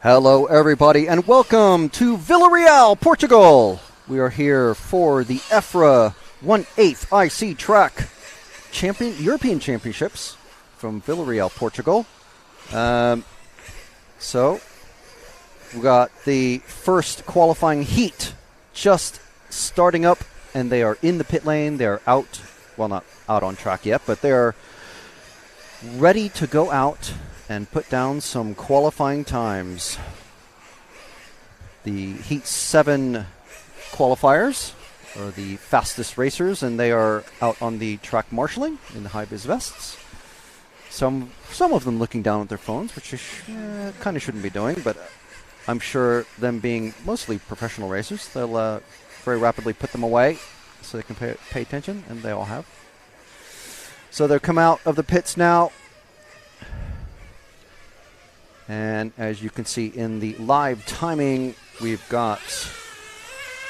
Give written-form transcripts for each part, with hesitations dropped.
Hello, everybody, and welcome to Vila, Portugal. We are here for the EFRA 1/8 IC Track European Championships from Vila, Portugal. So, we got the first qualifying heat just starting up, and they are in the pit lane. They're out, well, not out on track yet, but they're ready to go out and put down some qualifying times. The Heat 7 qualifiers are the fastest racers, and they are out on the track marshalling in the high-vis vests. Some of them looking down at their phones, which kind of shouldn't be doing, but I'm sure them being mostly professional racers, they'll very rapidly put them away so they can pay attention, and they all have. So they'll come out of the pits now. And as you can see in the live timing, we've got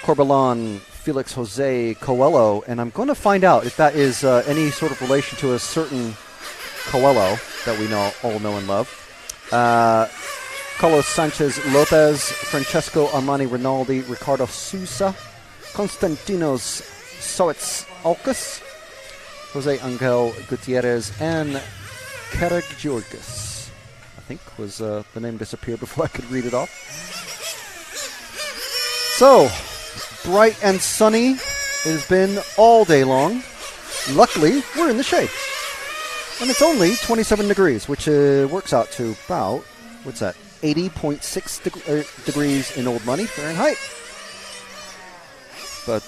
Corbalán Felix Jose Coelho, and I'm going to find out if that is any sort of relation to a certain Coelho that we all know and love. Carlos Sanchez Lopez, Francesco Armani Rinaldi, Ricardo Sousa, Konstantinos Soets Alcas, Jose Angel Gutierrez, and Karagiorgis. I think was the name disappeared before I could read it off. So, bright and sunny it has been all day long. Luckily, we're in the shade. And it's only 27 degrees, which works out to about, 80.6 degrees in old money Fahrenheit. But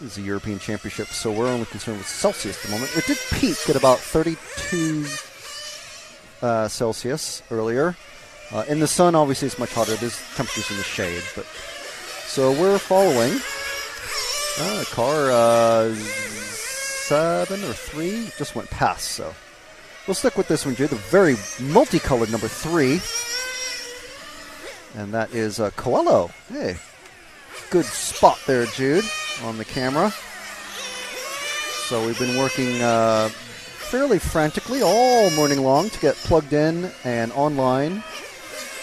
this is a European Championship, so we're only concerned with Celsius at the moment. It did peak at about 32 Celsius earlier. In the sun, obviously, it's much hotter. There's temperatures in the shade. But so we're following car 7 or 3 just went past. So we'll stick with this one, Jude. The very multicolored number 3. And that is Coelho. Hey, good spot there, Jude, on the camera. So we've been working fairly frantically all morning long to get plugged in and online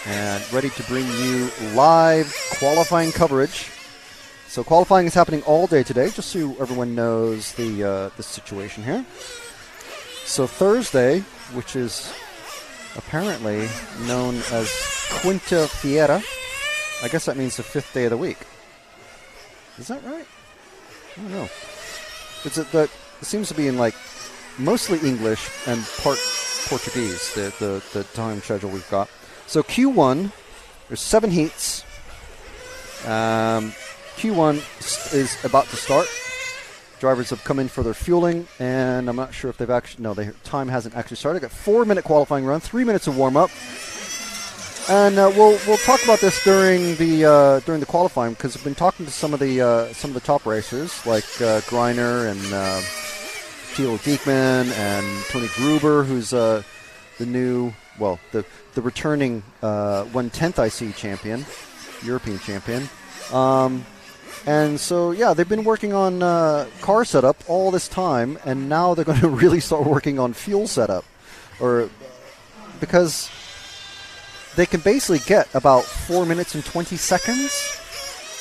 and ready to bring you live qualifying coverage. So qualifying is happening all day today, just so everyone knows the situation here. So Thursday, which is apparently known as Quinta-feira, I guess that means the 5th day of the week. Is that right? I don't know. It seems to be in mostly English and part Portuguese, the time schedule we've got. So Q1, there's 7 heats. Q1 is about to start. Drivers have come in for their fueling, and I'm not sure if they've actually, no, their time hasn't actually started. Got 4-minute qualifying run, 3 minutes of warm-up. And we'll talk about this during the qualifying, because I've been talking to some of the top racers like Greiner and Thilo Diekman and Tony Gruber, who's the returning 1/10 IC champion, European champion. And so, yeah, they've been working on car setup all this time, and now they're going to really start working on fuel setup, because they can basically get about 4 minutes and 20 seconds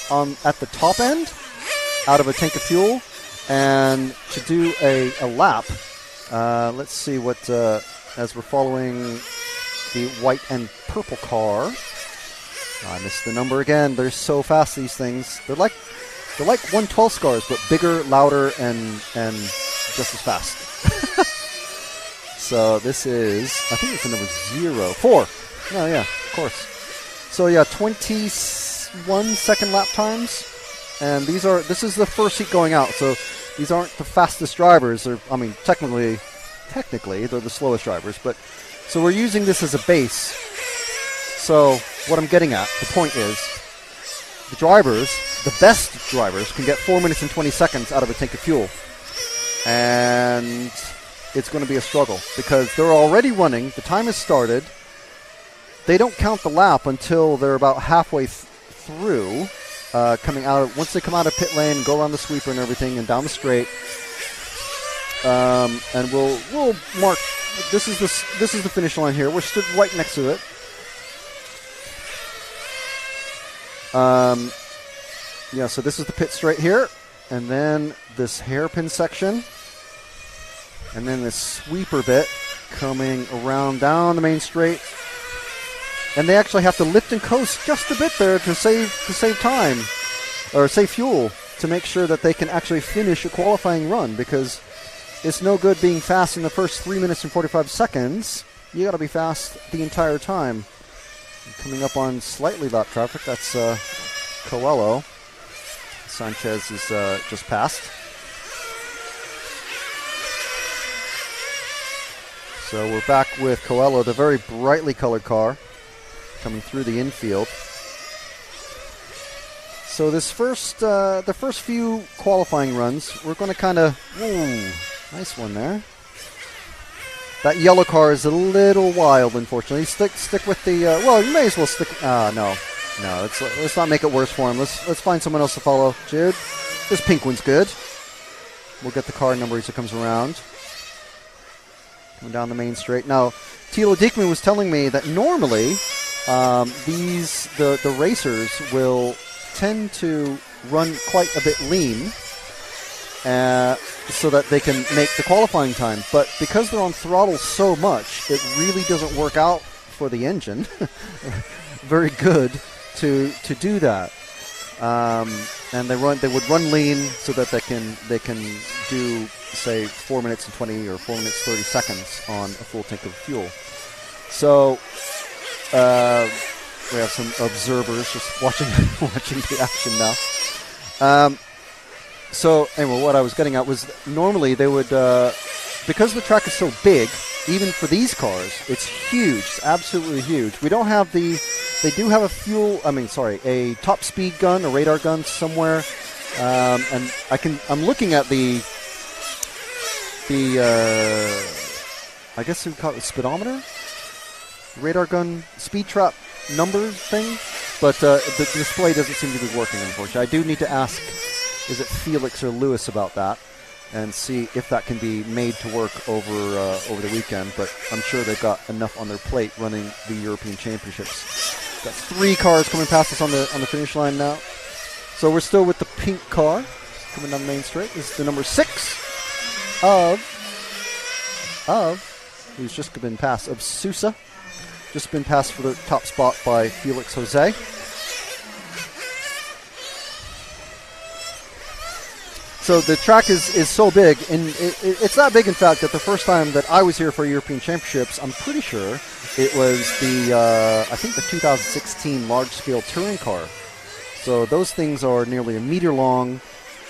at the top end out of a tank of fuel. And to do a lap, let's see what, as we're following the white and purple car. I missed the number again. They're so fast, these things. They're like 112 cars, but bigger, louder, and just as fast. So this is, I think it's the number 4. Oh, yeah, of course. So, yeah, 21-second lap times. And this is the first heat going out, so these aren't the fastest drivers. Technically, they're the slowest drivers. But so we're using this as a base. So what I'm getting at, the point is, the best drivers, can get 4 minutes and 20 seconds out of a tank of fuel. And it's going to be a struggle because they're already running. The time has started. They don't count the lap until they're about halfway through. Once they come out of pit lane, go around the sweeper and everything, and down the straight, and we'll mark. This is the finish line here. We're stood right next to it. Yeah, so this is the pit straight here, and then this hairpin section, and then this sweeper bit coming around down the main straight. And they actually have to lift and coast just a bit there to save time, or save fuel, to make sure that they can actually finish a qualifying run, because it's no good being fast in the first 3 minutes and 45 seconds. You got to be fast the entire time. Coming up on slightly lap traffic, that's Coelho. Sanchez is just passed. So we're back with Coelho, the very brightly colored car, coming through the infield. So this the first few qualifying runs, we're going to kind of, nice one there. That yellow car is a little wild, unfortunately. Stick with the, well, you may as well stick, no, let's not make it worse for him. Let's find someone else to follow. Jude, this pink one's good. We'll get the car number as it comes around. Coming down the main straight. Now, Tilo Diekman was telling me that normally the racers will tend to run quite a bit lean so that they can make the qualifying time. But because they're on throttle so much, it really doesn't work out for the engine very good to do that. And they would run lean so that they can do, say, 4 minutes and 20 or 4 minutes 30 seconds on a full tank of fuel. So we have some observers just watching the action now. So anyway, what I was getting at was normally they would, because the track is so big, even for these cars, it's huge. It's absolutely huge. We don't have they do have a top speed gun, a radar gun somewhere. And I'm looking at the I guess we call it speedometer? Radar gun speed trap number thing. But the display doesn't seem to be working, unfortunately. I do need to ask, is it Felix or Lewis about that, and see if that can be made to work over the weekend. But I'm sure they've got enough on their plate running the European Championships. Got 3 cars coming past us on the finish line now. So we're still with the pink car coming down the main straight. This is the number 6 of who's just been passed, of Sousa. Just been passed for the top spot by Felix Jose. So the track is so big, and it's that big, in fact, that the first time that I was here for European Championships, I'm pretty sure it was I think the 2016 large-scale touring car. So those things are nearly a meter long,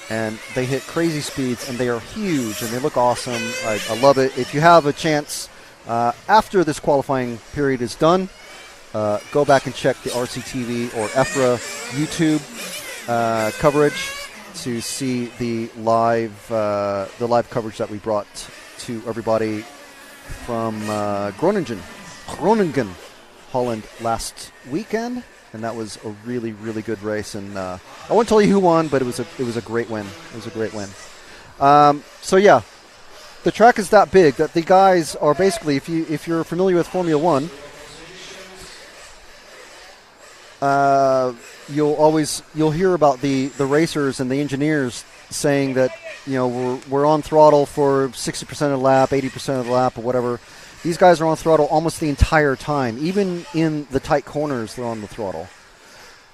and they hit crazy speeds, and they are huge, and they look awesome. I love it. If you have a chance, after this qualifying period is done, go back and check the RCTV or EFRA YouTube coverage to see the live coverage that we brought to everybody from Groningen, Holland last weekend, and that was a really, really good race. And I won't tell you who won, but it was a great win. It was a great win. So yeah, the track is that big that the guys are basically, if you're familiar with Formula One, you'll hear about the racers and the engineers saying that, we're on throttle for 60% of the lap, 80% of the lap, or whatever. These guys are on throttle almost the entire time. Even in the tight corners, they're on the throttle.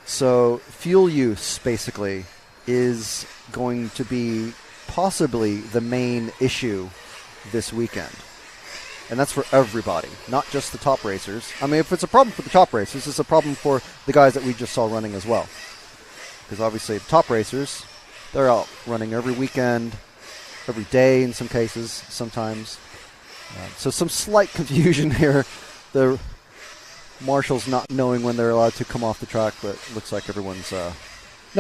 So fuel use, basically, is going to be possibly the main issue this weekend. And that's for everybody, not just the top racers. I mean, if it's a problem for the top racers, it's a problem for the guys that we just saw running as well. Because obviously the top racers, they're out running every weekend, every day in some cases, sometimes. So some slight confusion here. The marshals not knowing when they're allowed to come off the track, but looks like no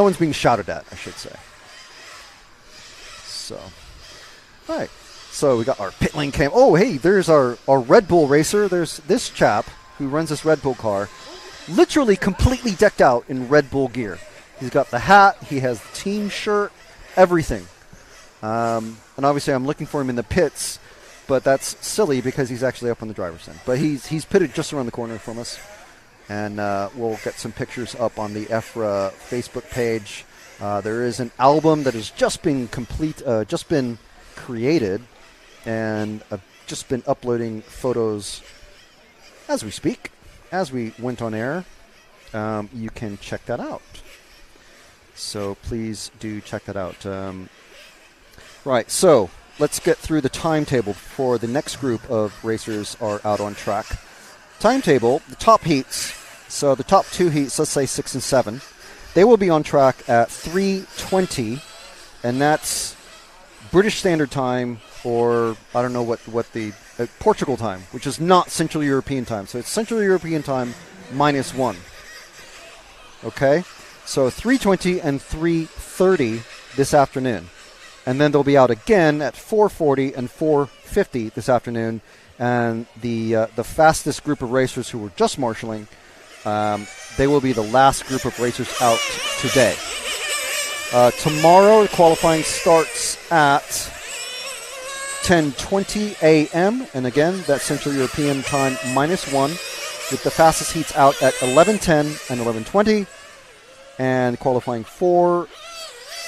one's being shouted at, I should say. So, all right. So we got our pit lane cam. Oh, hey, there's our Red Bull racer. There's this chap who runs this Red Bull car, literally completely decked out in Red Bull gear. He's got the hat. He has the team shirt, everything. And obviously I'm looking for him in the pits, but that's silly because he's actually up on the driver's end. But he's pitted just around the corner from us. and we'll get some pictures up on the EFRA Facebook page. There is an album that has just been created, and I've just been uploading photos as we speak, as we went on air. You can check that out. So please do check that out. Right, so let's get through the timetable before the next group of racers are out on track. Timetable, the top heats, so the top 2 heats, let's say 6 and 7, they will be on track at 3:20, and that's British Standard Time, or I don't know what the Portugal time, which is not Central European time. So it's Central European time -1. Okay? So 3:20 and 3:30 this afternoon. And then they'll be out again at 4:40 and 4:50 this afternoon. And the fastest group of racers who were just marshalling, they will be the last group of racers out today. Tomorrow, qualifying starts at 10:20 a.m. And again, that's Central European time -1, with the fastest heats out at 11:10 and 11:20. And qualifying for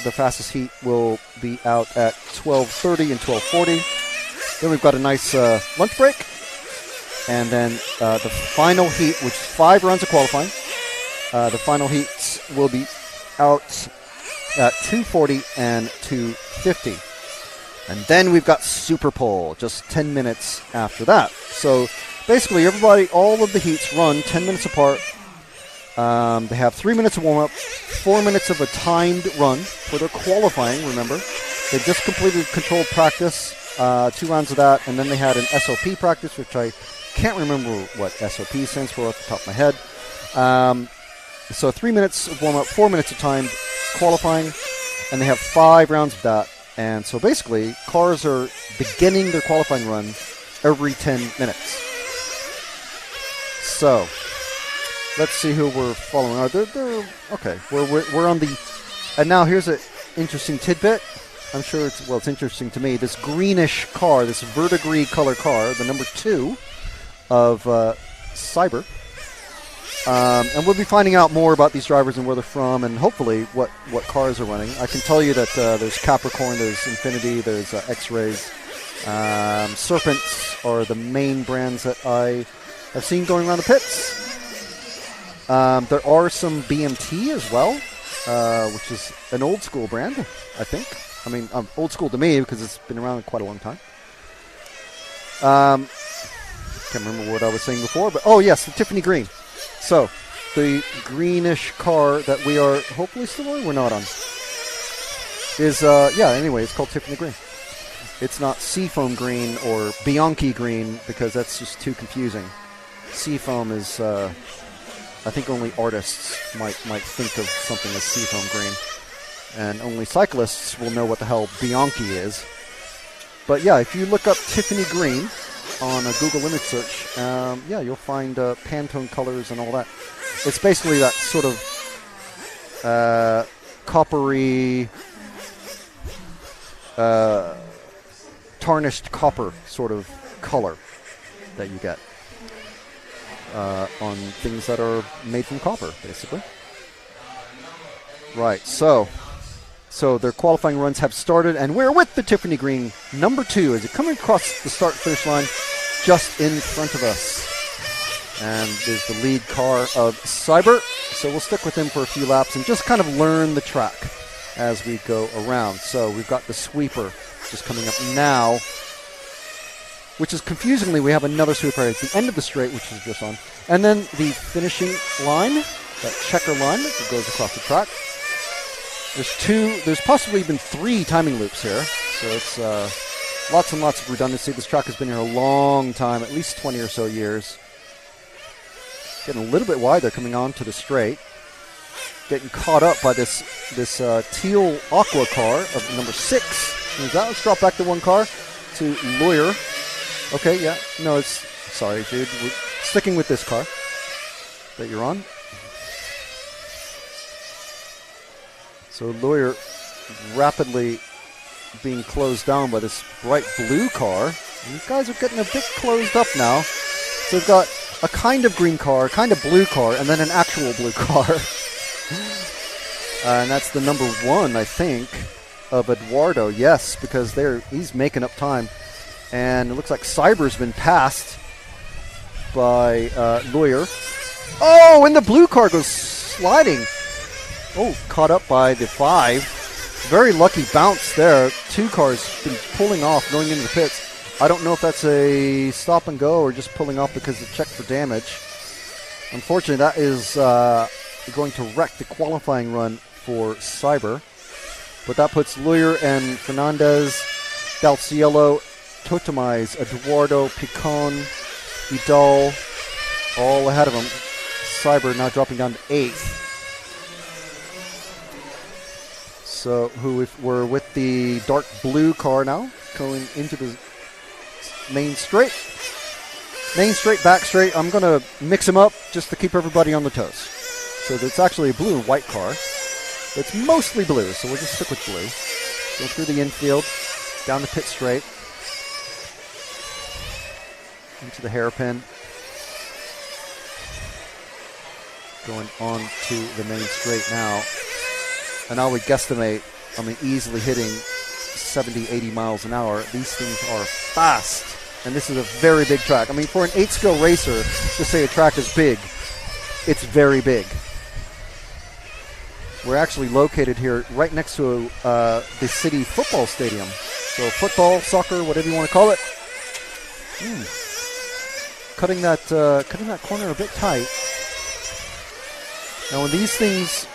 the fastest heat will be out at 12:30 and 12:40. Then we've got a nice lunch break. And then the final heat, which is 5 rounds of qualifying. The final heats will be out at 2:40 and 2:50. And then we've got Super Pole just 10 minutes after that. So basically all of the heats run 10 minutes apart. They have 3 minutes of warm-up, 4 minutes of a timed run for their qualifying, remember. They just completed controlled practice, 2 rounds of that, and then they had an SOP practice, which I can't remember what SOP stands for off the top of my head. So 3 minutes of warm-up, 4 minutes of timed qualifying, and they have 5 rounds of that. And so basically, cars are beginning their qualifying run every 10 minutes. So let's see who we're following. Okay, we're on the... And now here's an interesting tidbit. I'm sure it's interesting to me. This greenish car, this verdigris color car, the number 2 of Cyber. And we'll be finding out more about these drivers and where they're from, and hopefully what cars are running. I can tell you that there's Capricorn, there's Infinity, there's X-Rays. Serpents are the main brands that I have seen going around the pits. There are some BMT as well, which is an old school brand, I think. I mean, old school to me because it's been around quite a long time. Can't remember what I was saying before, but yes, the Tiffany Green. So, the greenish car that we are hopefully still on, we're not on, is, anyway, it's called Tiffany Green. It's not Seafoam Green or Bianchi Green, because that's just too confusing. Seafoam is, I think only artists might think of something as Seafoam Green. And only cyclists will know what the hell Bianchi is. But yeah, if you look up Tiffany Green on a Google image search, you'll find Pantone colors and all that. It's basically that sort of coppery, tarnished copper sort of color that you get on things that are made from copper, basically. Right, so their qualifying runs have started, and we're with the Tiffany Green number 2 as it comes across the start-finish line just in front of us. And there's the lead car of Cyber, so we'll stick with him for a few laps and just kind of learn the track as we go around. So we've got the sweeper just coming up now, which is confusingly, we have another sweeper at the end of the straight, which is just on. And then the finishing line, that checker line that goes across the track. There's possibly even 3 timing loops here, so it's lots and lots of redundancy. This track has been here a long time, at least 20 or so years. Getting a little bit wider coming on to the straight. Getting caught up by this teal aqua car of number 6. Let's drop back to one car to Lawyer. Okay, yeah, no, sorry, dude. We're sticking with this car that you're on. So Lawyer rapidly being closed down by this bright blue car. And these guys are getting a bit closed up now. So we've got a kind of green car, a kind of blue car, and then an actual blue car. And that's the number 1, I think, of Eduardo. Yes, because he's making up time. And it looks like Cyber's been passed by Lawyer. Oh, and the blue car goes sliding. Oh, caught up by the 5. Very lucky bounce there. 2 cars been pulling off, going into the pits. I don't know if that's a stop and go or just pulling off because it checked for damage. Unfortunately, that is going to wreck the qualifying run for Cyber. But that puts Lawyer and Fernandez, Dalcielo, Totemais, Eduardo, Picon, Vidal, all ahead of him. Cyber now dropping down to 8th. So we're with the dark blue car now, going into the main straight. Main straight, back straight. I'm going to mix them up just to keep everybody on the toes. So it's actually a blue and white car. It's mostly blue, so we'll just stick with blue. Go through the infield, down the pit straight, into the hairpin. Going on to the main straight now. And I would guesstimate, easily hitting 70, 80 miles an hour. These things are fast. And this is a very big track. For an 8-skill racer to say a track is big, it's very big. We're actually located here right next to the city football stadium. So football, soccer, whatever you want to call it. Cutting that corner a bit tight. Now when these things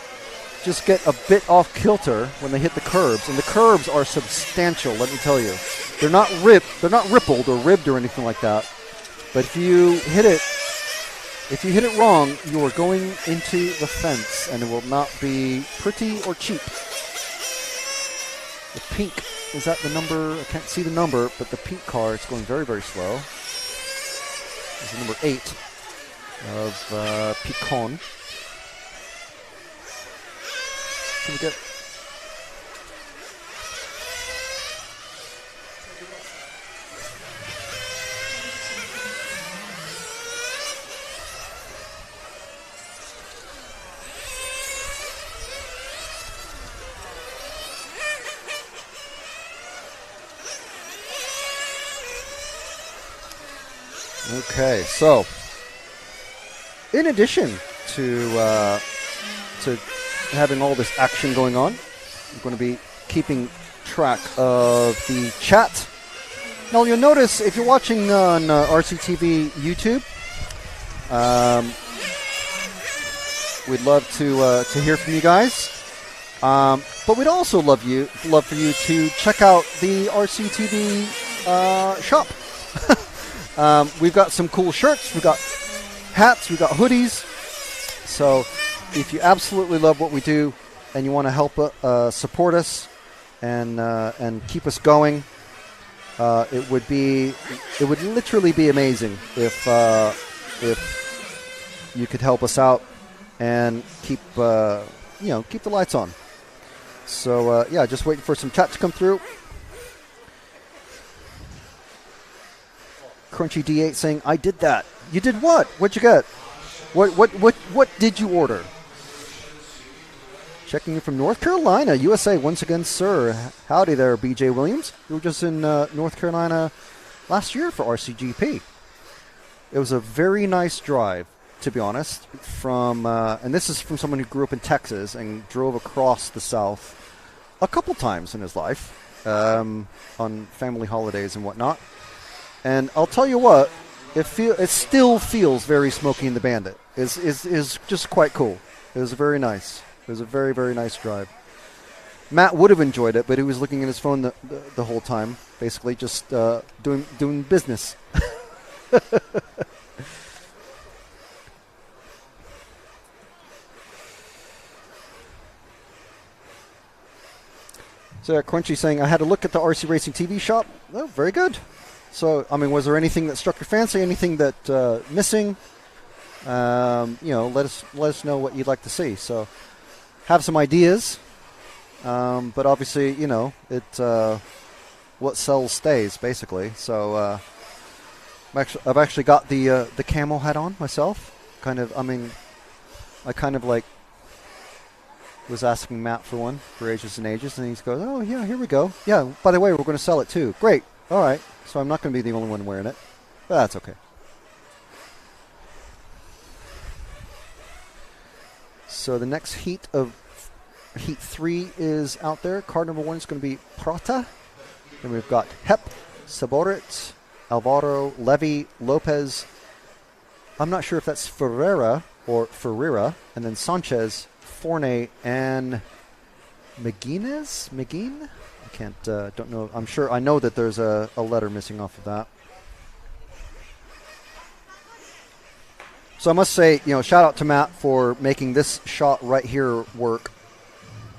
just get a bit off kilter when they hit the curbs, and the curbs are substantial, let me tell you. They're not rippled or ribbed or anything like that. But if you hit it wrong, you are going into the fence, and it will not be pretty or cheap. The pink, is that the number? I can't see the number, but the pink car, it's going very, very slow. This is number 8 of Picon. Can we get... Okay, so in addition to having all this action going on, we're going to be keeping track of the chat. Now you'll notice if you're watching on RCTV YouTube, we'd love to hear from you guys. But we'd also love for you to check out the RCTV shop. We've got some cool shirts, we've got hats, we've got hoodies. So if you absolutely love what we do and you want to help support us and keep us going, it would literally be amazing if you could help us out and keep the lights on. So just waiting for some chat to come through. Crunchy D8 saying, I did that. You did what? What'd you get? What did you order? Checking in from North Carolina, USA once again, sir. Howdy there, BJ Williams. We were just in North Carolina last year for RCGP. It was a very nice drive, to be honest, from and this is from someone who grew up in Texas and drove across the South a couple times in his life on family holidays and whatnot. And I'll tell you what, it still feels very Smokey and the Bandit. Is just quite cool. It was very nice. It was a very, very nice drive. Matt would have enjoyed it, but he was looking at his phone the whole time, basically just doing business. So Crunchy saying, I had a look at the RC Racing TV shop. Oh, very good. So, was there anything that struck your fancy? Anything that missing? Let us know what you'd like to see. So, have some ideas. But obviously, what sells stays, basically. So, I've actually got the camo hat on myself. I kind of like was asking Matt for one for ages and ages, and he goes, "Oh yeah, here we go. Yeah, by the way, we're going to sell it too. Great. All right. So I'm not going to be the only one wearing it, but that's okay." So the next heat of Heat 3 is out there. Car number 1 is going to be Prata. Then we've got Hep, Saborit, Alvaro, Levy, Lopez. I'm not sure if that's Ferreira or Ferreira. And then Sanchez, Forney, and McGuinness? Don't know. I'm sure. I know that there's a letter missing off of that. So I must say, shout out to Matt for making this shot right here work.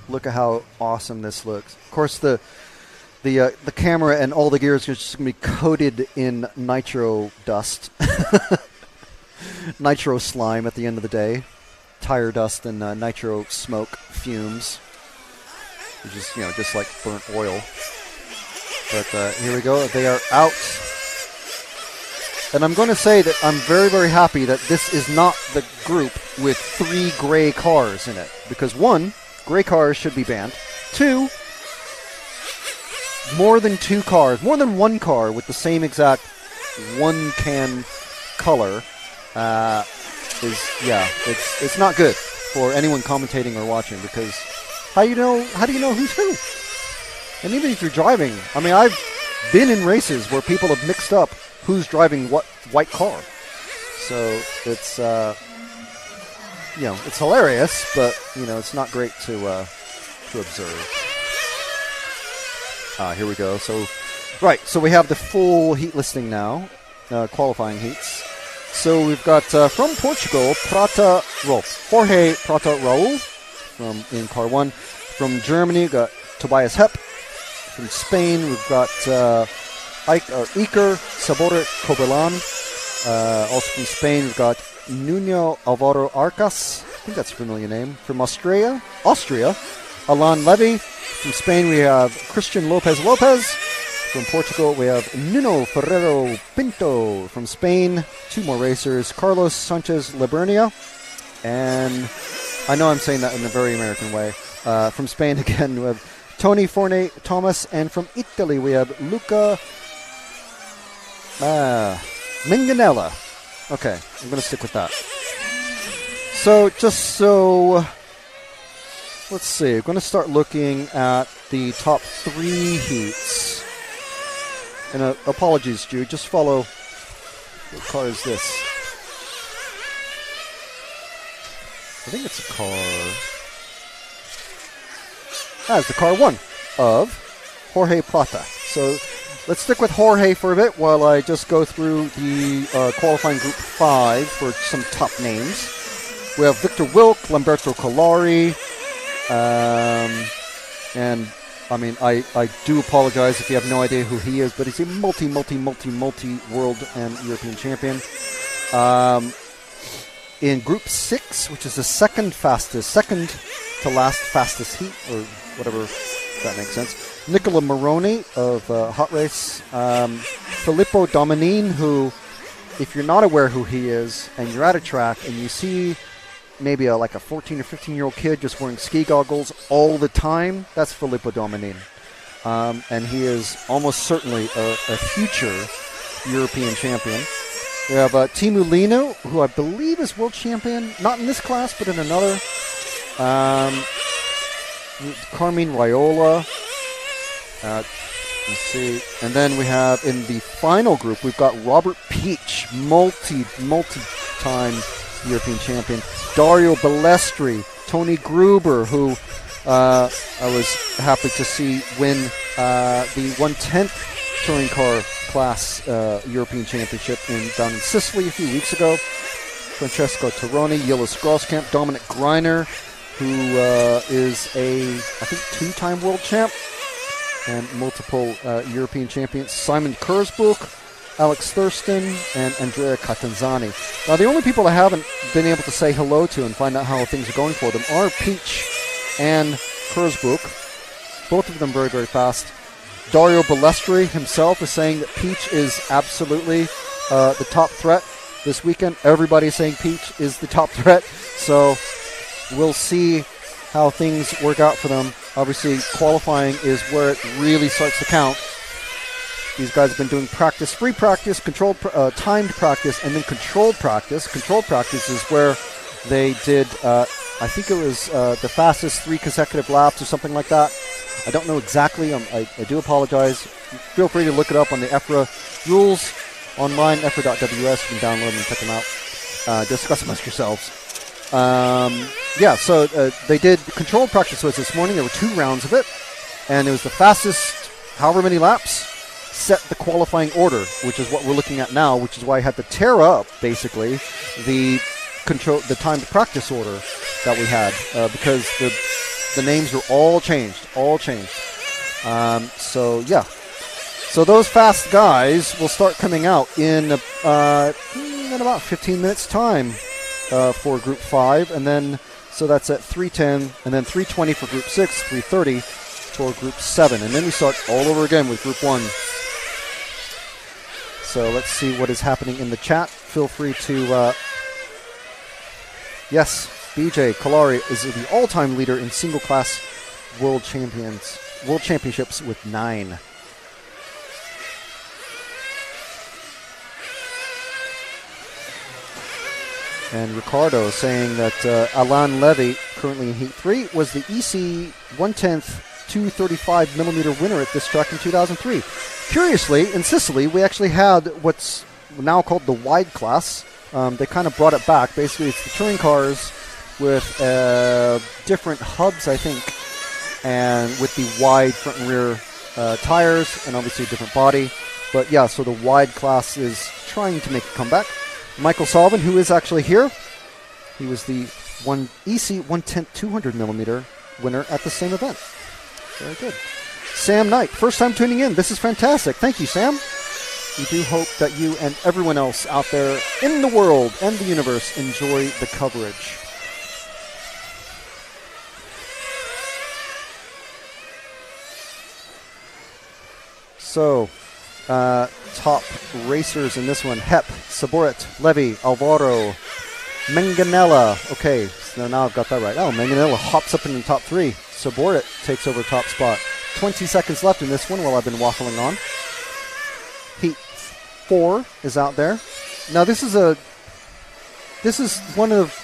Look at how awesome this looks. Of course, the camera and all the gear is just going to be coated in nitro dust. Nitro slime at the end of the day. Tire dust and nitro smoke fumes. Which is, just like burnt oil. But here we go. They are out. And I'm going to say that I'm very, very happy that this is not the group with 3 gray cars in it. Because 1, gray cars should be banned. 2, more than 2 cars, more than 1 car with the same exact 1 can color it's not good for anyone commentating or watching, because how do you know who's who? And even if you're driving, I've been in races where people have mixed up who's driving what white car. So it's it's hilarious, but it's not great to observe. Here we go. So we have the full heat listing now, qualifying heats. So we've got from Portugal, Jorge Prata Raul in car 1. From Germany, we've got Tobias Hep. From Spain, we've got Iker Sabore Cobelan. Also from Spain, we've got Nuno Alvaro Arcas. I think that's a familiar name. From Austria, Alain Levy. From Spain, we have Christian Lopez. From Portugal, we have Nuno Ferrero Pinto. From Spain, 2 more racers, Carlos Sanchez Labernia. And I know I'm saying that in a very American way. From Spain, again, we have Tony Forney Thomas. And from Italy, we have Luca Minganella. Okay, I'm going to stick with that. Let's see. We're going to start looking at the top 3 heats. And apologies, Jude. Just follow. What car is this? I think it's a car. It's the car 1 of Jorge Prata. So let's stick with Jorge for a bit while I just go through the qualifying group 5 for some top names. We have Victor Wilk, Lamberto Collari, and I do apologize if you have no idea who he is, but he's a multi world and European champion. In Group 6, which is the second to last fastest heat, or whatever, if that makes sense. Nicola Moroni of Hot Race. Filippo Dominine, who, if you're not aware who he is, and you're at a track and you see maybe a 14 or 15-year-old kid just wearing ski goggles all the time, that's Filippo Dominine. And he is almost certainly a future European champion. We have Timu Lino, who I believe is world champion, not in this class, but in another. Carmine Raiola. Let's see. And then we have in the final group, we've got Robert Peach, multi-time European champion. Dario Balestri, Tony Gruber, who I was happy to see win the 1/10 touring car class European Championship down in Sicily a few weeks ago. Francesco Torroni, Yilis Grosskamp, Dominic Greiner, who is I think 2-time world champ and multiple European champions. Simon Kurzbuch, Alex Thurston, and Andrea Catanzani. Now, the only people I haven't been able to say hello to and find out how things are going for them are Peach and Kurzbuch. Both of them very, very fast. Dario Balestri himself is saying that Peach is absolutely the top threat this weekend. Everybody's saying Peach is the top threat. So we'll see how things work out for them. Obviously, qualifying is where it really starts to count. These guys have been doing practice, free practice, controlled, timed practice, and then controlled practice. Controlled practice is where they did, I think it was the fastest 3 consecutive laps or something like that. I don't know exactly. I do apologize. Feel free to look it up on the EFRA rules online, efra.ws. You can download them and check them out. Discuss amongst yourselves. So they did controlled practice. So it's this morning. There were 2 rounds of it, and it was the fastest, however many laps, set the qualifying order, which is what we're looking at now, which is why I had to tear up, basically, the timed practice order that we had, because the names were all changed. So those fast guys will start coming out in about 15 minutes' time for Group 5, and then so that's at 3:10, and then 3:20 for Group 6, 3:30 for Group 7, and then we start all over again with Group 1. So let's see what is happening in the chat. Feel free to... Yes, BJ Kalari is the all-time leader in single-class world championships with 9. And Ricardo saying that Alain Levy, currently in Heat 3, was the EC 1/10 235 millimeter winner at this track in 2003. Curiously, in Sicily, we actually had what's now called the wide class. They kind of brought it back. Basically, it's the touring cars with different hubs, I think, and with the wide front and rear tires, and obviously a different body. But yeah, so the wide class is trying to make a comeback. Michael Sullivan, who is actually here, he was the EC 1/10 200 millimeter winner at the same event. Very good. Sam Knight, first time tuning in. This is fantastic. Thank you, Sam. We do hope that you and everyone else out there in the world and the universe enjoy the coverage. So, top racers in this one: Hep, Saborit, Levy, Alvaro, Manganella. Okay, so now I've got that right. Oh, Manganella hops up in the top 3. Saborit takes over top spot. 20 seconds left in this one while I've been waffling on. Heat 4 is out there. Now this is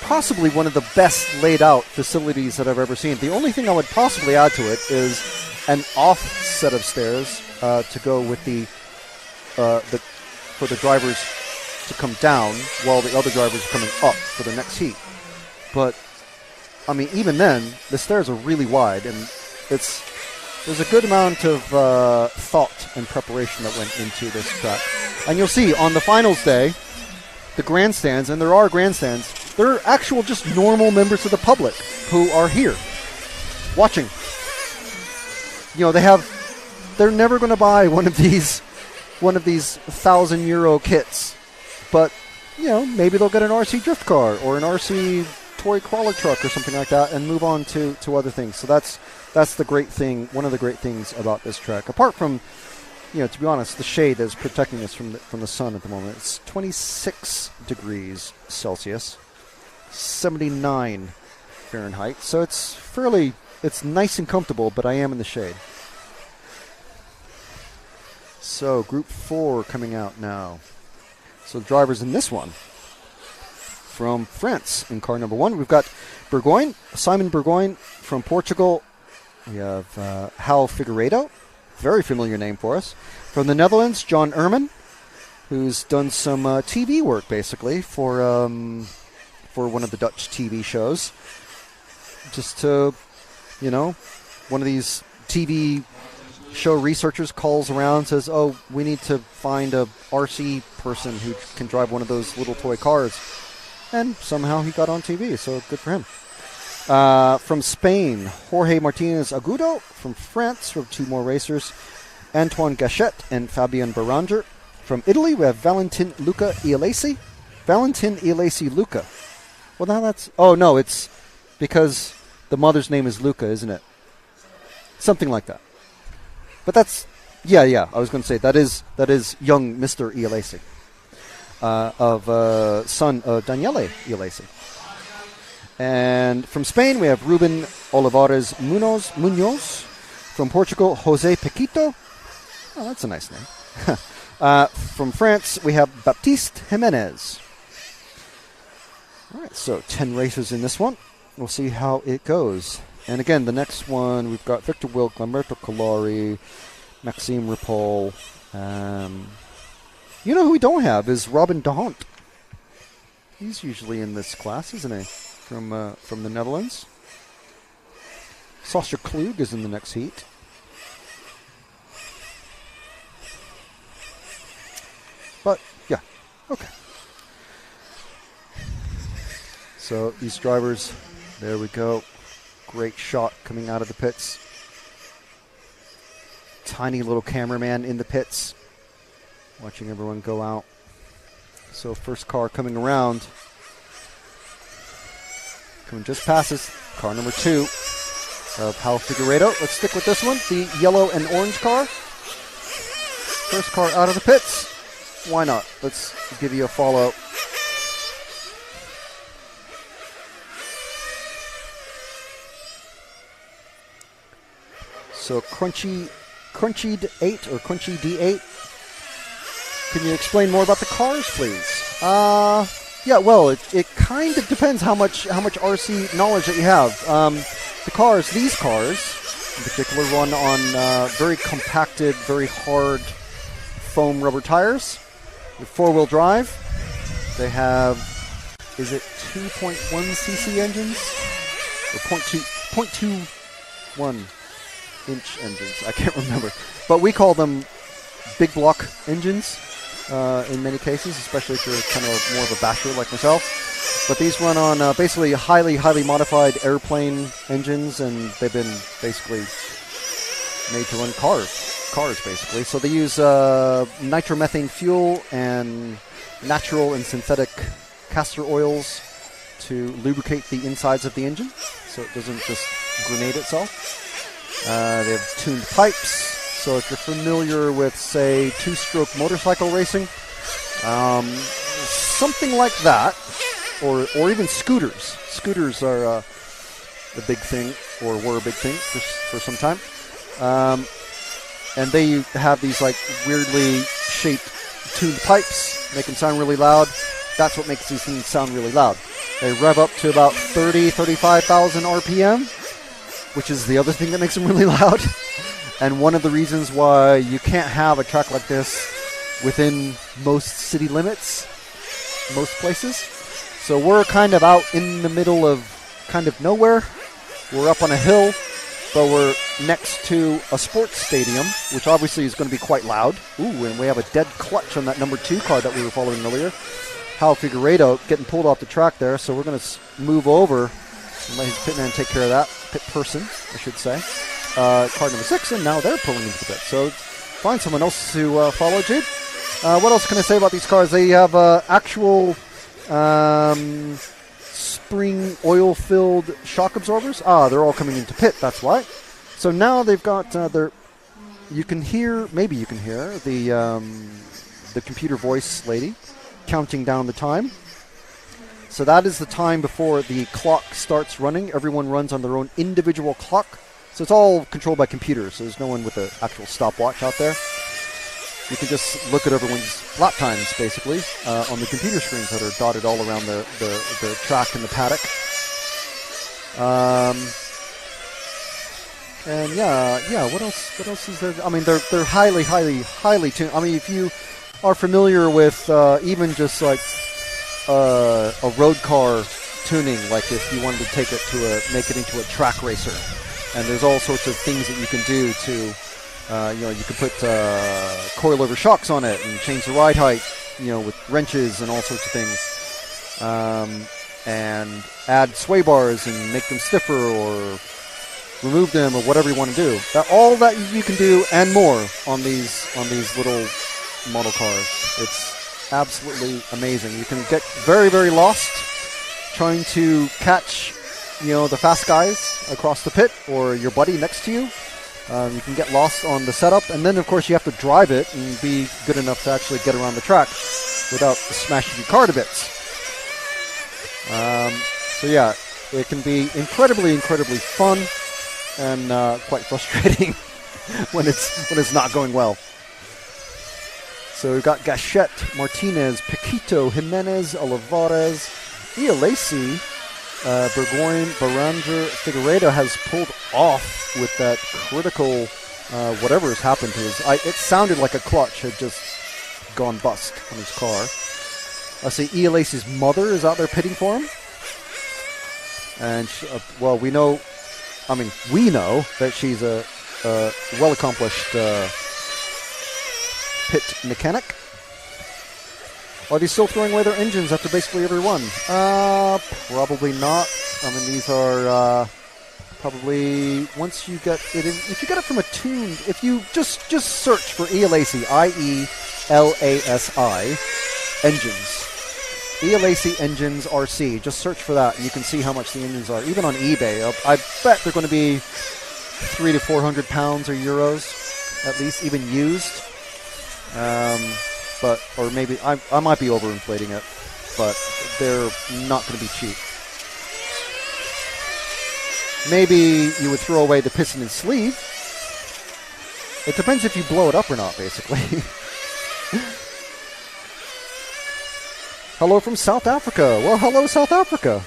possibly one of the best laid out facilities that I've ever seen. The only thing I would possibly add to it is an off set of stairs to go with for the drivers to come down while the other drivers are coming up for the next heat. But I mean, even then, the stairs are really wide, and there's a good amount of thought and preparation that went into this track. And you'll see on the finals day, the grandstands, and there are grandstands, they're actual just normal members of the public who are here watching. You know, they're never going to buy one of these €1,000 kits, but you know, maybe they'll get an RC drift car or an RC toy crawler truck or something like that and move on to other things. So that's the great thing, one of the great things about this track. Apart from, you know, to be honest, the shade that is protecting us from the sun at the moment. It's 26 degrees Celsius, 79 Fahrenheit. So it's nice and comfortable, but I am in the shade. So Group 4 coming out now. So the drivers in this one, from France in car number 1, we've got Simon Burgoyne from Portugal. We have Hal Figueiredo, very familiar name for us. From the Netherlands, John Ehrman, who's done some TV work basically for one of the Dutch TV shows. Just to, you know, one of these TV show researchers calls around and says, oh, we need to find a RC person who can drive one of those little toy cars. And somehow he got on TV, so good for him. From Spain, Jorge Martinez Agudo. From France, we have 2 more racers, Antoine Gachette and Fabien Beranger. From Italy, we have Valentin Luca Ialesi. Luca. Well, now that's... Oh, no, it's because the mother's name is Luca, isn't it? Something like that. But that's... Yeah, I was going to say, that is young Mr. Ialesi. son Daniele Iglesi. And from Spain, we have Ruben Olivares Munoz. From Portugal, Jose Pequito. Oh, that's a nice name. From France, we have Baptiste Jimenez. All right, so 10 races in this one. We'll see how it goes. And again, the next one, we've got Victor Wilk, Lamberto Colari, Maxime Ripoll. You know who we don't have is Robin de Hont. He's usually in this class, isn't he? From the Netherlands. Sauster Klug is in the next heat. But, yeah, okay. So, these drivers, there we go. Great shot coming out of the pits. Tiny little cameraman in the pits. Watching everyone go out. So, first car coming around. Coming just passes. Car number 2 of Hal Figueiredo. Let's stick with this one. The yellow and orange car. First car out of the pits. Why not? Let's give you a follow. So Crunchy D8 or Crunchy D8. Can you explain more about the cars, please? Yeah, well, it kind of depends how much RC knowledge that you have. These cars, in particular, run on very compacted, very hard foam rubber tires. With 4-wheel drive. They have, is it 2.1 cc engines? Or 0.21 inch engines? I can't remember. But we call them big block engines in many cases, especially if you're kind of more of a basher like myself. But these run on basically highly modified airplane engines, and they've been basically made to run cars basically. So they use nitromethane fuel and natural and synthetic castor oils to lubricate the insides of the engine so it doesn't just grenade itself. They have tuned pipes. So if you're familiar with, say, two-stroke motorcycle racing, something like that, or even scooters. Scooters are a big thing, or were a big thing for some time. And they have these like weirdly shaped tuned pipes, make them sound really loud. That's what makes these things sound really loud. They rev up to about 35,000 RPM, which is the other thing that makes them really loud. And one of the reasons why you can't have a track like this within most city limits, most places. So we're kind of out in the middle of kind of nowhere. We're up on a hill, but we're next to a sports stadium, which obviously is going to be quite loud. Ooh, and we have a dead clutch on that number 2 car that we were following earlier. Hal Figueiredo getting pulled off the track there, so we're going to move over and let his pitman take care of that. Pit person, I should say. Car number 6, and now they're pulling into the pit. So find someone else to follow, Jude. What else can I say about these cars? They have actual spring oil-filled shock absorbers. They're all coming into pit, that's why. So now they've got you can hear the computer voice lady counting down the time. So that is the time before the clock starts running. Everyone runs on their own individual clock. So it's all controlled by computers. So there's no one with an actual stopwatch out there. You can just look at everyone's lap times, basically, on the computer screens that are dotted all around the track and the paddock. And what else is there? I mean, they're highly tuned. I mean, if you are familiar with even just like a road car tuning, like if you wanted to take it make it into a track racer, and there's all sorts of things that you can do to. You can put coilover shocks on it and change the ride height, with wrenches and all sorts of things. And add sway bars and make them stiffer or remove them or whatever you want to do. All that you can do and more on these little model cars. It's absolutely amazing. You can get very, very lost trying to catch, the fast guys across the pit or your buddy next to you. You can get lost on the setup, and then, of course, you have to drive it and be good enough to actually get around the track. without smashing your car to bits. So yeah, it can be incredibly fun and quite frustrating when it's not going well. So we've got Gachette, Martinez, Paquito, Jimenez, Olivares, Ialesi, Burgoyne, Baranger, Figueiredo has pulled off with that critical whatever has happened to his. It sounded like a clutch had just gone bust on his car. I see Ialesi's mother is out there pitting for him. And, we know that she's a well-accomplished pit mechanic. Are they still throwing away their engines after basically every run? Probably not. I mean, these are probably, once you get it in, if you get it from a tuned, if you just search for Ialesi, IELASI, engines. Ialesi Engines RC. Just search for that, and you can see how much the engines are. Even on eBay, I bet they're going to be 300 to 400 pounds or euros, at least, even used. Or maybe I might be overinflating it, but they're not going to be cheap. Maybe you would throw away the piston and sleeve. It depends if you blow it up or not, basically. Hello from South Africa. Well, hello, South Africa.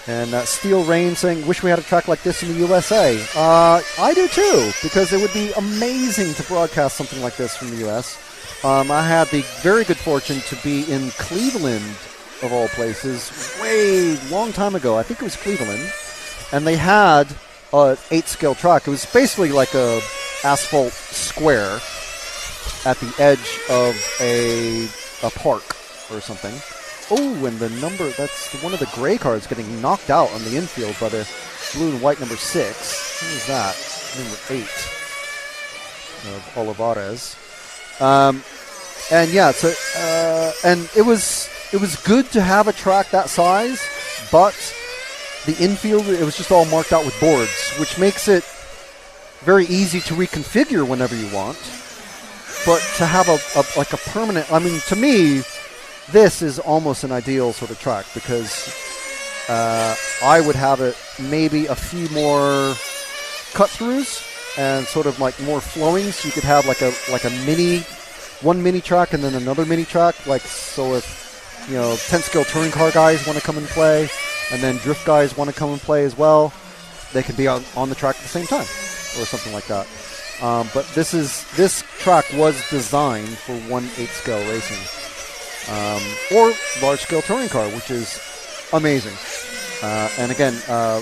And Steel Rain saying, wish we had a track like this in the USA. I do too, because it would be amazing to broadcast something like this from the US. I had the very good fortune to be in Cleveland, of all places, way long time ago. I think it was Cleveland. And they had an 8-scale track. It was basically like a asphalt square at the edge of a park or something. Oh, and the number, that's one of the gray cars getting knocked out on the infield by the blue and white number 6. Who is that? Number 8 of Olivares. And yeah, so, and it was good to have a track that size, but the infield, it was just all marked out with boards, which makes it very easy to reconfigure whenever you want. But to have a permanent, I mean, to me, this is almost an ideal sort of track, because I would have it maybe a few more cut-throughs and sort of like more flowing, so you could have like a one mini track and then another mini track, like, so if, 10-scale touring car guys want to come and play, and then drift guys want to come and play as well, they can be on the track at the same time, or something like that. But this track was designed for 1/8-scale racing. Or large-scale touring car, which is amazing. And again,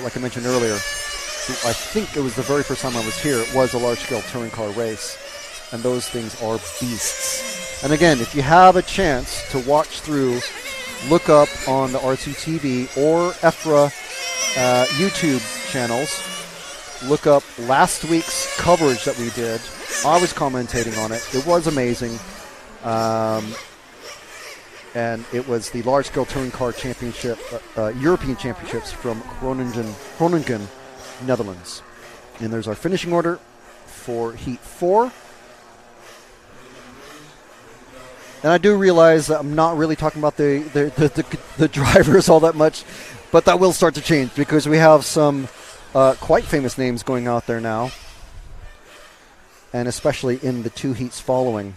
like I mentioned earlier, I think it was the very first time I was here, it was a large-scale touring car race. And those things are beasts. And again, if you have a chance to watch through, look up on the RCTV or EFRA YouTube channels, look up last week's coverage that we did. I was commentating on it. It was amazing. And it was the large-scale touring car championship, European championships from Groningen, Netherlands. And there's our finishing order for Heat 4. And I do realize that I'm not really talking about the drivers all that much, but that will start to change, because we have some quite famous names going out there now, and especially in the 2 heats following.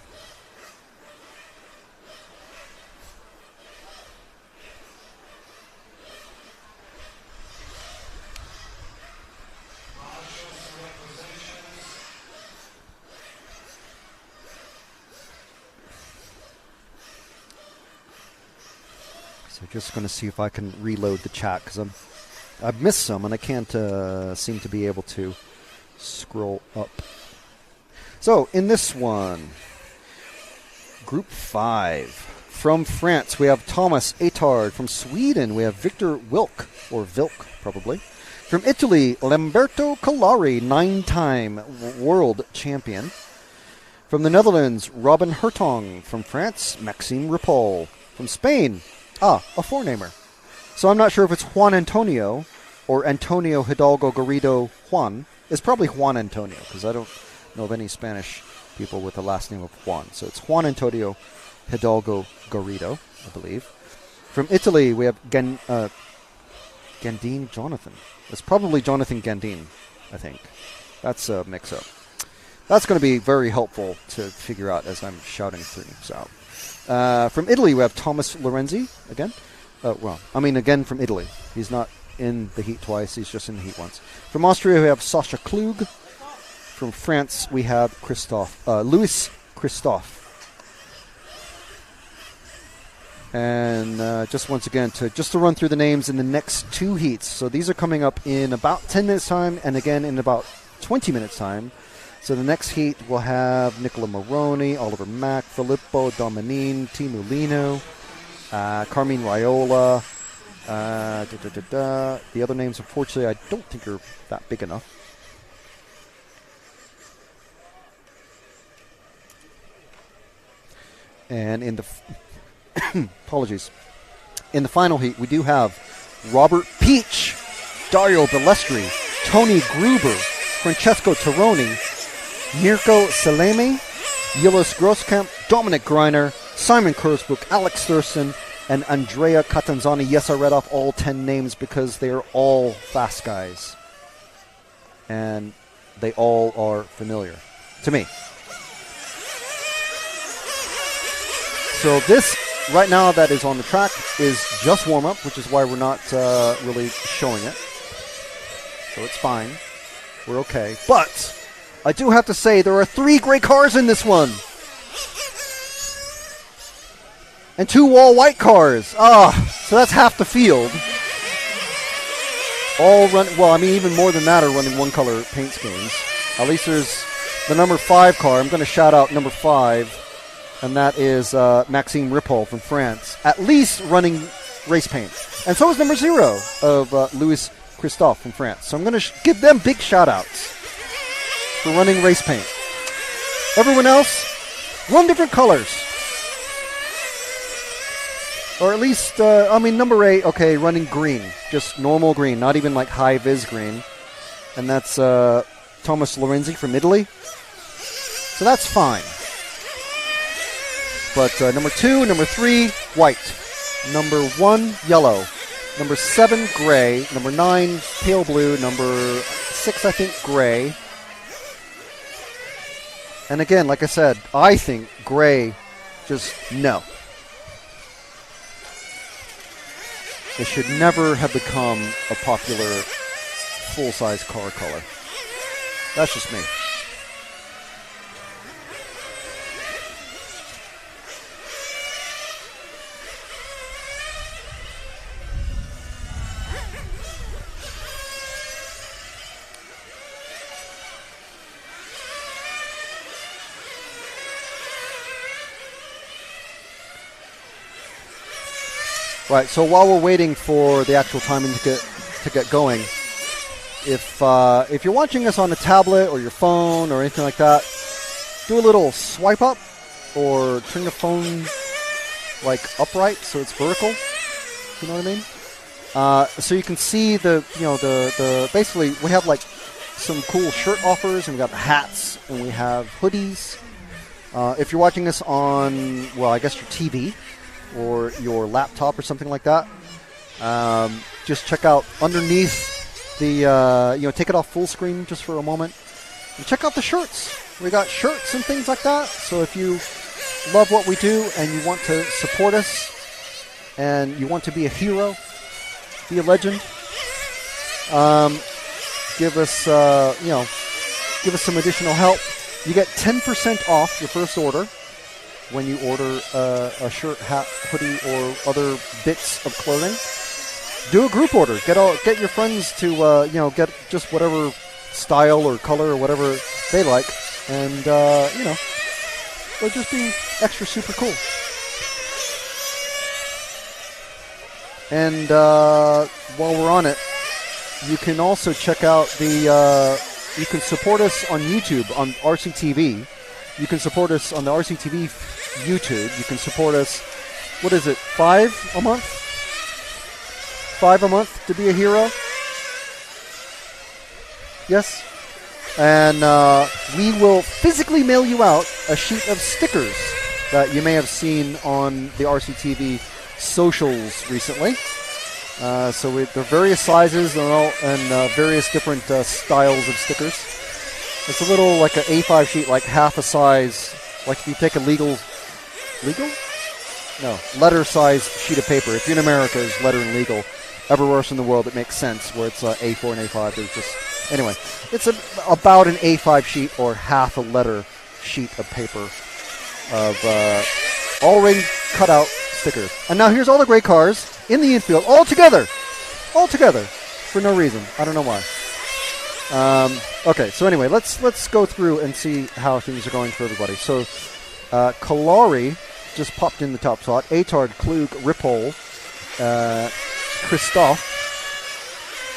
So just going to see if I can reload the chat, because I've missed some and I can't seem to be able to scroll up. So in this one, Group 5. From France, we have Thomas Etard. From Sweden, we have Victor Wilk, or Vilk, probably. From Italy, Lamberto Collari, 9-time world champion. From the Netherlands, Robin Hertong. From France, Maxime Ripoll. From Spain, a four-namer. So I'm not sure if it's Juan Antonio or Antonio Hidalgo Garrido Juan. It's probably Juan Antonio, because I don't know of any Spanish people with the last name of Juan. So it's Juan Antonio Hidalgo Garrido, I believe. From Italy, we have Gandine Jonathan. It's probably Jonathan Gandine, I think. That's a mix-up. That's going to be very helpful to figure out as I'm shouting things out. From Italy, we have Thomas Lorenzi again. Again from Italy. He's not in the heat twice. He's just in the heat once. From Austria, we have Sascha Klug. From France, we have Louis Christophe. And just once again, to run through the names in the next 2 heats. So these are coming up in about 10 minutes' time and again in about 20 minutes' time. So the next heat will have Nicola Moroni, Oliver Mack, Filippo Dominine, Timu Lino, Carmine Raiola. The other names, unfortunately, I don't think are that big enough. And in the apologies, in the final heat, we do have Robert Peach, Dario Bellestri, Tony Gruber, Francesco Taroni, Mirko Salemi, Yilos Grosskamp, Dominic Greiner, Simon Kurzbuch, Alex Thurston, and Andrea Catanzani. Yes, I read off all 10 names because they are all fast guys. And they all are familiar to me. So this, right now, that is on the track is just warm-up, which is why we're not really showing it. So it's fine. We're okay. But I do have to say there are 3 great cars in this one. And 2 all-white cars. So that's half the field. All run, even more than that are running one-color paint schemes. At least there's the number 5 car. I'm going to shout out number 5, and that is Maxime Ripoll from France. At least running race paint. And so is number 0 of Louis Christophe from France. So I'm going to give them big shout-outs for running race paint. Everyone else, run different colors. Or at least, number 8, okay, running green. Just normal green, not even like high-vis green. And that's Thomas Lorenzi from Italy. So that's fine. But number 2, number 3, white. Number 1, yellow. Number 7, gray. Number 9, pale blue. Number 6, I think, gray. And again, like I said, I think gray, just no. It should never have become a popular full-size car color. That's just me. Right, so while we're waiting for the actual timing to get going, if you're watching us on a tablet or your phone or anything like that, do a little swipe up or turn your phone like upright so it's vertical. You know what I mean? So you can see the basically we have like some cool shirt offers, and we got hats, and we have hoodies. If you're watching us on, well, I guess your TV or your laptop or something like that, just check out underneath the, take it off full screen just for a moment and check out the shirts. We got shirts and things like that. So if you love what we do and you want to support us and you want to be a hero, be a legend, give us some additional help. You get 10% off your first order when you order a shirt, hat, hoodie, or other bits of clothing. Do a group order. Get your friends to get just whatever style or color or whatever they like, and it'll just be extra super cool. And while we're on it, you can also check out you can support us on YouTube on RCTV. You can support us on the RCTV YouTube. You can support us, what is it, $5 a month? $5 a month to be a hero? Yes? And we will physically mail you out a sheet of stickers that you may have seen on the RCTV socials recently. So they're various sizes and various different styles of stickers. It's a little like an A5 sheet, like half a size, like if you take a letter size sheet of paper. If you're in America, it's letter and legal. Everywhere else in the world, it makes sense where it's A4 and A5. There's just, anyway, it's about an A5 sheet or half a letter sheet of paper of already cut out stickers. And now here's all the great cars in the infield, all together, for no reason. I don't know why. Okay, so anyway, let's go through and see how things are going for everybody. So, Kalari just popped in the top spot. Atard, Klug, Ripoll, Christoph.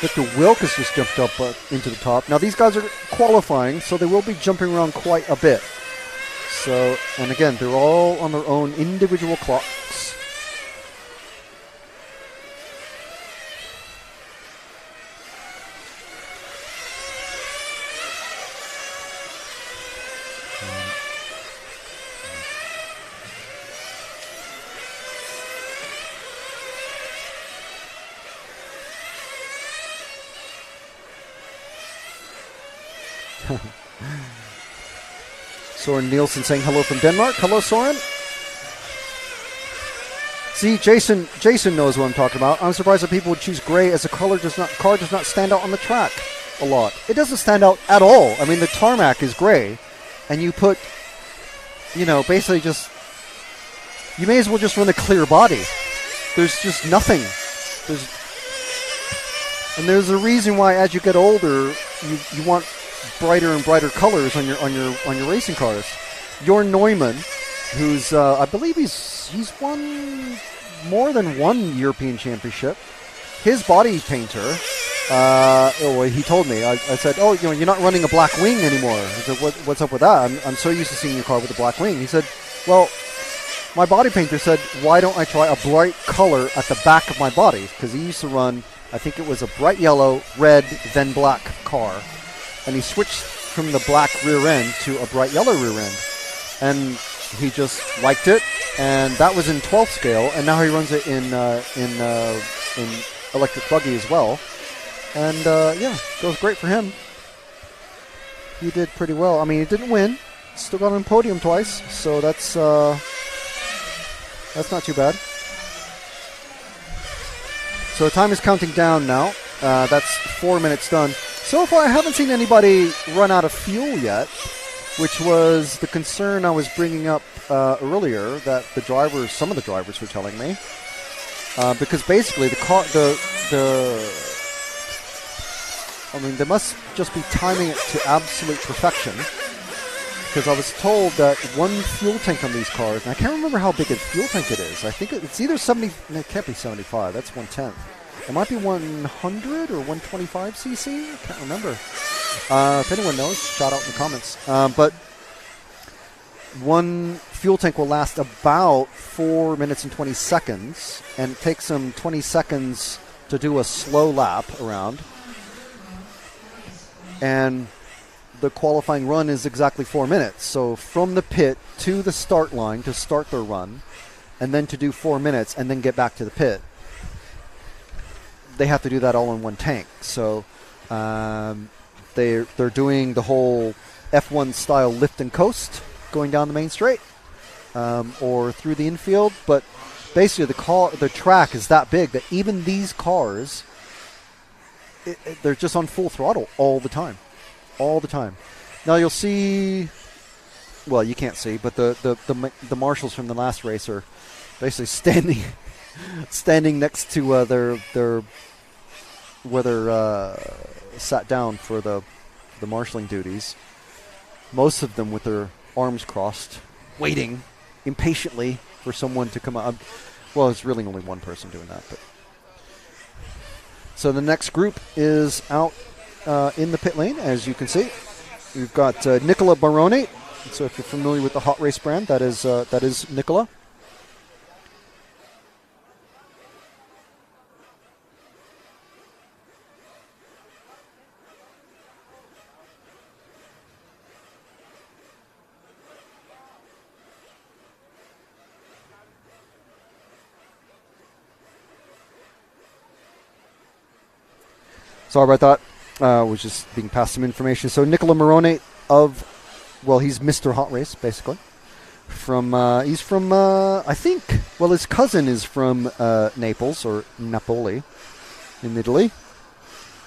Victor Wilk has just jumped up into the top. Now, these guys are qualifying, so they will be jumping around quite a bit. So, and again, they're all on their own individual clocks. Soren Nielsen saying hello from Denmark. Hello, Soren. See, Jason knows what I'm talking about. I'm surprised that people would choose gray as a color car does not stand out on the track a lot. It doesn't stand out at all. I mean, the tarmac is gray, and you put, basically just, you may as well just run a clear body. There's just nothing. There's a reason why as you get older, you want brighter and brighter colors on your racing cars. Jorn Neumann, who's I believe he's won more than one European championship. His body painter, he told me. I said, you're not running a black wing anymore. I said, what's up with that? I'm so used to seeing your car with a black wing. He said, well, my body painter said, why don't I try a bright color at the back of my body? Because he used to run, I think it was a bright yellow, red, then black car. And he switched from the black rear end to a bright yellow rear end. And he just liked it. And that was in 12th scale. And now he runs it in electric buggy as well. And, goes great for him. He did pretty well. I mean, he didn't win. Still got on the podium twice. So that's not too bad. So time is counting down now. That's 4 minutes done. So far, I haven't seen anybody run out of fuel yet, which was the concern I was bringing up earlier that some of the drivers were telling me. Because basically they must just be timing it to absolute perfection. Because I was told that one fuel tank on these cars, and I can't remember how big a fuel tank it is. I think it's either 70, it can't be 75, that's 1/10. It might be 100 or 125 cc. I can't remember. If anyone knows, shout out in the comments. But one fuel tank will last about 4 minutes and 20 seconds, and it takes them 20 seconds to do a slow lap around. And the qualifying run is exactly 4 minutes. So from the pit to the start line to start their run, and then to do 4 minutes and then get back to the pit. They have to do that all in one tank. So they're doing the whole F1 style lift and coast going down the main straight or through the infield. But basically the track is that big that even these cars, they're just on full throttle all the time. All the time. Now you'll see, well, you can't see, but the marshals from the last race are basically standing next to where they're sat down for the marshalling duties. Most of them with their arms crossed, waiting impatiently for someone to come up. Well, it's really only one person doing that. But so the next group is out in the pit lane, as you can see. We've got Nicola Barone. So if you're familiar with the Hot Race brand, that is Nicola. Sorry about that. Was just being passed some information. So Nicola Morone he's Mr. Hot Race, basically. He's from, I think, his cousin is from Naples, or Napoli, in Italy.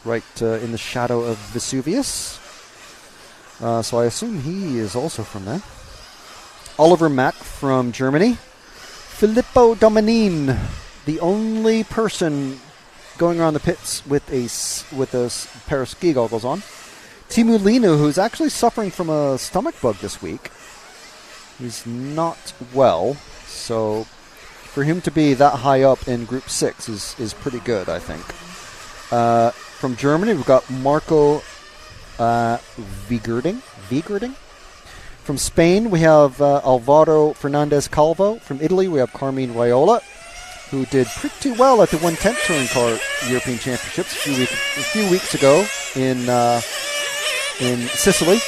Right in the shadow of Vesuvius. So I assume he is also from there. Oliver Mack from Germany. Filippo Domanin, the only person going around the pits with a pair of ski goggles on. Timu Linu, who's actually suffering from a stomach bug this week. He's not well, so for him to be that high up in Group 6 is pretty good, I think. From Germany, we've got Marco Vigerding. From Spain, we have Alvaro Fernandez Calvo. From Italy, we have Carmine Raiola, who did pretty well at the 110 Touring Car European Championships a few weeks ago in Sicily.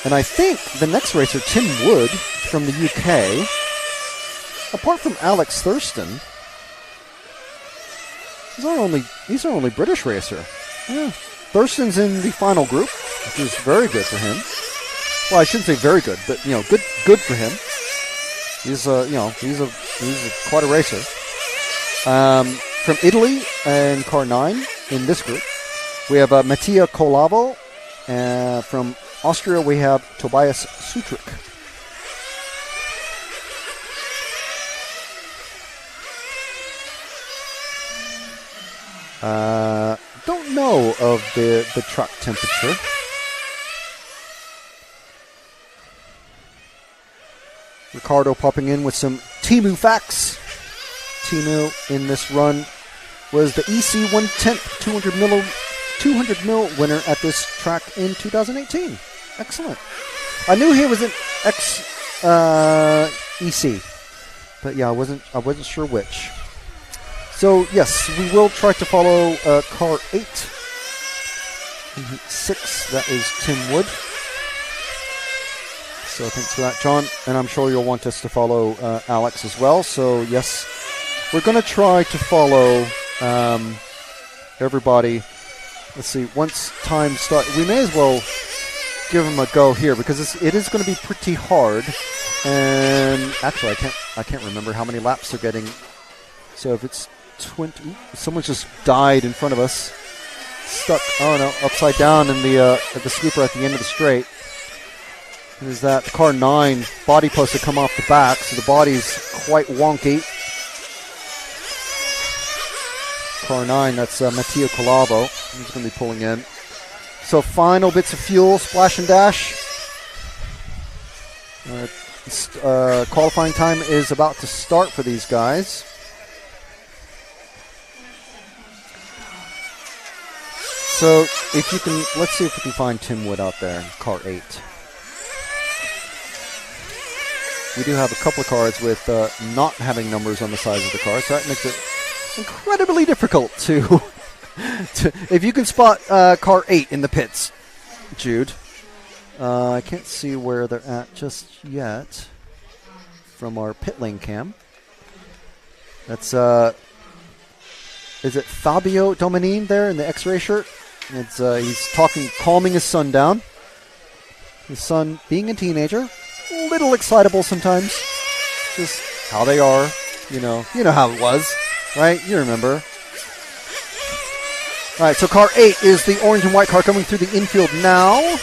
And I think the next racer, Tim Wood, from the UK, apart from Alex Thurston, he's our only British racer. Yeah. Thurston's in the final group, which is very good for him. Well, I shouldn't say very good, but good for him. He's quite a racer. From Italy and Car 9 in this group, we have Mattia Colavo. From Austria, we have Tobias Sutrick. Don't know of the track temperature. Ricardo popping in with some Timu facts. Timu in this run was the EC 110 200 mil winner at this track in 2018. Excellent. I knew he was an EC, but yeah, I wasn't sure which. So yes, we will try to follow car 8. 6, that is Tim Wood. So thanks for that, John. And I'm sure you'll want us to follow Alex as well. So yes, we're going to try to follow everybody. Let's see, once time starts, we may as well give him a go here because it is going to be pretty hard. And actually, I can't remember how many laps they're getting. So if it's 20, someone just died in front of us. Stuck, upside down in the sweeper at the end of the straight. Is that car 9 body post to come off the back, so the body's quite wonky. Car 9, that's Mattia Colavo. He's going to be pulling in. So final bits of fuel, splash and dash. Qualifying time is about to start for these guys. So if you can, let's see if we can find Tim Wood out there in car 8. We do have a couple of cars with not having numbers on the sides of the car, so that makes it incredibly difficult to if you can spot car 8 in the pits, Jude. I can't see where they're at just yet from our pit lane cam. That's is it Fabio Domanin there in the X-ray shirt? It's he's calming his son down. His son, being a teenager, a little excitable sometimes. Just how they are, you know how it was, right? You remember. All right, so car 8 is the orange and white car coming through the infield now.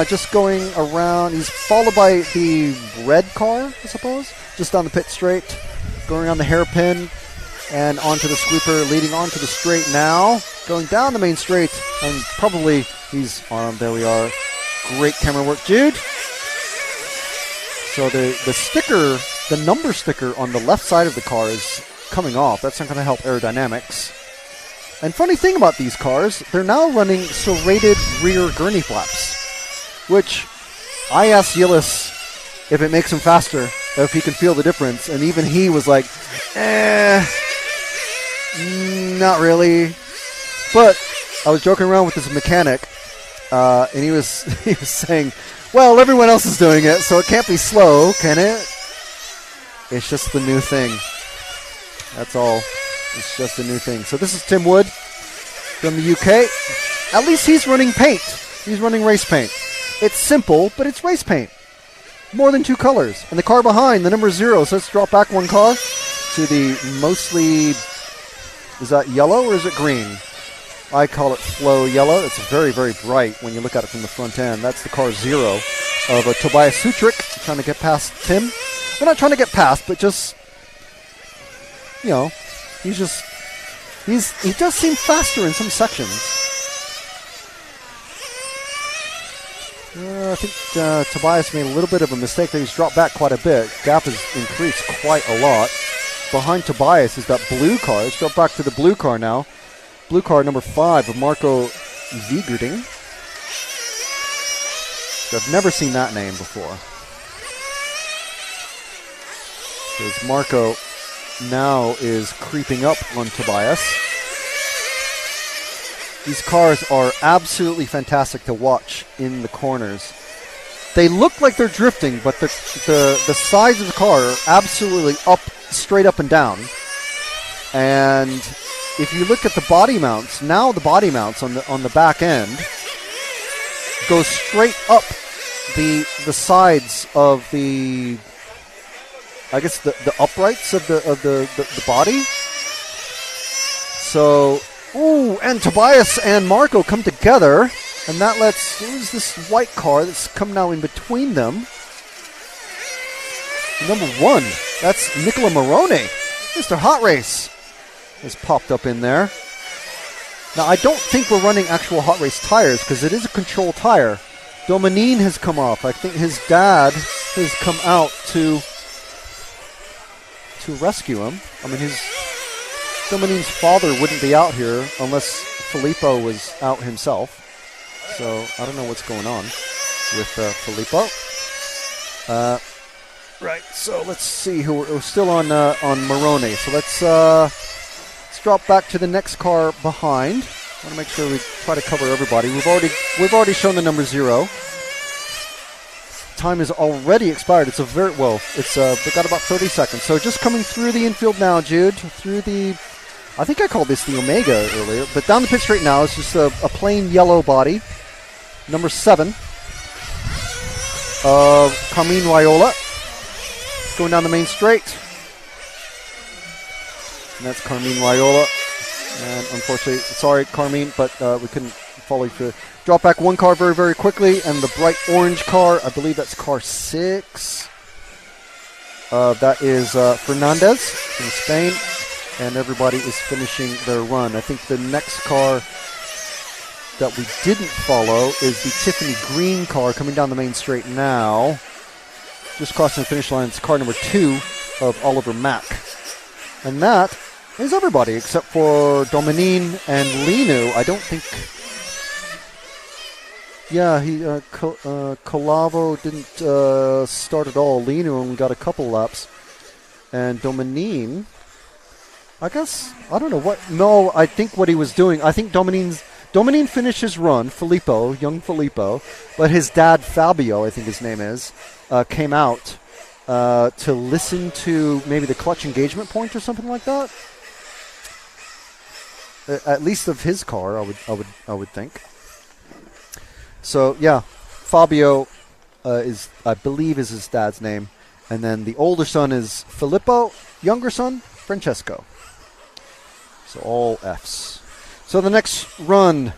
Just going around. He's followed by the red car, I suppose, just down the pit straight, going around the hairpin and onto the sweeper, leading onto the straight now, going down the main straight, and probably he's on. There we are. Great camera work, Jude. So the sticker, the number sticker on the left side of the car is coming off. That's not going to help aerodynamics. And funny thing about these cars, they're now running serrated rear gurney flaps, which I asked Yillis if it makes him faster, if he can feel the difference, and even he was like, not really. But I was joking around with this mechanic, and he was saying, well, everyone else is doing it, so it can't be slow, can it? It's just the new thing. That's all. It's just a new thing. So this is Tim Wood from the UK. At least he's running paint. He's running race paint. It's simple, but it's race paint. More than 2 colors. And the car behind, the number 0. So let's drop back 1 car to the mostly, is that yellow or is it green? I call it flow yellow. It's very, very bright when you look at it from the front end. That's the car 0 of Tobias Sutrick trying to get past Tim. We're not trying to get past, but just, you know, he does seem faster in some sections. I think Tobias made a little bit of a mistake there. He's dropped back quite a bit. Gap has increased quite a lot. Behind Tobias is that blue car. Let's drop back to the blue car now. Blue car number 5 of Marco Vigerding. I've never seen that name before. Because Marco now is creeping up on Tobias. These cars are absolutely fantastic to watch in the corners. They look like they're drifting, but the sides of the car are absolutely up, straight up and down. And if you look at the body mounts, now the body mounts on the back end go straight up the sides of the, I guess the uprights of the body. So, ooh, and Tobias and Marco come together, and that lets, who's this white car that's come now in between them? Number 1, that's Nicola Morone. Mr. Hot Race has popped up in there. Now, I don't think we're running actual Hot Race tires because it is a control tire. Dominine has come off. I think his dad has come out to rescue him. I mean, Dominine's father wouldn't be out here unless Filippo was out himself. So I don't know what's going on with Filippo. Right. So let's see who we're still on Morone. So let's drop back to the next car behind. I want to make sure we try to cover everybody. We've already shown the number 0. Time is already expired. It's we've got about 30 seconds. So just coming through the infield now, Jude, through the, I think I called this the Omega earlier, but down the pit straight now is just a plain yellow body. Number 7 of Carmine Raiola going down the main straight. And that's Carmine Raiola. And unfortunately, sorry, Carmine, but we couldn't follow you through. Drop back 1 car very, very quickly, and the bright orange car, I believe that's car 6. That is Fernandez from Spain, and everybody is finishing their run. I think the next car that we didn't follow is the Tiffany Green car coming down the main straight now. Just crossing the finish line, it's car number 2 of Oliver Mack. And that is everybody except for Dominine and Linu. I don't think... Yeah, Colavo didn't start at all. Linu only got a couple laps. And Dominine, I guess, I don't know what... No, I think what he was doing, I think Dominine finished his run, young Filippo, but his dad, Fabio, I think his name is, came out to listen to maybe the clutch engagement point or something like that. At least of his car, I would think. So yeah, Fabio I believe is his dad's name, and then the older son is Filippo, younger son Francesco. So all Fs. So the next run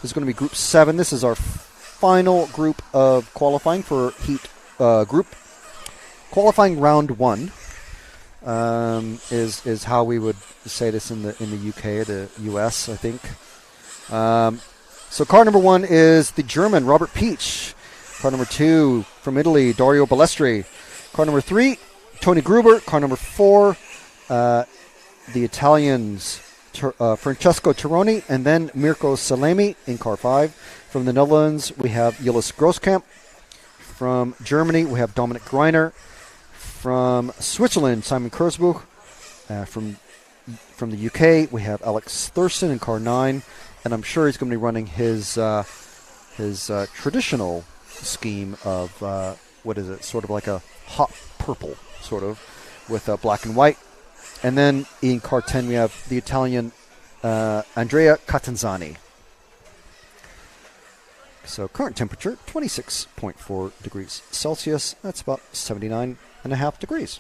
is going to be Group 7. This is our final group of qualifying for heat group. Qualifying round 1 is how we would say this in the UK, the US, I think. So car number 1 is the German Robert Peach. Car number 2 from Italy, Dario Balestri. Car number 3, Tony Gruber. Car number 4, the Italians, Francesco Tironi, and then Mirko Salemi in car 5. From the Netherlands, we have Jilis Grosskamp. From Germany, we have Dominic Greiner. From Switzerland, Simon Kurzbuch. From the UK, we have Alex Thurston in car 9. And I'm sure he's going to be running his traditional scheme of, what is it, sort of like a hot purple, sort of, with black and white. And then in car 10, we have the Italian Andrea Catanzani. So current temperature, 26.4 degrees Celsius. That's about 79.5 degrees.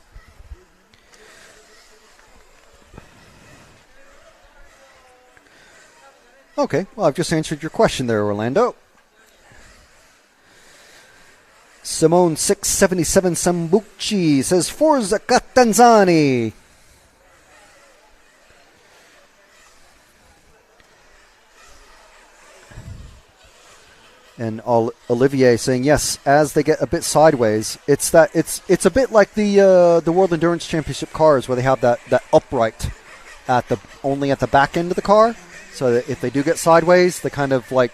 Okay, well, I've just answered your question there, Orlando. Simone 677 Sambucci says, Forza Catanzani. And Olivier saying, yes, as they get a bit sideways, it's a bit like the World Endurance Championship cars where they have that upright only at the back end of the car, so that if they do get sideways, they kind of like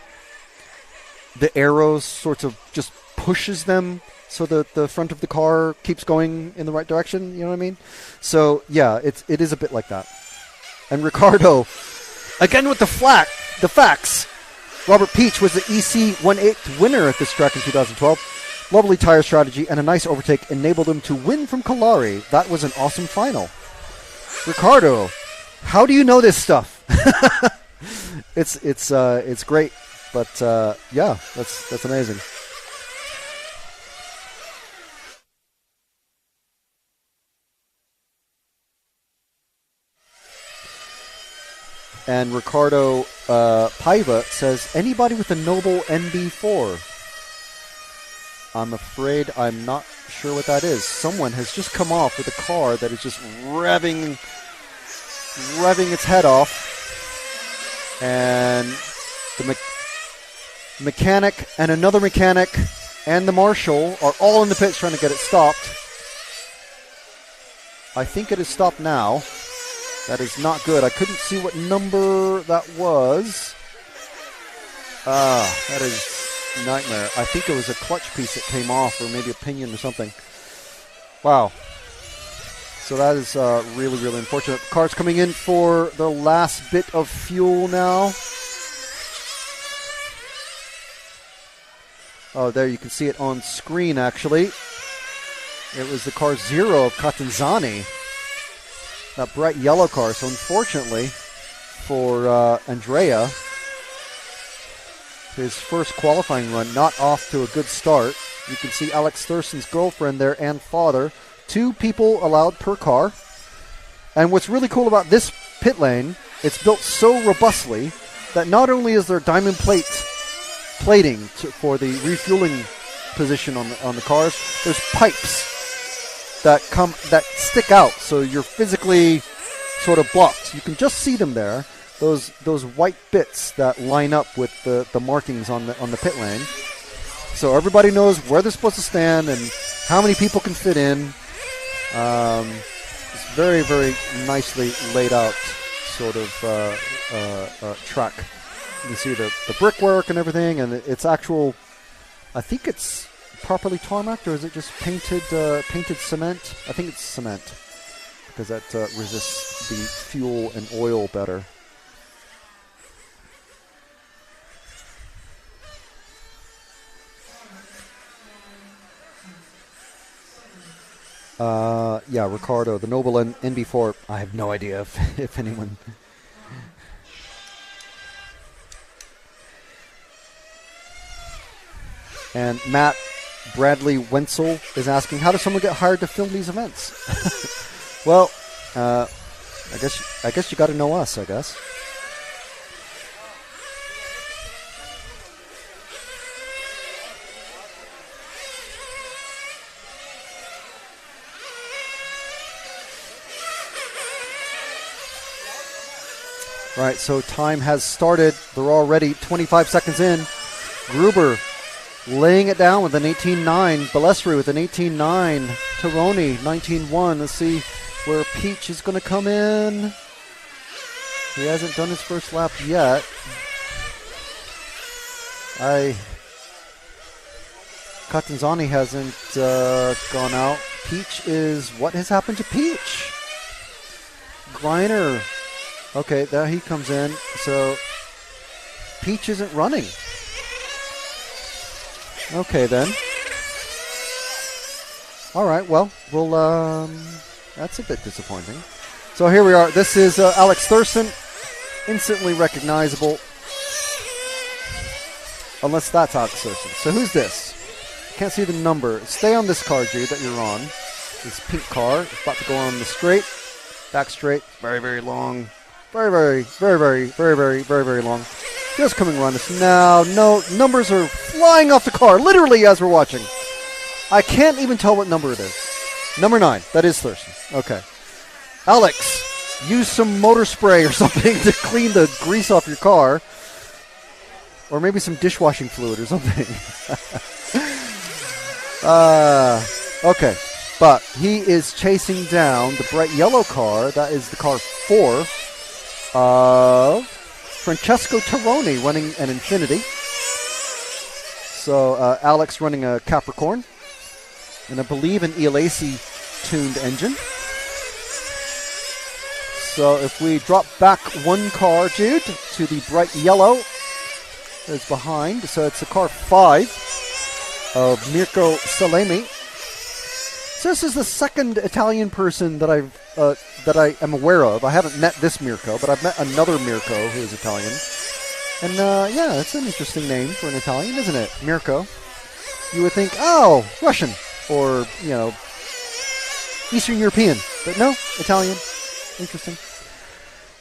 the arrows sort of just pushes them so that the front of the car keeps going in the right direction. You know what I mean? So yeah, it is a bit like that. And Ricardo, again with the facts. Robert Peach was the EC 1/8 winner at this track in 2012. Lovely tire strategy and a nice overtake enabled him to win from Kalari. That was an awesome final. Ricardo, how do you know this stuff? It's great, but yeah, that's amazing. And Ricardo Paiva says, anybody with a Noble NB4? I'm afraid I'm not sure what that is. Someone has just come off with a car that is just revving its head off. And the mechanic and another mechanic and the marshal are all in the pits trying to get it stopped. I think it is stopped now. That is not good. I couldn't see what number that was. That is a nightmare. I think it was a clutch piece that came off, or maybe a pinion or something. Wow. So that is really, really unfortunate. Cars coming in for the last bit of fuel now. Oh, there you can see it on screen, actually. It was the car 0 of Catanzani. That bright yellow car. So unfortunately for Andrea, his first qualifying run not off to a good start. You can see Alex Thurston's girlfriend there and father. 2 people allowed per car. And what's really cool about this pit lane, it's built so robustly that not only is there diamond plating for the refueling position on the cars, there's pipes that stick out, so you're physically sort of blocked. You can just see them there, those white bits that line up with the markings on the pit lane. So everybody knows where they're supposed to stand and how many people can fit in. It's very, very nicely laid out sort of track. You can see the brickwork and everything, and it's actual. I think it's properly tarmacked, or is it just painted cement? I think it's cement because that resists the fuel and oil better. Yeah, Ricardo, the Noble NB4. I have no idea if anyone. And Matt Bradley Wenzel is asking, how does someone get hired to film these events? Well, I guess you got to know us, I guess. Right, so time has started. They're already 25 seconds in. Gruber laying it down with an 18.9. Balesri with an 18.9. Tironi, 19.1. Let's see where Peach is going to come in. He hasn't done his first lap yet. Catanzani hasn't gone out. Peach is... What has happened to Peach? Greiner. Okay, there he comes in. So Peach isn't running. Okay, then. All right, well, that's a bit disappointing. So here we are. This is Alex Thurston instantly recognizable. Unless that's Alex Thurston. So who's this? Can't see the number. Stay on this car, Jude, that you're on. This pink car. It's about to go on the straight. Back straight. Very, very long. Very, very, very, very, very, very, very, very long. Just coming around us now. No, numbers are flying off the car, literally, as we're watching. I can't even tell what number it is. Number 9. That is Thurston. Okay. Alex, use some motor spray or something to clean the grease off your car. Or maybe some dishwashing fluid or something. Okay. But he is chasing down the bright yellow car. That is the car 4 of Francesco Tironi running an Infiniti. So Alex running a Capricorn. And I believe an Elasi-tuned engine. So if we drop back one car, Jude, to the bright yellow is behind. So it's the car 5 of Mirko Salemi. So this is the second Italian person that I am aware of. I haven't met this Mirko, but I've met another Mirko who is Italian. And yeah, it's an interesting name for an Italian, isn't it? Mirko. You would think, oh, Russian or, you know, Eastern European. But no, Italian. Interesting.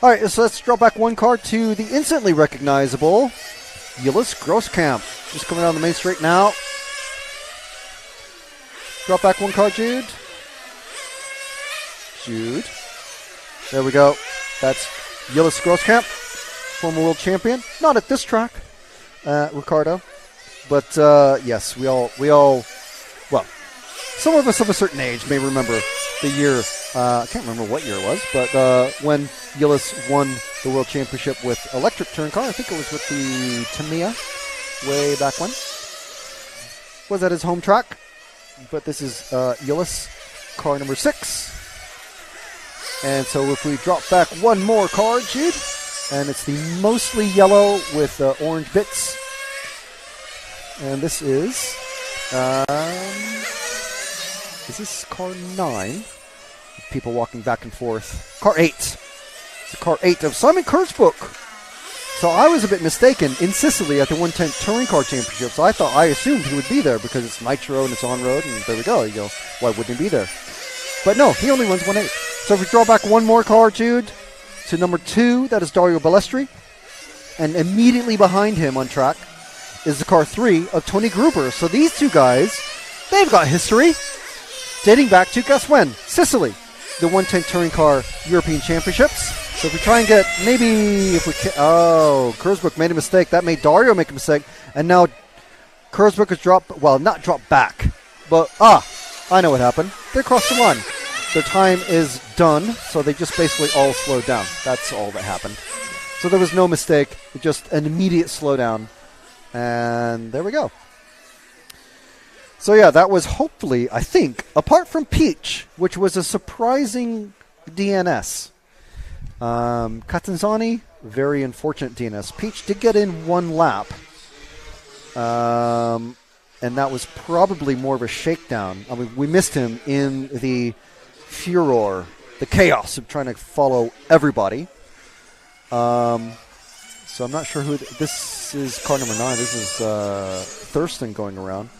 All right, so let's drop back one car to the instantly recognizable Julius Grosskamp. Just coming down the main straight now. Drop back one car, Jude. Jude. There we go. That's Julius Grosskamp, former world champion. Not at this track, Ricardo. But yes, we all, well, some of us of a certain age may remember the year, I can't remember what year it was, but when Julius won the world championship with electric turn car. I think it was with the Tamiya way back when. Was at his home track. But this is Julius, car number 6. And so if we drop back one more car, Jude, and it's the mostly yellow with orange bits. And this is this car 9? People walking back and forth. Car 8. It's car 8 of Simon Kurzbuch. So I was a bit mistaken in Sicily at the 110 Touring Car Championship. So I assumed he would be there because it's nitro and it's on road, and there we go. You go, why wouldn't he be there? But no, he only runs 1.8. So if we draw back one more car, Jude, to number 2, that is Dario Ballestri. And immediately behind him on track is the car 3 of Tony Gruber. So these two guys, they've got history dating back to, guess when? Sicily, the 110 Touring Car European Championships. So if we try and get, maybe if we can, oh, Kurzbuch made a mistake. That made Dario make a mistake. And now Kurzbuch has dropped, well, not dropped back, but, I know what happened. They crossed the line. Their time is done, so they just basically all slowed down. That's all that happened. So there was no mistake, just an immediate slowdown. And there we go. So yeah, that was hopefully, I think, apart from Peach, which was a surprising DNS. Catanzani, very unfortunate DNS. Peach did get in one lap. And that was probably more of a shakedown. I mean, we missed him in the furor, the chaos of trying to follow everybody. So I'm not sure who... This is car number 9. This is Thurston going around.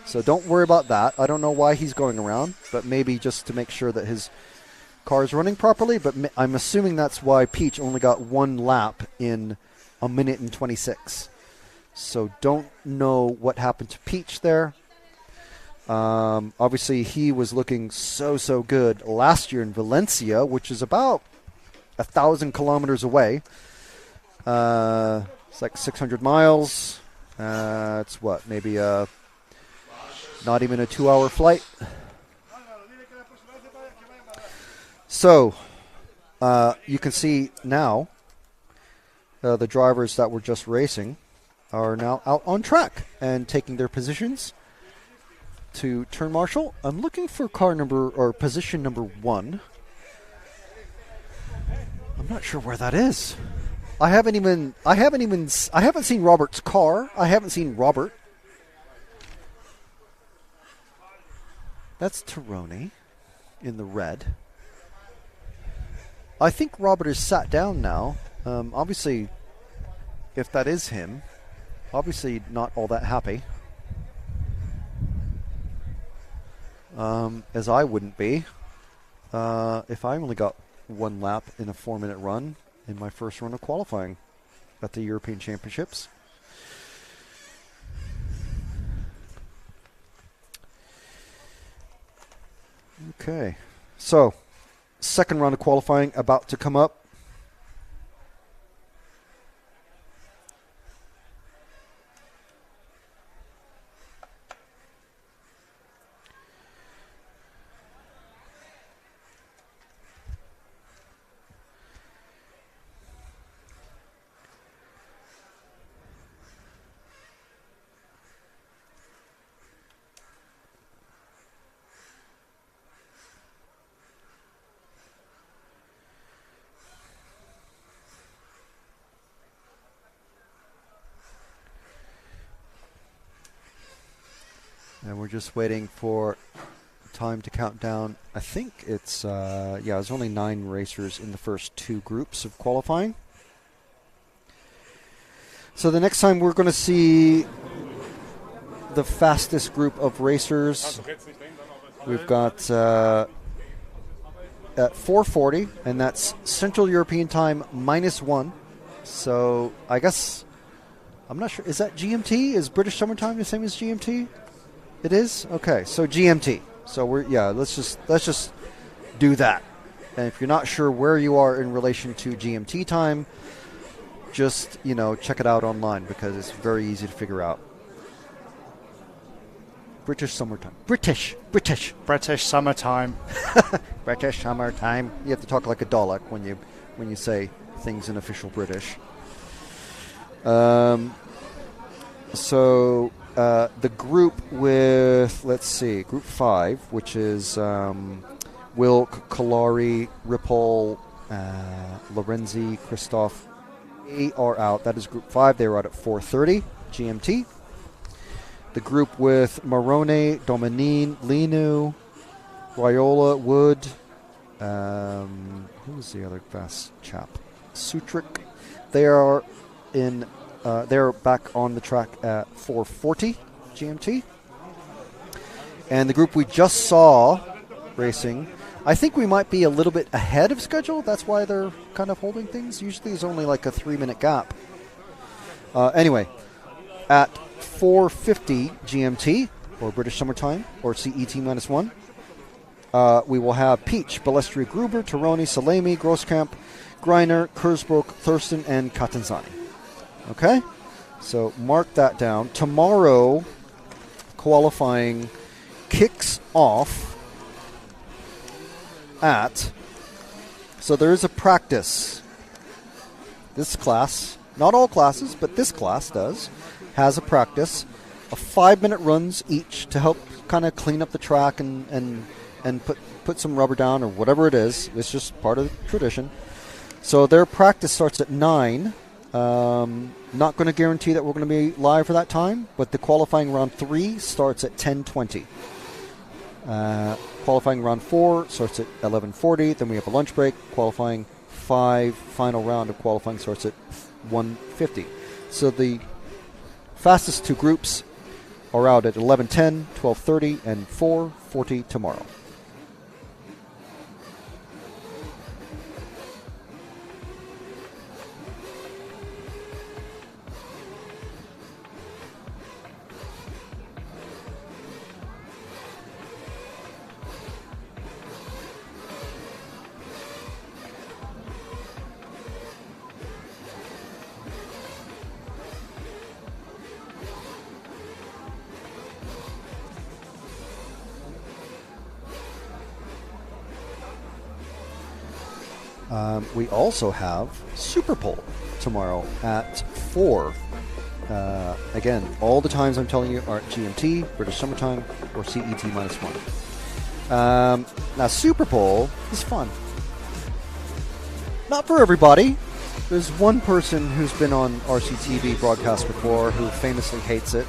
So don't worry about that. I don't know why he's going around, but maybe just to make sure that his car is running properly. But I'm assuming that's why Peach only got one lap in 1 minute and 26. So don't know what happened to Peach there. Obviously, he was looking so good last year in Valencia, which is about 1,000 kilometers away. It's like 600 miles. It's what, maybe not even a 2-hour flight. So you can see now the drivers that were just racing are now out on track and taking their positions to turn marshal. I'm looking for car number or position number 1. I'm not sure where that is. I haven't seen Robert's car. I haven't seen Robert. That's Tironi in the red. I think Robert is sat down now. Obviously, if that is him, obviously not all that happy. As I wouldn't be if I only got one lap in a 4-minute run in my first run of qualifying at the European Championships. Okay, so second round of qualifying about to come up. And we're just waiting for time to count down. I think it's, there's only 9 racers in the first 2 groups of qualifying. So the next time we're going to see the fastest group of racers, we've got at 4:40, and that's Central European time -1. So I guess, I'm not sure, is that GMT? Is British Summer Time the same as GMT? It is? Okay, so GMT. So let's just do that. And if you're not sure where you are in relation to GMT time, just, check it out online because it's very easy to figure out. British summertime. British summertime. British summertime. You have to talk like a Dalek when you say things in official British. The group with, Group 5, which is Wilk, Kalari, Ripoll, Lorenzi, Christoph, they are out. That is Group 5. They were out at 4:30 GMT. The group with Marone, Dominine, Linu, Raiola, Wood, who was the other fast chap? Sutrik. They are in. They're back on the track at 4:40 GMT. And the group we just saw racing, I think we might be a little bit ahead of schedule. That's why they're kind of holding things. Usually there's only like a 3-minute gap. Anyway, at 4:50 GMT, or British Summer Time, or CET -1, we will have Peach, Balestri, Gruber, Tironi, Salemi, Grosskamp, Greiner, Kurzbrook, Thurston, and Catanzani. Okay, so mark that down. Tomorrow, qualifying kicks off at, so there is a practice. This class, not all classes, but this class has a practice of 5-minute runs each to help kind of clean up the track and put some rubber down or whatever it is. It's just part of the tradition. So their practice starts at 9. Not going to guarantee that we're going to be live for that time, but the qualifying round 3 starts at 10:20. Qualifying round 4 starts at 11:40. Then we have a lunch break. Qualifying 5, final round of qualifying starts at 1:50. So the fastest 2 groups are out at 11:10, 12:30, and 4:40 tomorrow. We also have Super Pole tomorrow at 4. Again, all the times I'm telling you are at GMT, British Summertime, or CET -1. Now, Super Pole is fun. Not for everybody. There's one person who's been on RCTV broadcast before who famously hates it.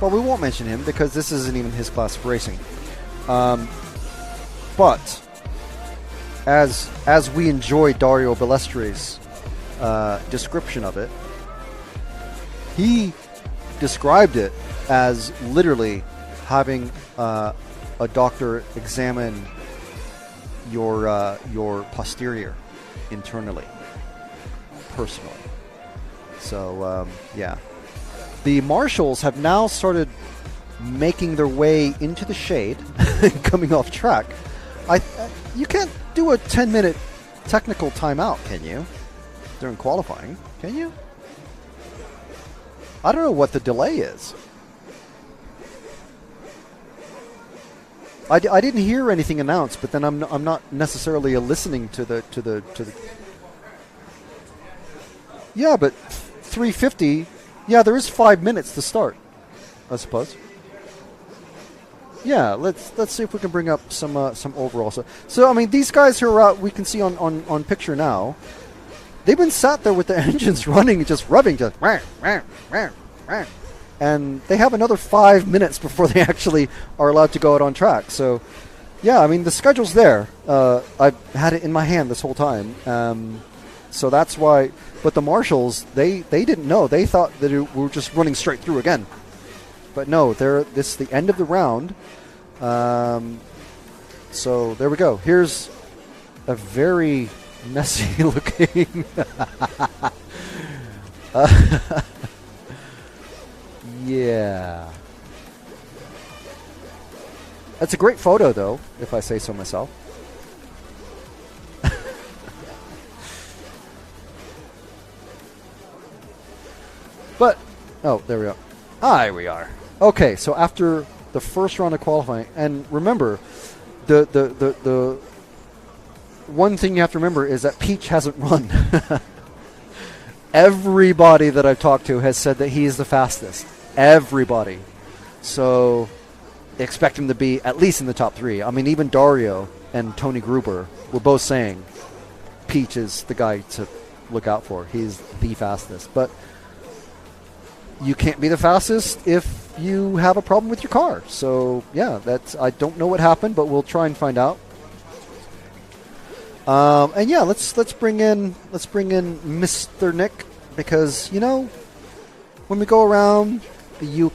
But we won't mention him because this isn't even his class of racing. But as we enjoy Dario Balestri's description of it. He described it as literally having a doctor examine your posterior internally, personally. So yeah, the marshals have now started making their way into the shade and coming off track. You can't do a 10-minute technical timeout, can you? During qualifying, can you? I don't know what the delay is. I didn't hear anything announced, but then I'm not necessarily listening to the. Yeah, but 350. Yeah, there is 5 minutes to start, I suppose. Yeah, let's see if we can bring up some overall. So I mean, these guys who are out, we can see on picture now. They've been sat there with the engines running, just rubbing, just and they have another 5 minutes before they actually are allowed to go out on track. So, yeah, I mean, the schedule's there. I've had it in my hand this whole time. So that's why. But the marshals, they didn't know. They thought that we were just running straight through again. But no, this is the end of the round. So there we go. Here's a very messy looking. Yeah. That's a great photo, though, if I say so myself. But, oh, there we go. Here we are. Okay, so after the first round of qualifying, and remember, the one thing you have to remember is that Peach hasn't run. Everybody that I've talked to has said that he is the fastest. Everybody. So expect him to be at least in the top 3. I mean, even Dario and Tony Gruber were both saying Peach is the guy to look out for. He's the fastest. But you can't be the fastest if you have a problem with your car. So yeah, I don't know what happened, but we'll try and find out. And yeah, let's bring in Mr. Nick, because when we go around the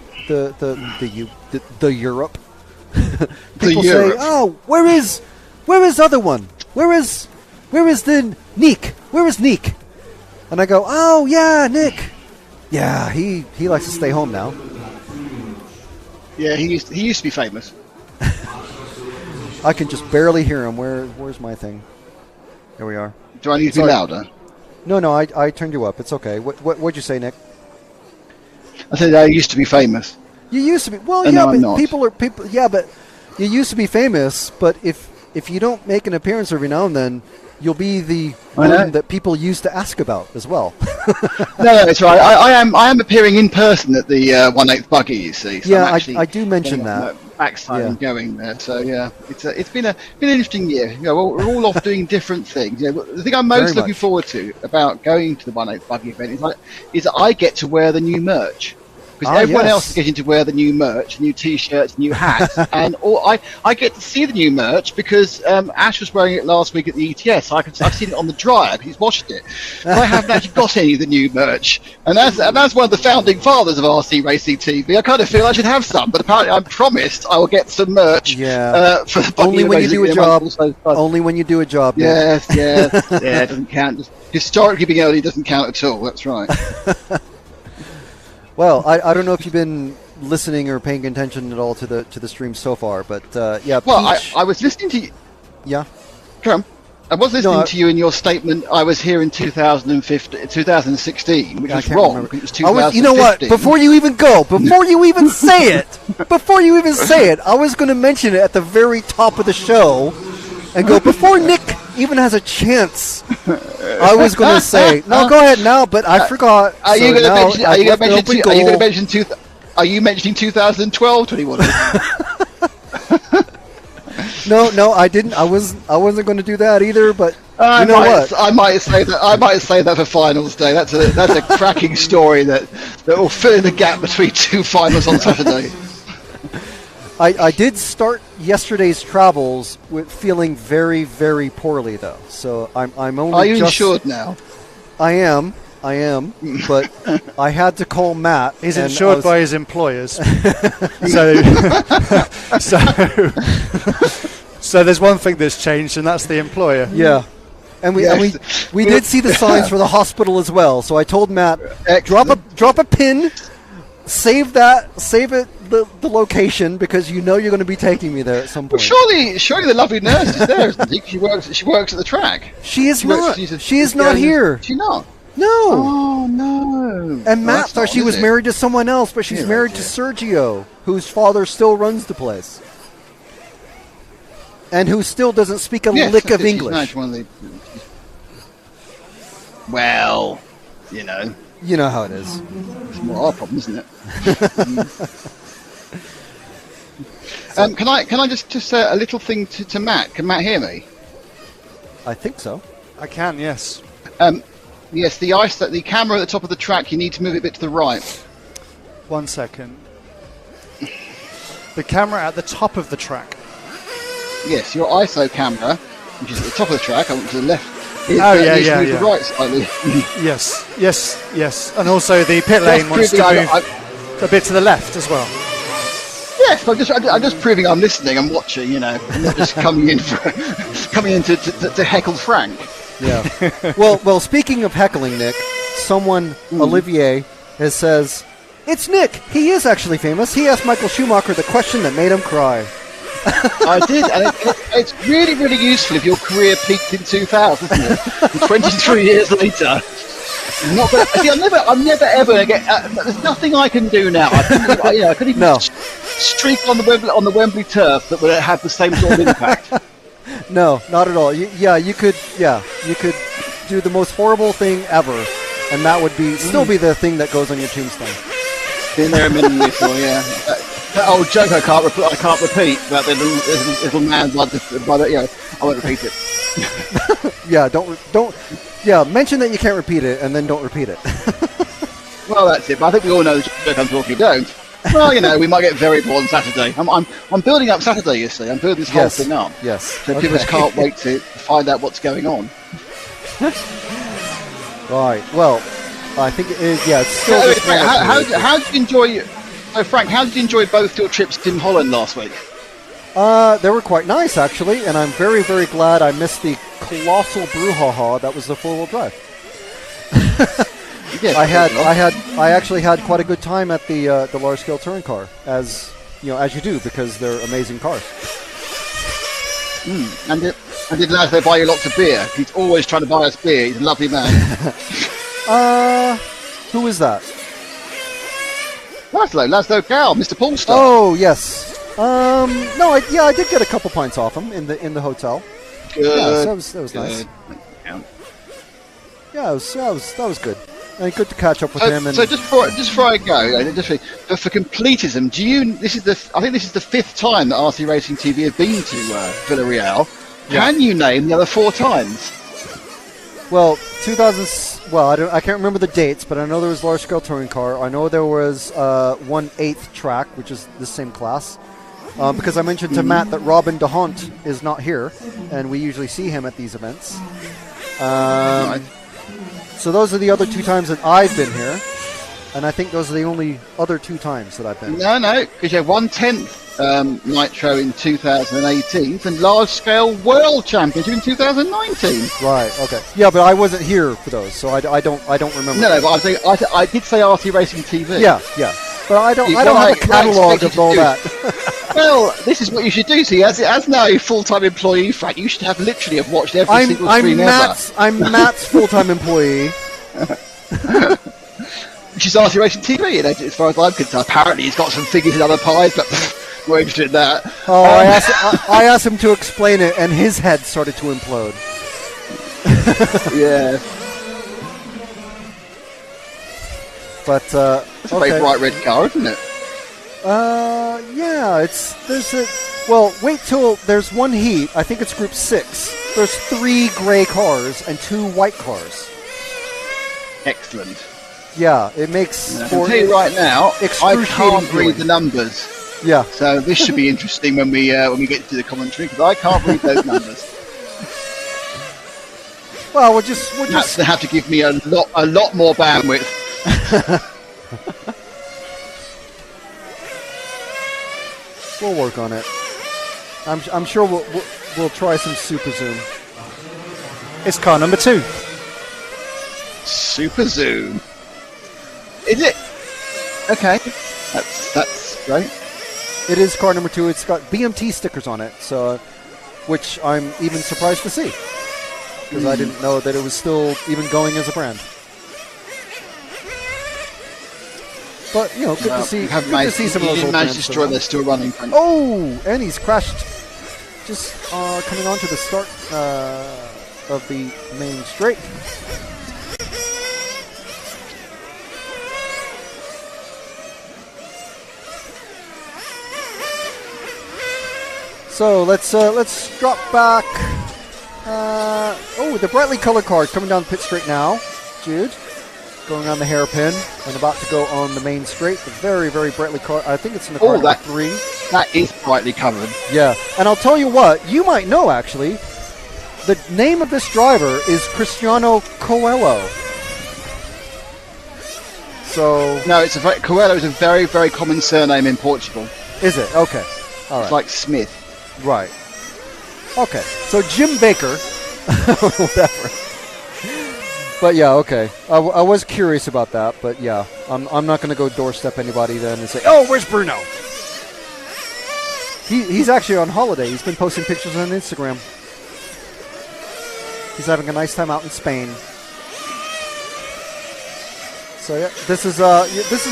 Europe, people say, "Oh, where is other one? Where is the Nick? Where is Nick?" And I go, "Oh yeah, Nick. Yeah, he likes to stay home now." Yeah, he used to be famous. I can just barely hear him. Where's my thing? Here we are. Do I need to be louder? No, I turned you up. It's okay. What'd you say, Nick? I said I used to be famous. You used to be. Well, and yeah, but not. people. Yeah, but you used to be famous. But if you don't make an appearance every now and then, you'll be the one that people used to ask about as well. No, it's right. I am appearing in person at the 1/8 buggy. You see. So yeah, I do mention that. Backside and going there. So yeah, it's been an interesting year. We're all off doing different things. The thing I'm most looking forward to about going to the 1/8 buggy event is that I get to wear the new merch. Because everyone else is getting to wear the new merch, new T-shirts, new hats, and I get to see the new merch because Ash was wearing it last week at the ETS. I've seen it on the dryer. He's washed it. But I haven't actually got any of the new merch. And as one of the founding fathers of RC Racing TV, I kind of feel I should have some. But apparently, I'm promised I will get some merch. Yeah. For the only when you do a job. Only when you do a job. Yes. Yeah. It doesn't count. Just historically being early doesn't count at all. That's right. Well, I don't know if you've been listening or paying attention at all to the stream so far, but yeah. Well, I was listening to you. Yeah. Come. I was listening to you in your statement. I was here in 2016, which was wrong. It was 2015. You know what? Before you even go, before you even say it, I was going to mention it at the very top of the show, and go before Nick even has a chance. I was going to say, no, go ahead now, but I forgot. Are you going to mention 2012 21? No, I didn't. I wasn't going to do that either. But you know what? I might say that for finals day. That's a cracking story that will fill in the gap between two finals on Saturday. I did start yesterday's travels with feeling very, very poorly though. So I'm only. Are you insured now? I am, but I had to call Matt. He's and insured by his employers. So there's one thing that's changed, and that's the employer. Yeah. And we did see the signs for the hospital as well. So I told Matt, drop a pin, save the location, because you know you're going to be taking me there at some point. Well, surely the lovely nurse is there, isn't she? She works at the track. She is not. She is not here. Is she not? No. Oh no. And Matt thought she was married to someone else, but she's married to Sergio, whose father still runs the place, and who still doesn't speak a lick of English. Well, you know. You know how it is. It's more our problem, isn't it? Can I just say a little thing to Matt? Can Matt hear me? I think so. I can, yes. Yes, the camera at the top of the track, you need to move it a bit to the right. 1 second. The camera at the top of the track. Yes, your ISO camera, which is at the top of the track, I went to the left. To the right slightly. Yes. And also the pit lane wants to move a bit to the left as well. Yes, I'm just proving I'm listening, I'm watching, you know. I'm not just coming in to heckle Frank. Yeah. Well, speaking of heckling Nick, someone, Olivier, says, "It's Nick. He is actually famous. He asked Michael Schumacher the question that made him cry." I did, and it's really, really useful if your career peaked in 2000, isn't it? 23 years later. I'm never ever going to get. There's nothing I can do now. I couldn't even streak on the Wembley turf that would have the same sort of impact. No, not at all. You could do the most horrible thing ever, and that would still be the thing that goes on your tombstone. Been there a million years ago, yeah. That old joke I can't repeat about the little man by the I won't repeat it. Yeah, don't. Yeah, mention that you can't repeat it, and then don't repeat it. Well, that's it. But I think we all know the joke I'm talking. Don't. Well, we might get very bored on Saturday. I'm building up Saturday. You see, I'm building this whole thing up. Yes. So people just can't wait to find out what's going on. Right. Well, I think it is. Yeah. It's still how did you enjoy? So Frank, how did you enjoy both your trips in Holland last week? They were quite nice, actually, and I'm very, very glad I missed the colossal brouhaha that was the four-wheel drive. Yes, I actually had quite a good time at the large-scale touring car, as you do, because they're amazing cars. And did Laszlo buy you lots of beer? He's always trying to buy us beer. He's a lovely man. Who is that? Laszlo Gal, Mr. Polestar. Oh yes. No, I did get a couple pints off him in the hotel. Good. Yeah, so that was nice. Yeah, that was good. And good to catch up with him. And so just before I go, for completism, I think this is the fifth time that RC Racing TV have been to Villarreal. Yeah. Can you name the other 4 times? Well, 2000. Well, I can't remember the dates, but I know there was large scale touring car. I know there was 1/8 track, which is the same class. Because I mentioned to Matt that Robin DeHont is not here, and we usually see him at these events. Right. So those are the other 2 times that I've been here, and I think those are the only other 2 times that I've been. No, because you have 1/10 Nitro in 2018 and large scale World Championship in 2019. Right. Okay. Yeah, but I wasn't here for those, so I don't remember. No, but I did say RC Racing TV. Yeah. But I don't have a catalogue of all that. Well, this is what you should do. See, as now a full-time employee, Frank, you should have watched every single stream ever. I'm Matt's full-time employee. Which is RC Racing TV, as far as I'm concerned. Apparently he's got some figures in other pies, but we're interested in that. Oh, I asked him to explain it, and his head started to implode. Yeah. But it's a very bright red car, isn't it? Yeah, wait till there's one heat. I think it's group 6. There's 3 gray cars and 2 white cars. Excellent. Yeah, it makes. I can tell you right now, I can't read the numbers. Yeah. So this should be interesting when we get to the commentary, because I can't read those numbers. Well, we'll just They have to give me a lot more bandwidth. We'll work on it. I'm sure we'll try some super zoom. It's car number 2. Super zoom. Is it? Okay. That's great. It is car number 2. It's got BMT stickers on it, so which I'm even surprised to see, because I didn't know that it was still even going as a brand. But good to see. Good to see some of those old brands. Destroy, they're still running. Oh, and he's crashed. Just coming on to the start of the main straight. So let's drop back. The brightly colored car coming down the pit straight now. Jude going on the hairpin and about to go on the main straight. The very, very brightly colored. I think it's in the car number 3. That is brightly covered. Yeah, and I'll tell you what, you might know actually. The name of this driver is Cristiano Coelho. So no, Coelho is a very, very common surname in Portugal. Is it? Okay. All right. It's like Smith. Right. Okay. So Jim Baker, whatever. But yeah, okay. I was curious about that, but yeah, I'm not going to go doorstep anybody then and say, "Oh, where's Bruno?" He's actually on holiday. He's been posting pictures on Instagram. He's having a nice time out in Spain. So yeah, this is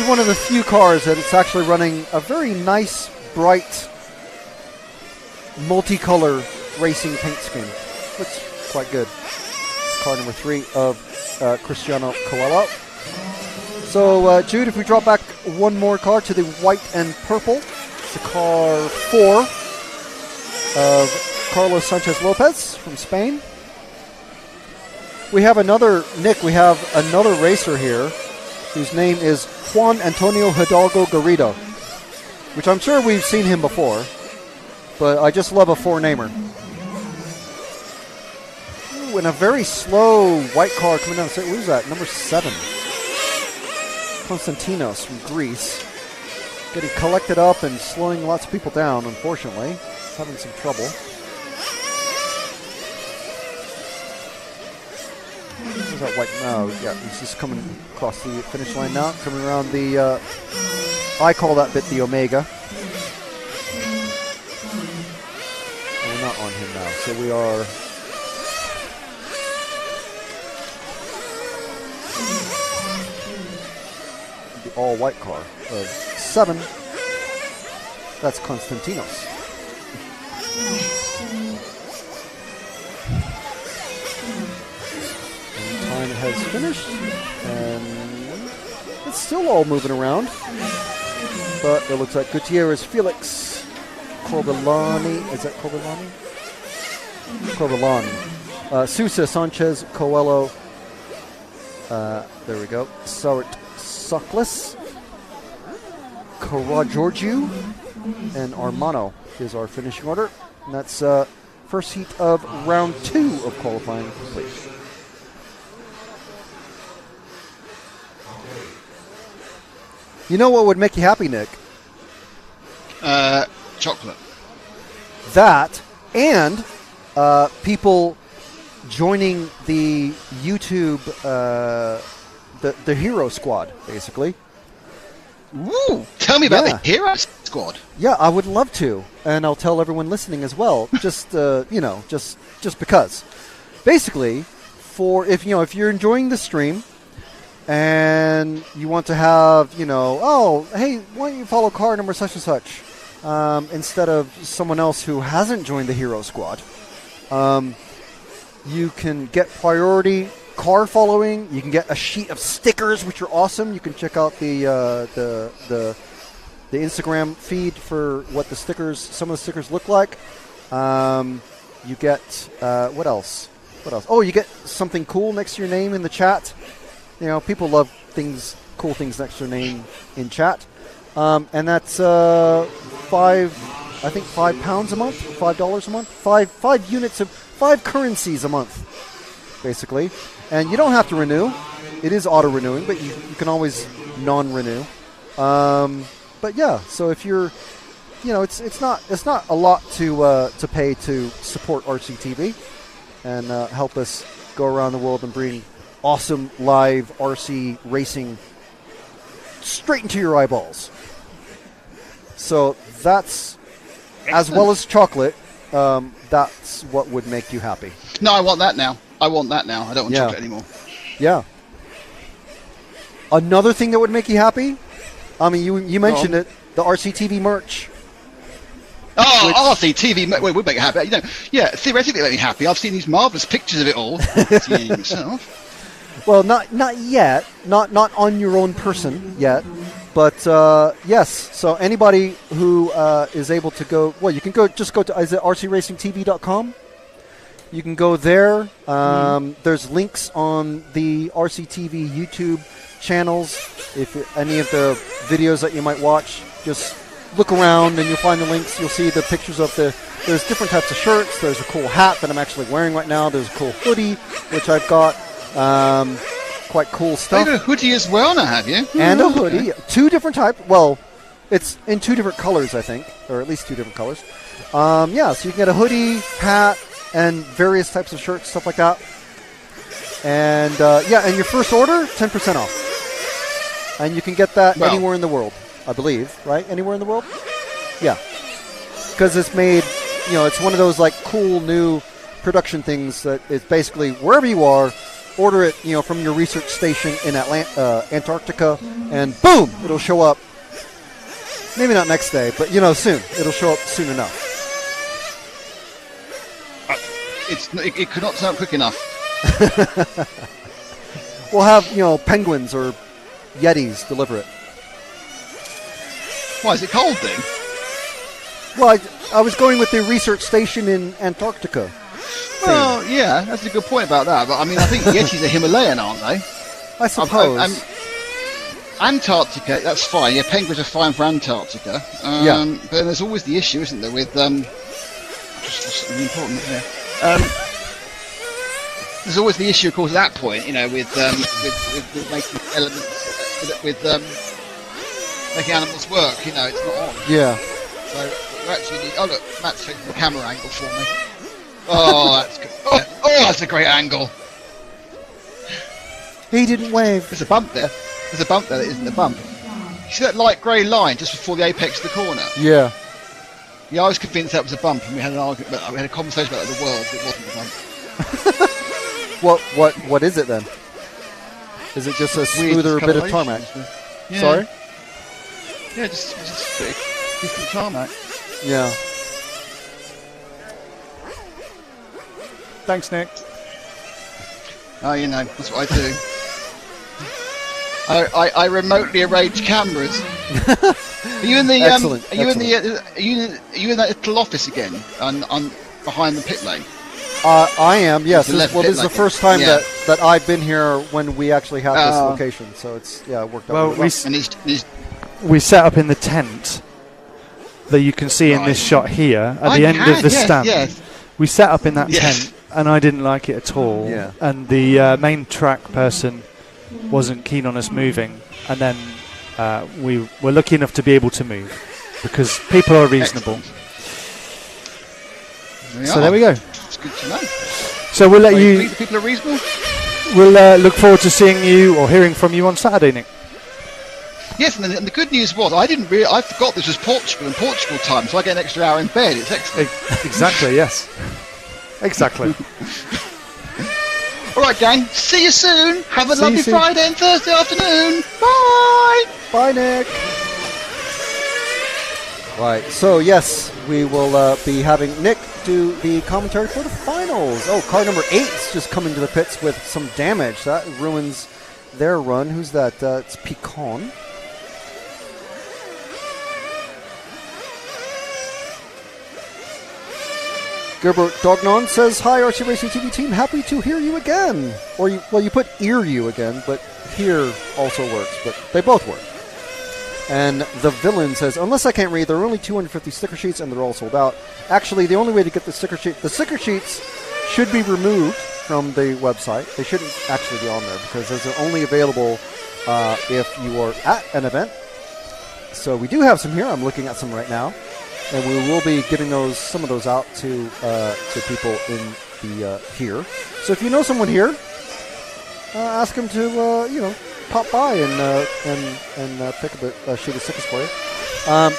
one of the few cars that it's actually running a very nice, bright, multicolor racing paint scheme. Looks quite good. Car number 3 of Cristiano Coelho. So Jude, if we drop back one more car to the white and purple, it's the car 4 of Carlos Sanchez Lopez from Spain. We have another racer here whose name is Juan Antonio Hidalgo Garrido, which I'm sure we've seen him before, but I just love a four-namer. Ooh, and a very slow white car coming down. What is that? Number 7. Konstantinos from Greece. Getting collected up and slowing lots of people down, unfortunately. He's having some trouble. Where's that white? No, yeah, he's just coming across the finish line now. Coming around the, I call that bit the Omega. And we're not on him now, so we are... the all-white car of 7. That's Konstantinos. And time has finished, and it's still all moving around. But it looks like Gutierrez, Felix, Corbellani. Is that Corbellani? Corbellani. Sousa, Sanchez, Coelho. There we go. Sauert, Soklis, Karajorgiou, and Armano is our finishing order. And that's first heat of round 2 of qualifying complete. You know what would make you happy, Nick? Chocolate. That and people joining the YouTube, the Hero Squad, basically. Ooh, tell me about the Hero Squad. Yeah, I would love to, and I'll tell everyone listening as well. Just just because. Basically, if you're enjoying the stream and you want to have, oh, hey, why don't you follow car number such and such instead of someone else who hasn't joined the Hero Squad. You can get priority car following. You can get a sheet of stickers, which are awesome. You can check out the Instagram feed for what some of the stickers look like. You get what else? Oh, you get something cool next to your name in the chat. People love cool things next to their name in chat. And that's £5 a month, $5 a month, 5 units of 5 currencies a month. basically. And you don't have to renew. It is auto-renewing, but you can always non-renew. But yeah, so if you're, it's not a lot to pay to support RCTV and help us go around the world and bring awesome live RC racing straight into your eyeballs. So that's, excellent. As well as chocolate, that's what would make you happy. No, I want that now. I don't want chocolate anymore. Yeah. Another thing that would make you happy, I mean, you mentioned it, the RCTV merch. Oh, RCTV would make you happy. Theoretically it would make me happy. I've seen these marvellous pictures of it all. Seeing myself. Well, not yet. Not on your own person yet. But yes, so anybody who is able to go, well, you can go to, is it rcracingtv.com? You can go there. There's links on the RCTV YouTube channels. If any of the videos that you might watch, just look around and you'll find the links. You'll see the pictures of there's different types of shirts. There's a cool hat that I'm actually wearing right now. There's a cool hoodie, which I've got. Quite cool stuff. You got a hoodie as well now, have you? And a hoodie. Two different types. Well, it's in two different colors, I think. Or at least two different colors. So you can get a hoodie, hat, and various types of shirts, stuff like that. And, and your first order, 10% off. And you can get that anywhere in the world, I believe. Right? Anywhere in the world? Yeah. Because it's made, it's one of those, like, cool new production things that is basically wherever you are, order it, from your research station in Antarctica, and boom, it'll show up. Maybe not next day, but soon. It'll show up soon enough. It could not sound quick enough. We'll have penguins or yetis deliver it. Why is it cold then? Well, I was going with the research station in Antarctica. Well, yeah, that's a good point about that. But I mean, I think Yetis are Himalayan, aren't they? I suppose. Antarctica, that's fine. Yeah, penguins are fine for Antarctica. But there's always the issue, isn't there, with just something important here. There's always the issue, of course, at that point, with making elements, with making animals work. It's not on. Yeah. So you actually need. Oh look, Matt's taking the camera angle for me. Oh, that's good. Oh, that's a great angle. He didn't wave. There's a bump there. There's a bump there that isn't a bump. You see that light grey line just before the apex of the corner? Yeah. Yeah, I was convinced that was a bump, and we had an argument. We had a conversation about the world. It wasn't a bump. What is it then? Is it just a smoother bit of tarmac? Yeah. Sorry? Yeah, just different tarmac. Yeah. Thanks, Nick. Oh, that's what I do. I remotely arrange cameras. Are you in the? Excellent. Are you in that little office again, on behind the pit lane? I am. Yes. This is the first time that I've been here when we actually have this location. So it's it worked out. Well, really we set up in the tent that you can see in this shot here at the end of the stand. Yes. We set up in that tent, and I didn't like it at all. Yeah. And the main track person wasn't keen on us moving, and then we were lucky enough to be able to move because people are reasonable. There we go. It's good to know. So we'll let you. People are reasonable. We'll look forward to seeing you or hearing from you on Saturday, Nick. Yes, and the good news was I forgot this was Portugal and Portugal time, so I get an extra hour in bed. It's excellent. Exactly. Yes. Exactly. All right, gang. See you soon. Have a lovely Friday and Thursday afternoon. Bye. Bye, Nick. Right. So yes, we will be having Nick do the commentary for the finals. Oh, car number 8's just coming to the pits with some damage. That ruins their run. Who's that? It's Pecan. Gerbert Dognon says, "Hi, RC Racing TV team. Happy to hear you again." Or you put "ear you" again, but "hear" also works. But they both work. And the Villain says, "Unless I can't read, there are only 250 sticker sheets, and they're all sold out. Actually, the only way to get the sticker sheets should be removed from the website. They shouldn't actually be on there because those are only available if you are at an event. So we do have some here. I'm looking at some right now, and we will be giving some of those out to people in the here. So if you know someone here, ask them to pop by and pick up a sheet of stickers for you.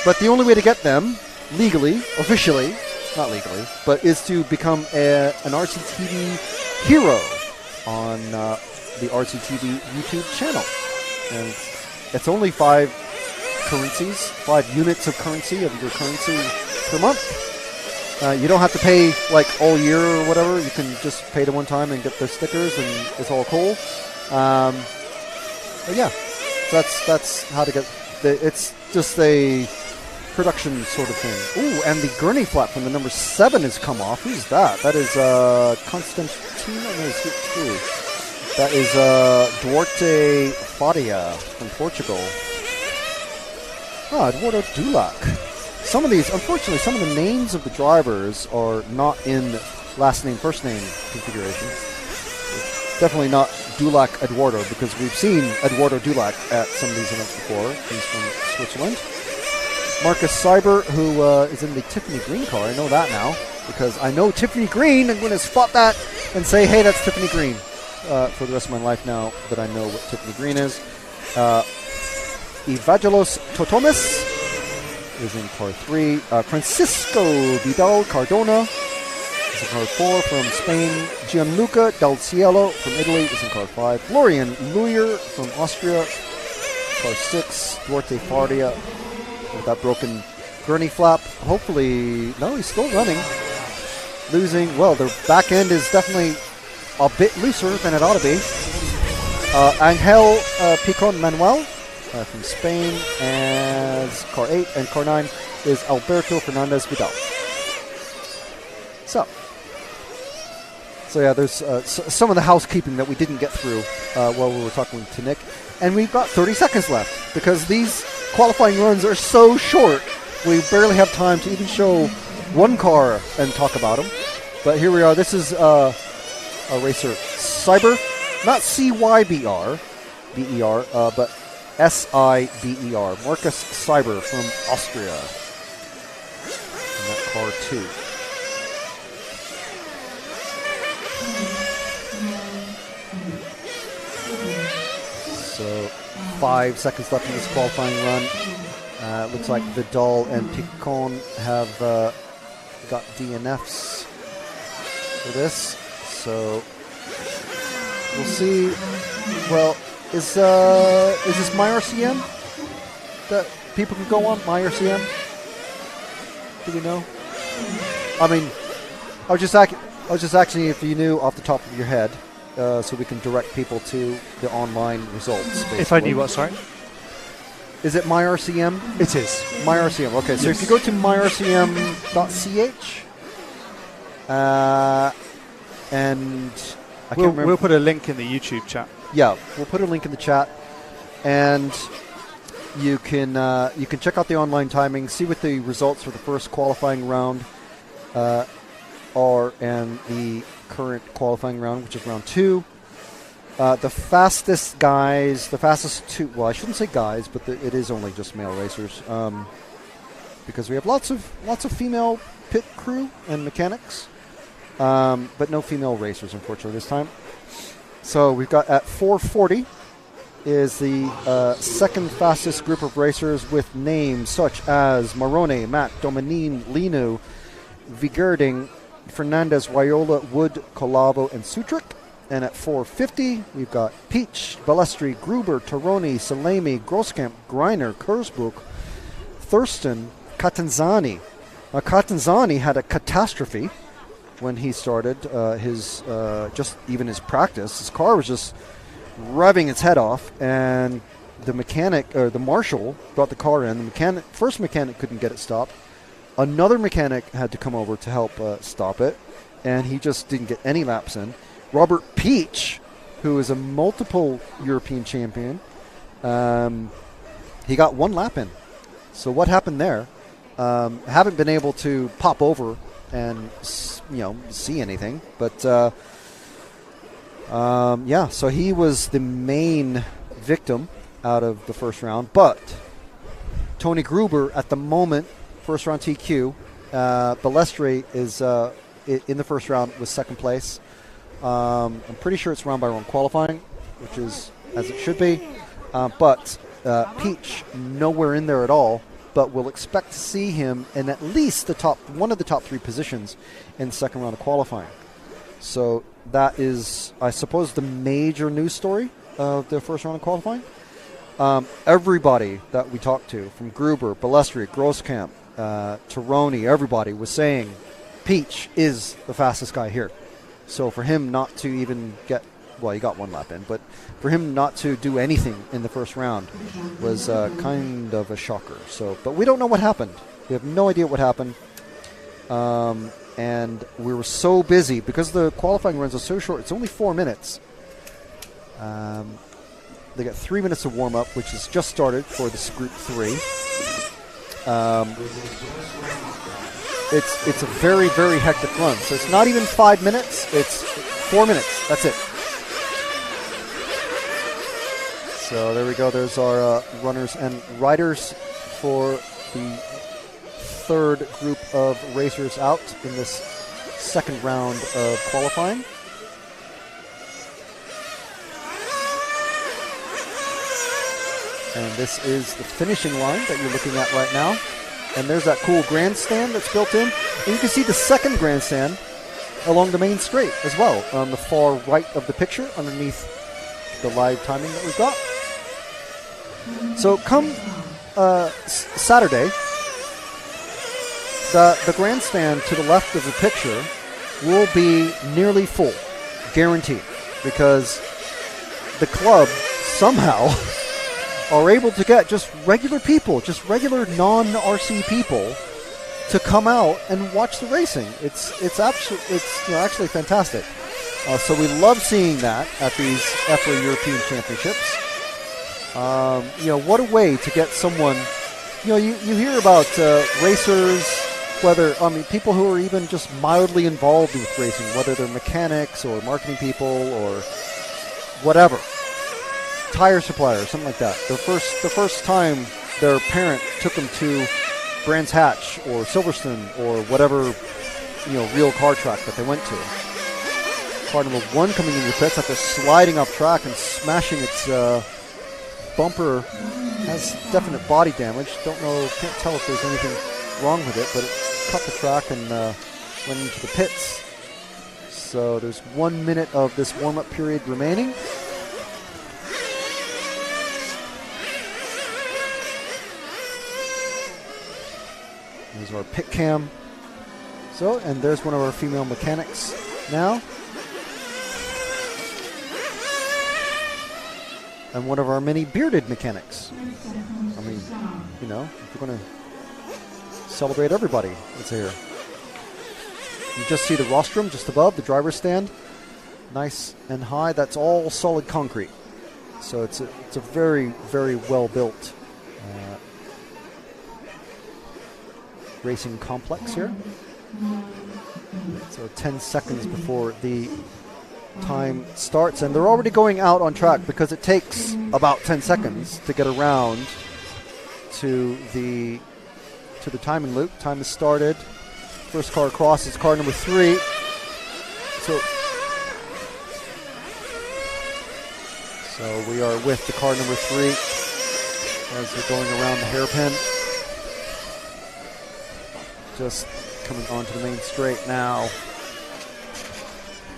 But the only way to get them legally, officially, not legally, but is to become an RCTV hero on the RCTV YouTube channel. And it's only 5 units of currency, of your currency per month. You don't have to pay like all year or whatever. You can just pay to one time and get the stickers, and it's all cool. But yeah, that's how to get. It's just a production sort of thing. Ooh, and the gurney flap from the number 7 has come off. Who's that? That is Constantino. No, it's here too. That is Duarte Faria from Portugal. Eduardo Dulac. Some of these, unfortunately, some of the names of the drivers are not in last name, first name configuration. Definitely not Dulac Eduardo, because we've seen Eduardo Dulac at some of these events before. He's from Switzerland. Marcus Cyber, who is in the Tiffany Green car. I know that now, because I know Tiffany Green. I'm going to spot that and say, hey, that's Tiffany Green for the rest of my life now that I know what Tiffany Green is. Evangelos Totomis is in car 3. Francisco Vidal Cardona is in car 4 from Spain. Gianluca Del Cielo from Italy is in car 5. Florian Luyer from Austria, car 6. Duarte Faria with that broken gurney flap. Hopefully, no, he's still running. Losing, well, their back end is definitely a bit looser than it ought to be. Angel Picon Manuel from Spain as car 8, and car 9 is Alberto Fernandez Vidal. So yeah, there's some of the housekeeping that we didn't get through while we were talking to Nick, and we've got 30 seconds left because these qualifying runs are so short. We barely have time to even show one car and talk about them. But here we are. This is a racer, Cyber, not CYBR, BER, but SIBER, Marcus Cyber from Austria. And that car 2. So 5 seconds left in this qualifying run. Looks like Vidal and Picon have got DNFs for this. So we'll see. Well, is this MyRCM that people can go on? MyRCM? Do we know? I mean, I was just asking if you knew off the top of your head, so we can direct people to the online results. Basically. If I knew what, sorry? Is it MyRCM? It is. MyRCM. Okay, so if you go to myrcm.ch, and I can't remember. We'll put a link in the YouTube chat. Yeah, we'll put a link in the chat, and you can check out the online timing, see what the results for the first qualifying round are, and the current qualifying round, which is round 2. The fastest two. Well, I shouldn't say guys, but it is only just male racers, because we have lots of female pit crew and mechanics, but no female racers, unfortunately, this time. So we've got at 4:40 is the second fastest group of racers with names such as Marone, Matt, Dominine, Linu, Vigerding, Fernandez, Raiola, Wood, Colavo, and Sutric. And at 4:50, we've got Peach, Balestri, Gruber, Taroni, Salemi, Grosskamp, Greiner, Kurzbuch, Thurston, Catanzani. Now, Catanzani had a catastrophe when he started his practice. His car was just revving its head off, and the mechanic, or the marshal, brought the car in. The first mechanic couldn't get it stopped. Another mechanic had to come over to help stop it, and he just didn't get any laps in. Robert Peach, who is a multiple European champion, he got 1 lap in. So what happened there? Haven't been able to pop over and see anything, but Yeah, so he was the main victim out of the first round, but Tony Gruber at the moment, first round TQ. Balestre is in the first round was second place. I'm pretty sure it's round by round qualifying, which is as it should be. But Peach nowhere in there at all. But we'll expect to see him in at least one of the top 3 positions in the second round of qualifying. So that is, I suppose, the major news story of the first round of qualifying. Everybody that we talked to, from Gruber, Balestre, Grosskamp, Tironi, everybody was saying Peach is the fastest guy here. So for him not to even get, well, he got 1 lap in, but for him not to do anything in the first round was kind of a shocker. So, but we don't know what happened. We have no idea what happened. And we were so busy because the qualifying runs are so short. It's only 4 minutes. They got 3 minutes of warm-up, which has just started for this Group 3. It's a very, very hectic run. So it's not even 5 minutes. It's 4 minutes. That's it. So there we go. There's our runners and riders for the third group of racers out in this second round of qualifying. And this is the finishing line that you're looking at right now. And there's that cool grandstand that's built in. And you can see the second grandstand along the main straight as well on the far right of the picture underneath the live timing that we've got. So come Saturday, the grandstand to the left of the picture will be nearly full, guaranteed, because the club somehow are able to get just regular people, just regular non-RC people to come out and watch the racing. It's actually fantastic. So we love seeing that at these EFRA European Championships. What a way to get someone. You hear about racers, people who are even just mildly involved with racing, whether they're mechanics or marketing people or whatever, tire suppliers, something like that. The first time their parent took them to Brands Hatch or Silverstone or whatever, real car track that they went to. Car number 1 coming into the pits after sliding off track and smashing its bumper. Has definite body damage. Can't tell if there's anything wrong with it, but it cut the track and went into the pits. So there's 1 minute of this warm-up period remaining. There's our pit cam. So, and there's one of our female mechanics now. And one of our many bearded mechanics. I mean, if we're going to celebrate everybody that's here. You just see the rostrum just above the driver's stand. Nice and high. That's all solid concrete. So it's a very, very well built racing complex here. So 10 seconds before the time starts, and they're already going out on track because it takes about 10 seconds to get around to the timing loop. Time has started. First car across is car number 3. So we are with the car number 3 as we're going around the hairpin. Just coming onto the main straight now.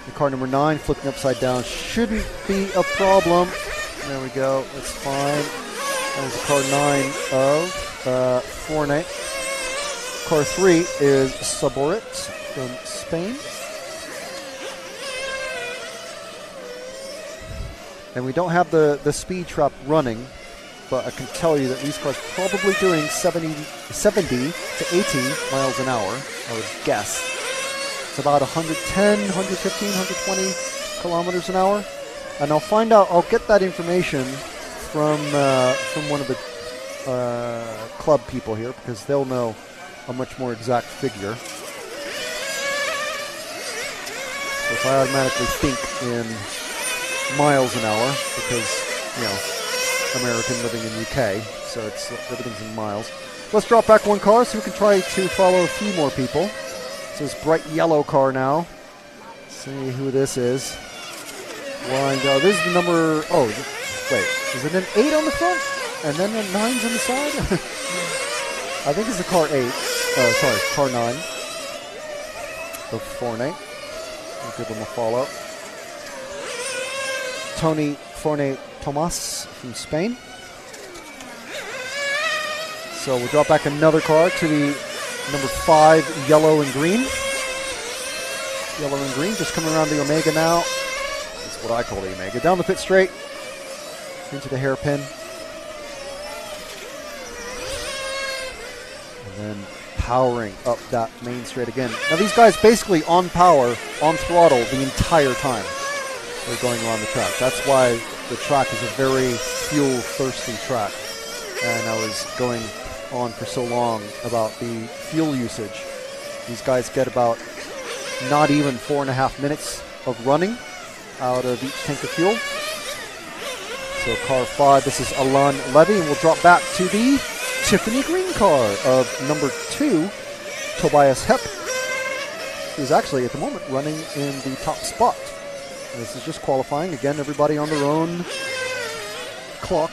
The car number 9 flipping upside down shouldn't be a problem. There we go. That's fine. That was the car 9 of Forne. Car 3 is Saborit from Spain. And we don't have the speed trap running, but I can tell you that these cars are probably doing 70 to 80 miles an hour, I would guess. It's about 110, 115, 120 kilometers an hour. And I'll find out, I'll get that information from one of the club people here, because they'll know a much more exact figure. So if I automatically think in miles an hour because, American living in UK, so everything's in miles. Let's drop back one car so we can try to follow a few more people. It's this bright yellow car now. See who this is. This is the number... Oh, wait. Is it an 8 on the front? And then a 9's on the side? I think it's the car 8. Oh, sorry, car 9. The Forney. I'll give him a follow. Tony Forney Tomas from Spain. So we'll drop back another car to the number 5, yellow and green. Yellow and green, just coming around the Omega now. That's what I call the Omega. Down the pit straight, into the hairpin. And then powering up that main straight again. Now these guys basically on power, on throttle the entire time they're going around the track. That's why the track is a very fuel-thirsty track. And I was going on for so long about the fuel usage. These guys get about not even 4.5 minutes of running out of each tank of fuel. So car 5, this is Alain Levy, and we'll drop back to the Tiffany green car of number 2, Tobias Hepp, who's actually at the moment running in the top spot. And this is just qualifying. Again, everybody on their own clock.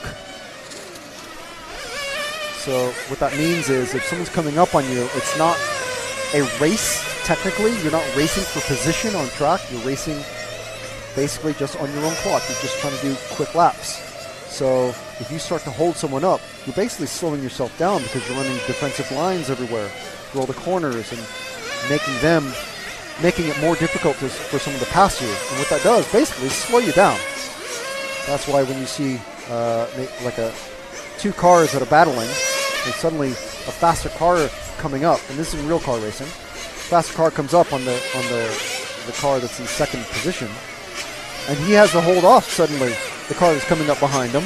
So what that means is if someone's coming up on you, it's not a race, technically. You're not racing for position on track. You're racing basically just on your own clock. You're just trying to do quick laps. So if you start to hold someone up, you're basically slowing yourself down because you're running defensive lines everywhere through all the corners and making it more difficult for someone to pass you. And what that does basically is slow you down. That's why when you see two cars that are battling, and suddenly a faster car coming up, and this is real car racing, faster car comes up on the car that's in second position, and he has to hold off suddenly the car that's coming up behind him.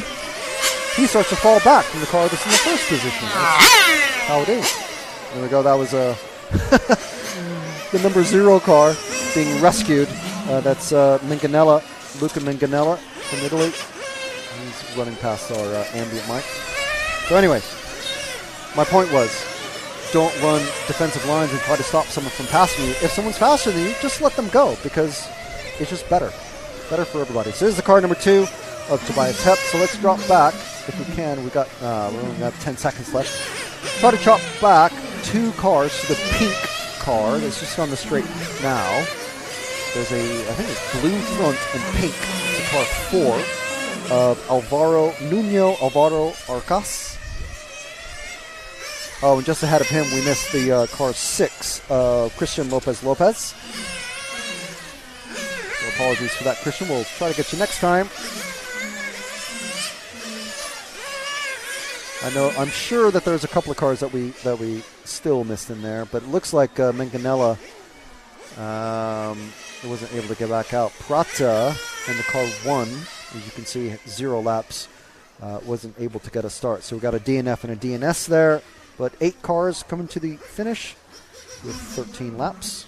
He starts to fall back from the car that's in the first position. That's how it is. There we go. That was the number 0 car being rescued. That's Luca Minganella from Italy. He's running past our ambient mic. So anyway, my point was, don't run defensive lines and try to stop someone from passing you. If someone's faster than you, just let them go because it's just better. Better for everybody. So this is the car number 2 of Tobias Hepp. So let's drop back if we can. We only got 10 seconds left. Try to drop back 2 cars to the pink car that's just on the straight now. There's I think it's blue front and pink. It's car 4 of Nuno Alvaro Arcas. Oh, and just ahead of him, we missed the car 6 of Christian Lopez. So apologies for that, Christian. We'll try to get you next time. I'm sure that there's a couple of cars that we still missed in there, but it looks like Manganella wasn't able to get back out. Prata in the car 1, as you can see, 0 laps, wasn't able to get a start. So we got a DNF and a DNS there, but 8 cars coming to the finish with 13 laps.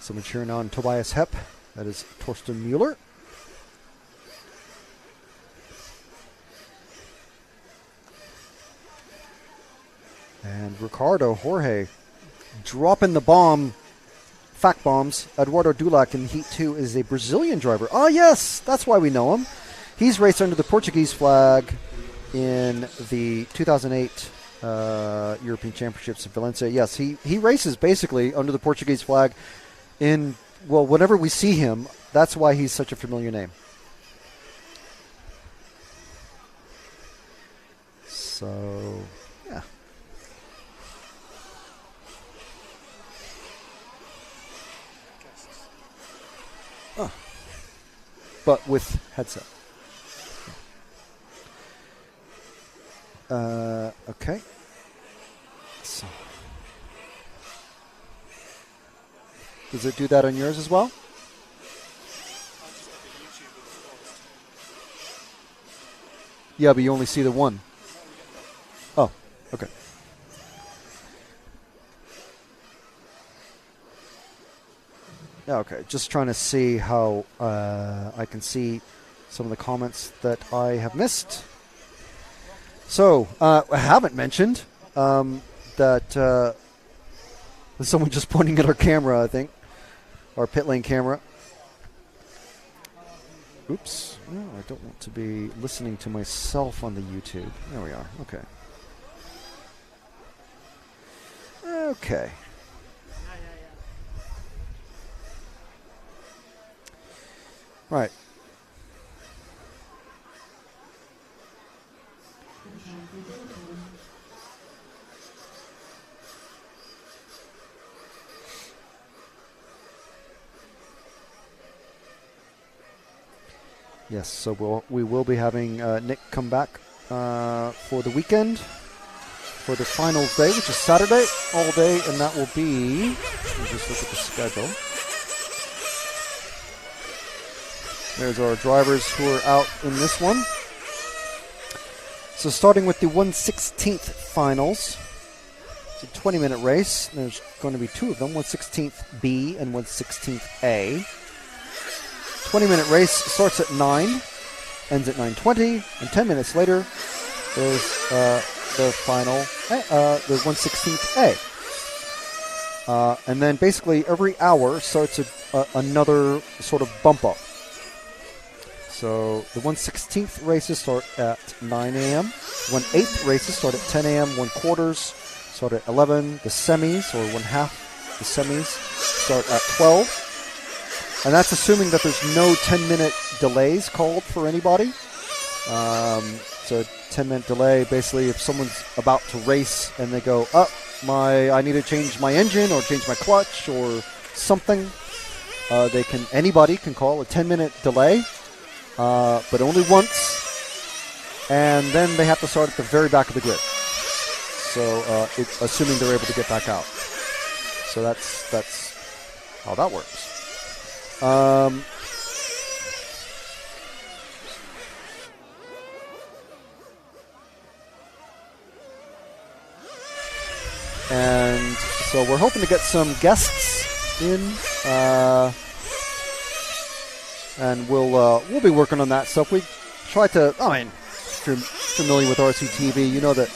Someone cheering on Tobias Hepp. That is Torsten Mueller. And Ricardo Jorge dropping the fact bombs. Eduardo Dulac in Heat 2 is a Brazilian driver. Oh, yes, that's why we know him. He's raced under the Portuguese flag in the 2008 European Championships in Valencia. Yes, he races basically under the Portuguese flag whenever we see him. That's why he's such a familiar name. So, yeah. But with headset. Okay. So, does it do that on yours as well? Yeah, but you only see the one. Oh, okay. Yeah, okay. Just trying to see how I can see some of the comments that I have missed. So, I haven't mentioned that there's someone just pointing at our camera, I think. Our pit lane camera. Oops. No, I don't want to be listening to myself on the YouTube. There we are. Okay. Okay. Right. Yes, so we will be having Nick come back for the weekend, for the finals day, which is Saturday, all day, and that will be, let me just look at the schedule. There's our drivers who are out in this one. So starting with the 1/16th finals, it's a 20-minute race. There's going to be two of them, 1/16th B and 1/16th A. 20-minute race starts at 9, ends at 9:20, and 10 minutes later, there's the final, the 1/16th A. And then basically every hour starts another sort of bump up. So the 1/16th races start at 9 a.m., 1/8 races start at 10 a.m., 1/4 start at 11, the semis, or 1/2 the semis, start at 12. And that's assuming that there's no 10-minute delays called for anybody. So 10-minute delay, basically if someone's about to race and they go, I need to change my engine or change my clutch or something, anybody can call a 10-minute delay, but only once. And then they have to start at the very back of the grid. So it's assuming they're able to get back out. So that's how that works. And so we're hoping to get some guests in, and we'll be working on that stuff. We try to, if you're familiar with RCTV, you know that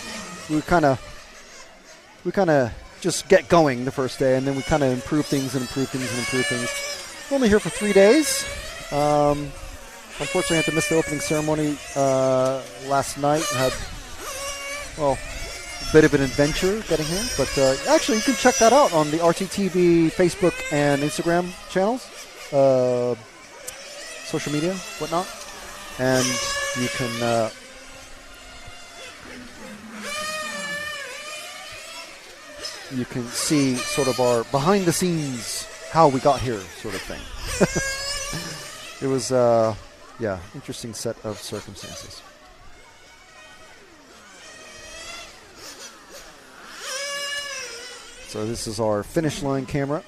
we kind of just get going the first day, and then we kind of improve things. We're only here for 3 days. Unfortunately, I had to miss the opening ceremony last night. I had, a bit of an adventure getting here. But actually, you can check that out on the RCTV Facebook and Instagram channels, social media, whatnot. And you can... you can see sort of our behind the scenes, how we got here sort of thing. It was, interesting set of circumstances. So this is our finish line camera.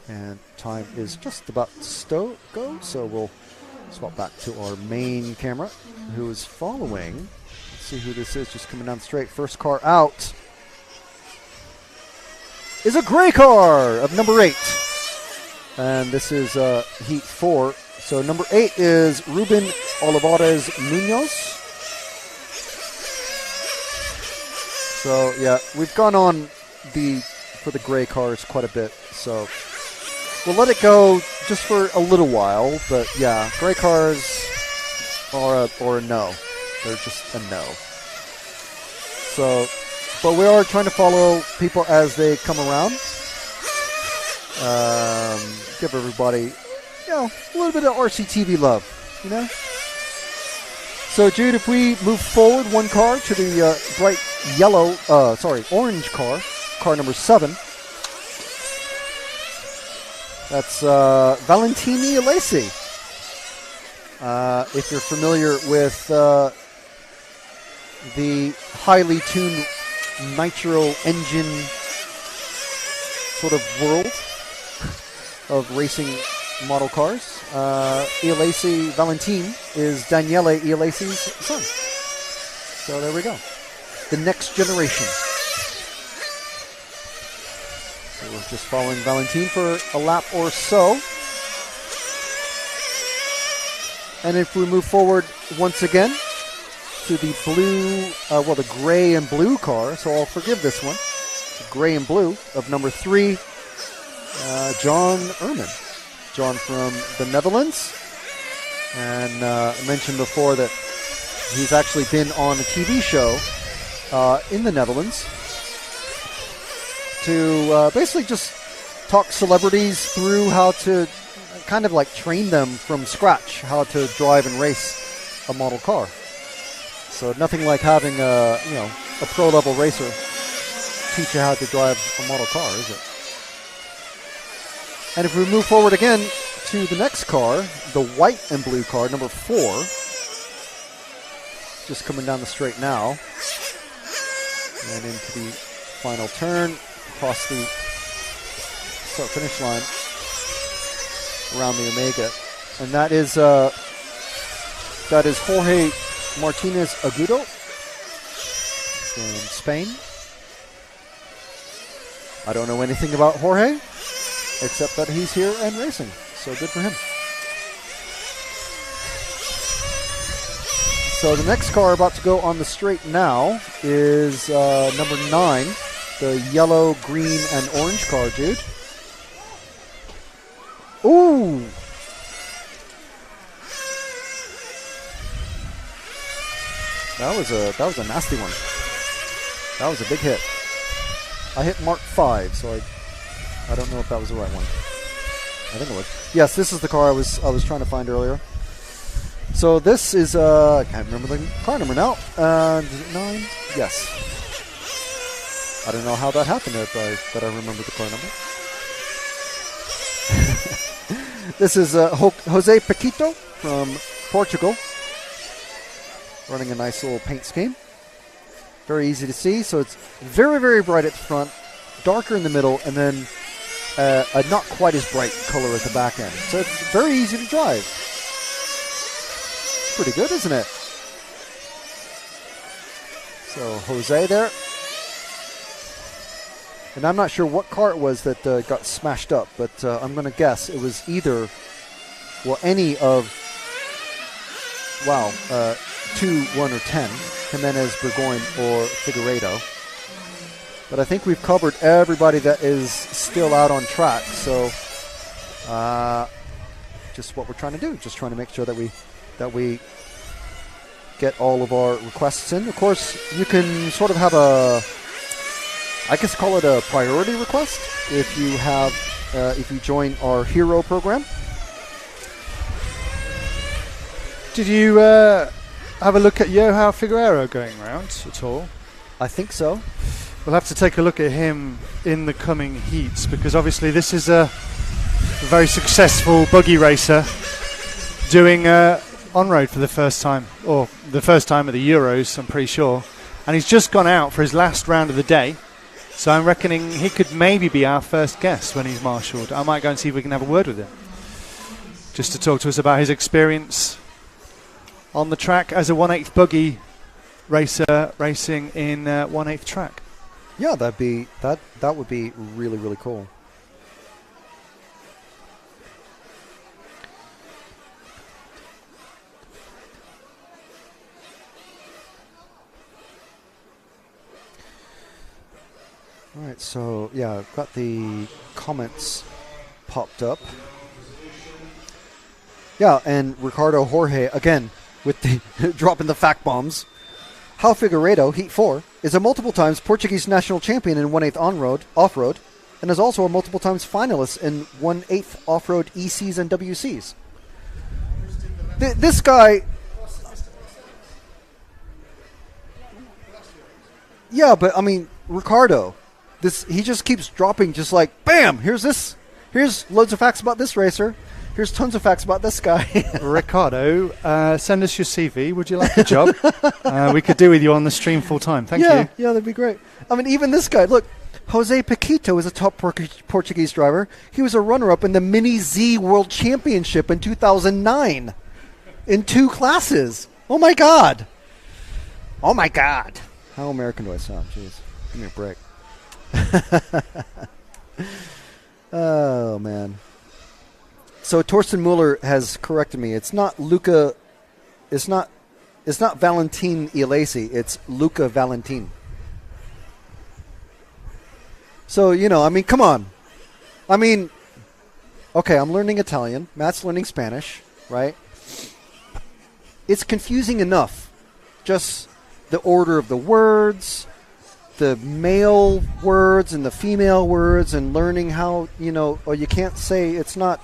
And time is just about to go, so we'll swap back to our main camera, who is following. Let's see who this is, just coming down straight. First car out is a gray car of number 8. And this is Heat 4. So number 8 is Ruben Olivares Munoz. So yeah, we've gone on for the gray cars quite a bit. So we'll let it go just for a little while. But yeah, gray cars are a no. They're just a no. So, but we are trying to follow people as they come around. Give everybody, a little bit of RCTV love, So, Jude, if we move forward one car to the bright orange car number 7. That's Valentini Alesi. If you're familiar with the highly tuned nitro engine sort of world of racing model cars. Iolasi Valentin is Daniele Iolasi's son. So there we go. The next generation. So we're just following Valentin for a lap or so. And if we move forward once again to the blue, the gray and blue car, so I'll forgive this one. The gray and blue of number 3, John Ehrman. John from the Netherlands. And I mentioned before that he's actually been on a TV show in the Netherlands to basically just talk celebrities through how to kind of like train them from scratch how to drive and race a model car. So nothing like having a pro level racer teach you how to drive a model car, is it? And if we move forward again to the next car, the white and blue car, number 4, just coming down the straight now, and into the final turn, across the start-finish line, around the Omega, and that is Jorge Martinez Agudo from Spain. I don't know anything about Jorge, except that he's here and racing, so good for him. So the next car about to go on the straight now is number 9, the yellow, green, and orange car, dude. Ooh! That was a nasty one. That was a big hit. I hit Mark 5, so I don't know if that was the right one. I think it was. Yes, this is the car I was trying to find earlier. So this is I can't remember the car number now. 9? Yes. I don't know how that happened that I remember the car number. This is Jose Paquito from Portugal, running a nice little paint scheme. Very easy to see, so it's very, very bright at the front, darker in the middle, and then a not quite as bright color at the back end. So it's very easy to drive. It's pretty good, isn't it? So Jose there. And I'm not sure what car it was that got smashed up, but I'm going to guess it was either, any of, 2, 1, or 10, Jimenez, Burgoyne, or Figueiredo. But I think we've covered everybody that is still out on track, so just what we're trying to do, just trying to make sure that we get all of our requests in. Of course, you can sort of have I guess call it a priority request if you join our hero program. Did you have a look at Joao Figueiredo going around at all? I think so. We'll have to take a look at him in the coming heats, because obviously this is a very successful buggy racer doing on-road for the first time, or the first time at the Euros, I'm pretty sure. And he's just gone out for his last round of the day. So I'm reckoning he could maybe be our first guest when he's marshalled. I might go and see if we can have a word with him, just to talk to us about his experience on the track as a 1/8 buggy racer racing in 1/8 track. Yeah, that would be really, really cool. All right, so yeah, I've got the comments popped up. Yeah, and Ricardo Jorge, again, with the dropping the fact bombs. Joao Figueiredo, Heat 4, is a multiple times Portuguese national champion in 1/8 on-road, off-road, and is also a multiple times finalist in 1/8 off-road ECs and WCs. This guy... Yeah, but, I mean, Ricardo... he just keeps dropping, just like, bam, here's loads of facts about this racer. Here's tons of facts about this guy. Ricardo, send us your CV. Would you like a job? We could do with you on the stream full time. Thank you. Yeah, that'd be great. I mean, even this guy, look, Jose Paquito is a top Portuguese driver. He was a runner-up in the Mini Z World Championship in 2009 in 2 classes. Oh, my God. Oh, my God. How American do I sound? Jeez. Give me a break. Oh, man. So Torsten Mueller has corrected me. It's not Luca. It's not Valentin Ielesi. It's Luca Valentin. So, I mean, come on. I mean, okay, I'm learning Italian. Matt's learning Spanish, right? It's confusing enough. Just the order of the words, the male words and the female words, and learning how, or you can't say it's not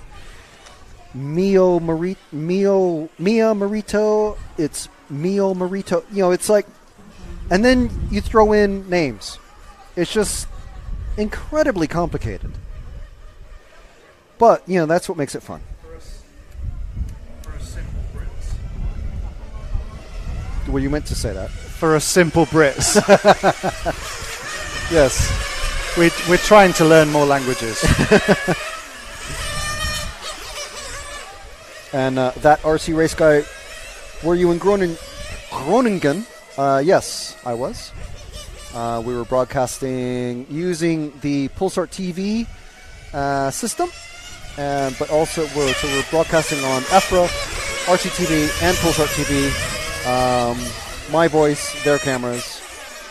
Mia Marito, it's Mio Marito. It's like, and then you throw in names. It's just incredibly complicated. But, that's what makes it fun. For a simple Brits. Well, you meant to say that. For a simple Brits. Yes. We're trying to learn more languages. And that RC race guy, were you in Groningen? Yes, I was. We were broadcasting using the Pulsar TV system, but also we're broadcasting on EFRA, RCTV, and Pulsar TV. My voice, their cameras,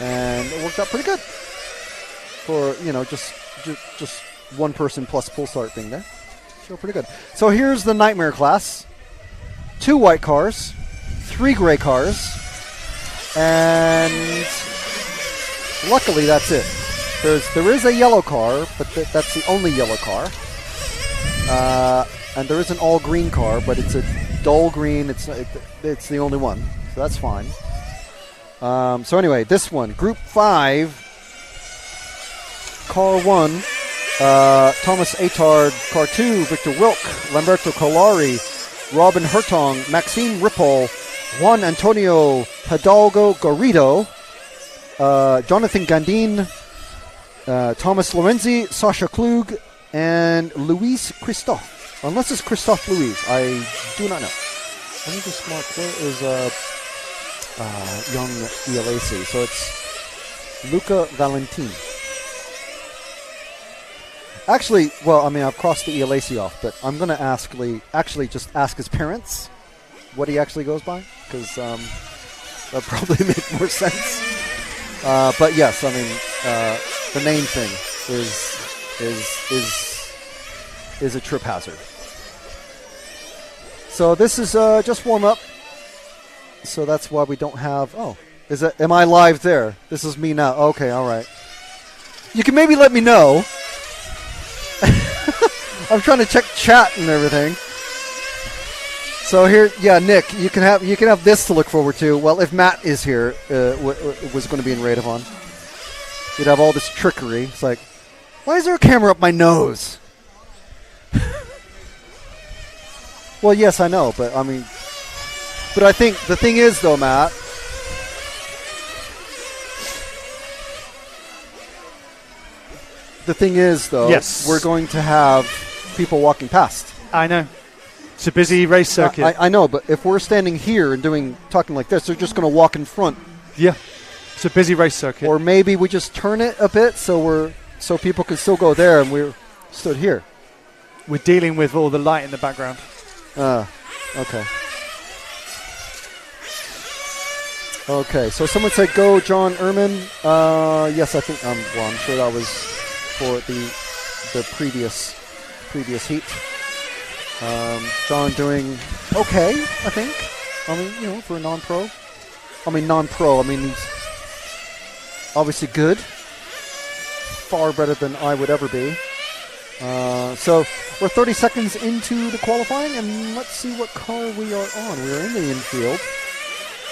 and it worked out pretty good for just one person plus Pulsar thing there. So pretty good. So here's the Nightmare class: 2 white cars, 3 gray cars, and luckily that's it. There is a yellow car, but that's the only yellow car. And there is an all green car, but it's a dull green. It's the only one, so that's fine. So anyway, this one, Group 5, Car 1, Thomas Atard, Car 2, Victor Wilk, Lamberto Colari, Robin Hertong, Maxime Ripoll, Juan Antonio Hidalgo Garrido, Jonathan Gandin, Thomas Lorenzi, Sasha Klug, and Luis Christophe. Unless it's Christophe Louise, I do not know. Let me just mark, where is young ELAC? So it's Luca Valentin. Actually, well, I mean, I've crossed the ELAC off, but I'm going to actually just ask his parents what he actually goes by, because that'll probably make more sense. But yes, I mean, the name thing is a trip hazard. So this is just warm up. So that's why we don't have. Oh, am I live there? This is me now. Okay, all right. You can maybe let me know. I'm trying to check chat and everything. So here, yeah, Nick, you can have this to look forward to. Well, if Matt is here, was going to be in Radovan, you'd have all this trickery. It's like, why is there a camera up my nose? Well, yes, I know, but I mean, but I think the thing is, though, Matt, yes, we're going to have people walking past. I know. It's a busy race circuit. I know, but if we're standing here and talking like this, they're just going to walk in front. Yeah, it's a busy race circuit. Or maybe we just turn it a bit so people can still go there, and we're stood here. We're dealing with all the light in the background. Okay. Okay, so someone said go John Ehrman. Yes, I think. Well, I'm sure that was for the previous heat. John doing okay, I think. I mean, for a non-pro. I mean, he's obviously good. Far better than I would ever be. So we're 30 seconds into the qualifying, and let's see what car we are on. We are in the infield,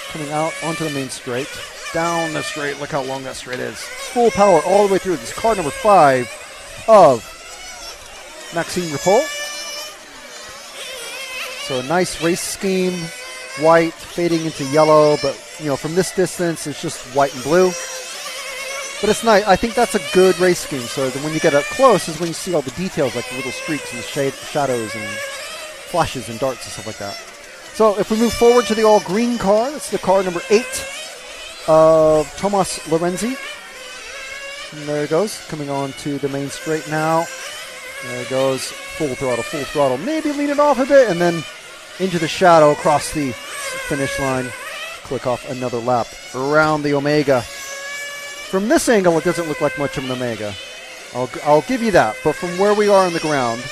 coming out onto the main straight, down the straight. Look how long that straight is. Full power all the way through. This is car number 5 of Maxime Ripoll. So a nice race scheme, white fading into yellow, but from this distance it's just white and blue. But it's nice. I think that's a good race scheme. So that when you get up close is when you see all the details, like the little streaks and shadows and flashes and darts and stuff like that. So if we move forward to the all-green car, that's the car number 8 of Thomas Lorenzi. And there it goes, coming on to the main straight now. There it goes, full throttle. Maybe lean it off a bit, and then into the shadow across the finish line. Click off another lap around the Omega. From this angle, it doesn't look like much of an Omega. I'll give you that. But from where we are on the ground,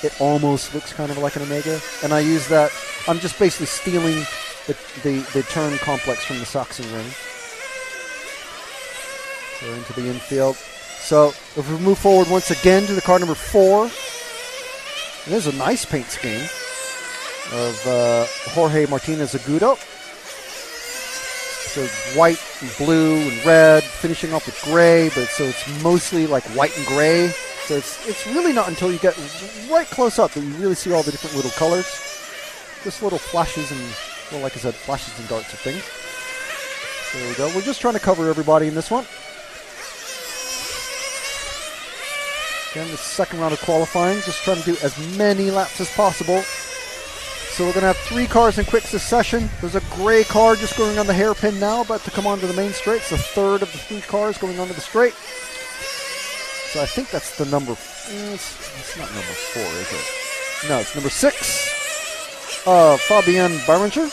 it almost looks kind of like an Omega. And I use that. I'm just basically stealing the turn complex from the Saxon ring. So into the infield. So if we move forward once again to the car number 4, and there's a nice paint scheme of Jorge Martinez Agudo. So white and blue and red, finishing off with gray, but so it's mostly like white and gray. So it's really not until you get right close up that you really see all the different little colors. Just little flashes and, well, like I said, flashes and darts of things. So there we go. We're just trying to cover everybody in this one. Again, the second round of qualifying, just trying to do as many laps as possible. So we're going to have 3 cars in quick succession. There's a gray car just going on the hairpin now, about to come onto the main straight. It's the third of the 3 cars going onto the straight. So I think that's the number... It's not number 4, is it? No, it's number 6. Fabian Barringer.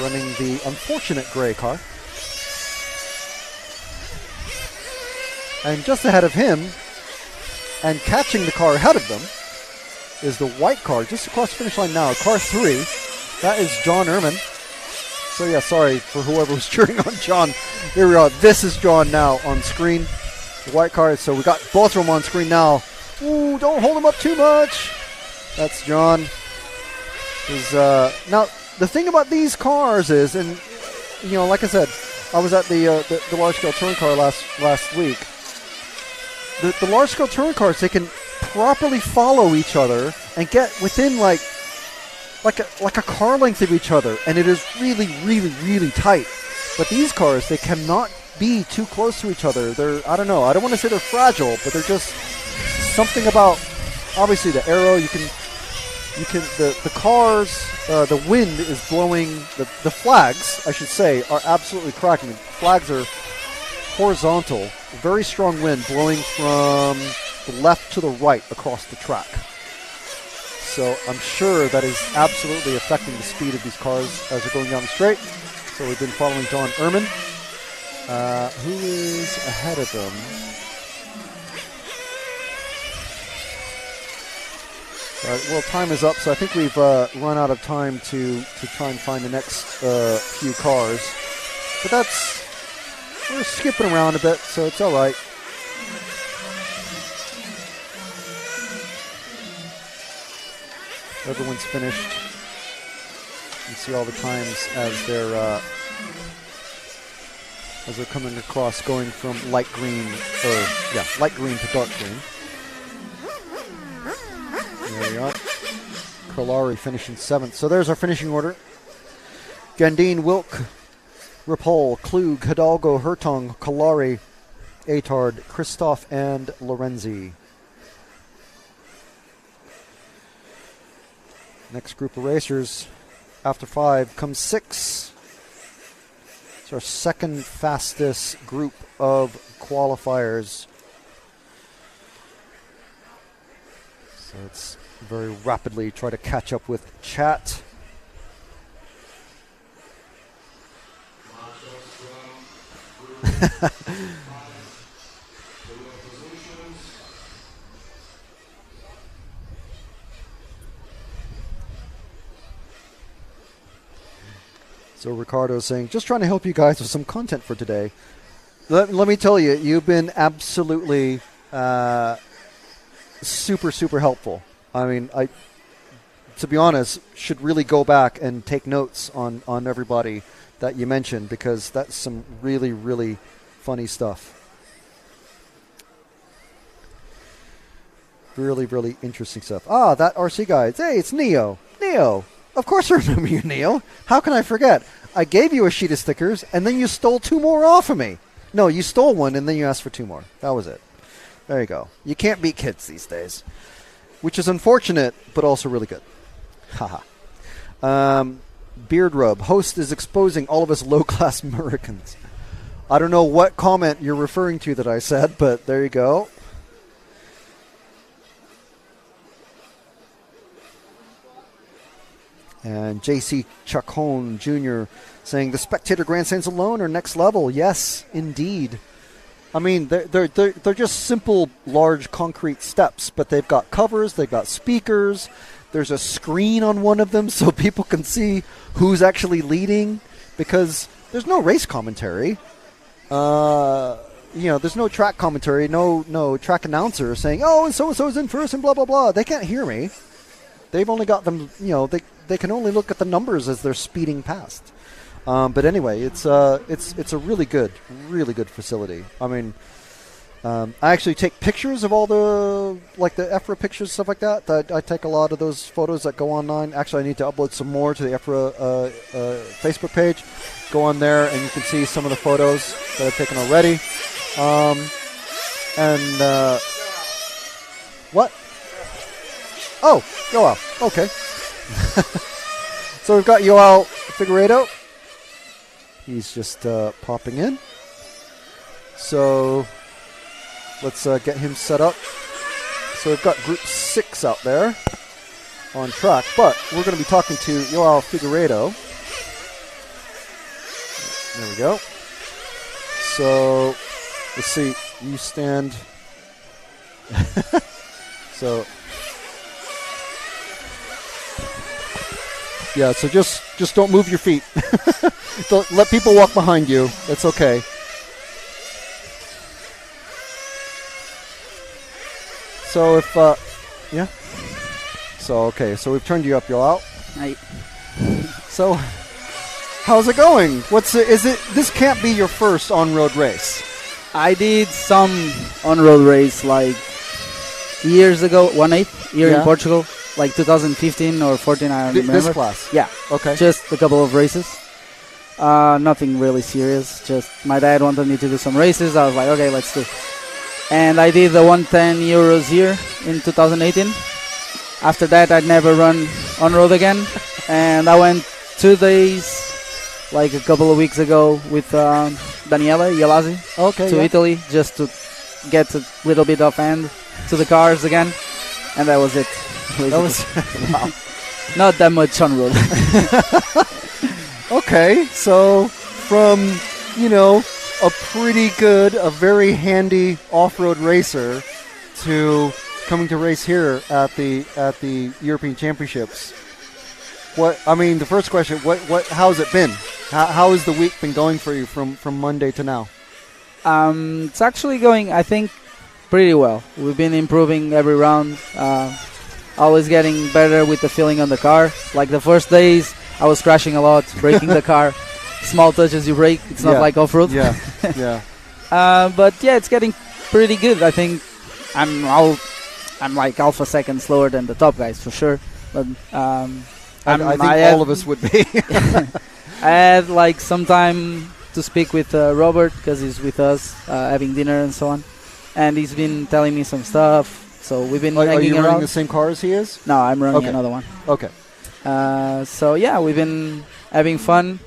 Running the unfortunate gray car. And just ahead of him, and catching the car ahead of them, is the white car just across the finish line now. Car 3. That is John Ehrman. So yeah, sorry for whoever was cheering on John. Here we are. This is John now on screen. The white car. So we got both of them on screen now. Ooh, don't hold them up too much. That's John. Now, the thing about these cars is, and you know, like I said, I was at the large-scale touring car last week. The large-scale touring cars, they can properly follow each other and get within like a car length of each other, and it is really, really, really tight. But these cars, they cannot be too close to each other. They're, I don't know, I don't want to say they're fragile, but they're just something about, obviously the aero, the cars, the wind is blowing, the flags, I should say, are absolutely cracking. Flags are horizontal, very strong wind blowing from the left to the right across the track. So I'm sure that is absolutely affecting the speed of these cars as they're going down the straight. So we've been following John Ehrman, who is ahead of them. Well, time is up, so I think we've run out of time to try and find the next few cars. But we're skipping around a bit, so it's all right. Everyone's finished. You see all the times as they're coming across, going from light green to dark green. There we are. Kalari finishing 7th. So there's our finishing order. Gandine, Wilk, Ripoll, Klug, Hidalgo, Hertong, Kalari, Atard, Christoph, and Lorenzi. Next group of racers, after 5, comes 6. It's our second fastest group of qualifiers. So it's very rapidly try to catch up with chat. So Ricardo's saying, just trying to help you guys with some content for today. Let me tell you, you've been absolutely super, super helpful. I mean, to be honest, should really go back and take notes on everybody that you mentioned, because that's some really, really funny stuff. Really, really interesting stuff. Ah, that RC guy. Hey, it's Neo. Neo, Of course I remember you, Neil. How can I forget? I gave you a sheet of stickers, and then you stole 2 more off of me. No, you stole 1, and then you asked for 2 more. That was it. There you go. You can't beat kids these days, which is unfortunate, but also really good. Haha. Beard Rub. Host is exposing all of us low-class Americans. I don't know what comment you're referring to that I said, but there you go. And J.C. Chacon Jr. saying the spectator grandstands alone are next level. Yes, indeed. I mean, they're just simple, large concrete steps, but they've got covers, they've got speakers. There's a screen on one of them so people can see who's actually leading, because there's no race commentary. There's no track commentary, no track announcer saying, oh, and so-and-so's in first and blah, blah, blah. They can't hear me. They've only got them, they can only look at the numbers as they're speeding past. But anyway, it's a really good facility. I mean, I actually take pictures of all the EFRA pictures, stuff like that. I take a lot of those photos that go online. Actually, I need to upload some more to the EFRA Facebook page. Go on there, and you can see some of the photos that I've taken already. What? Oh, Joao. Okay. So we've got Joao Figueiredo. He's just popping in. So let's get him set up. So we've got Group 6 out there on track, but we're going to be talking to Joao Figueiredo. There we go. So let's see. You stand. So yeah. So just don't move your feet. Don't let people walk behind you. That's okay. So if yeah. So okay. So we've turned you up. You're out. Right. So how's it going? This can't be your first on-road race. I did some on-road race like years ago, 1/8 here in Portugal, like 2015 or 14, I don't remember. This class? Yeah. Okay. Just a couple of races. Nothing really serious. Just my dad wanted me to do some races. I was like, okay, let's do. And I did the 110 Euros here in 2018. After that, I'd never run on-road again. And I went 2 days, like a couple of weeks ago, with Daniele Ielazzi to Italy, just to get a little bit of hand to the cars again. And that was it. That was wow. Not that much on-road. Okay, so from, a pretty good, a very handy off-road racer to coming to race here at the European Championships. The first question, how's it been? How has the week been going for you from Monday to now? It's actually going, I think, pretty well. We've been improving every round, always getting better with the feeling on the car. Like the first days, I was crashing a lot, breaking the car. Small touches you break. It's not like off-road. Yeah, yeah. But yeah, it's getting pretty good. I think I'm like half a second slower than the top guys for sure. But I think all of us would be. I had like some time to speak with Robert because he's with us having dinner and so on, and he's been telling me some stuff. So we've been hanging around. Are you running the same car as he is? No, I'm running another one. Okay. So yeah, we've been having fun.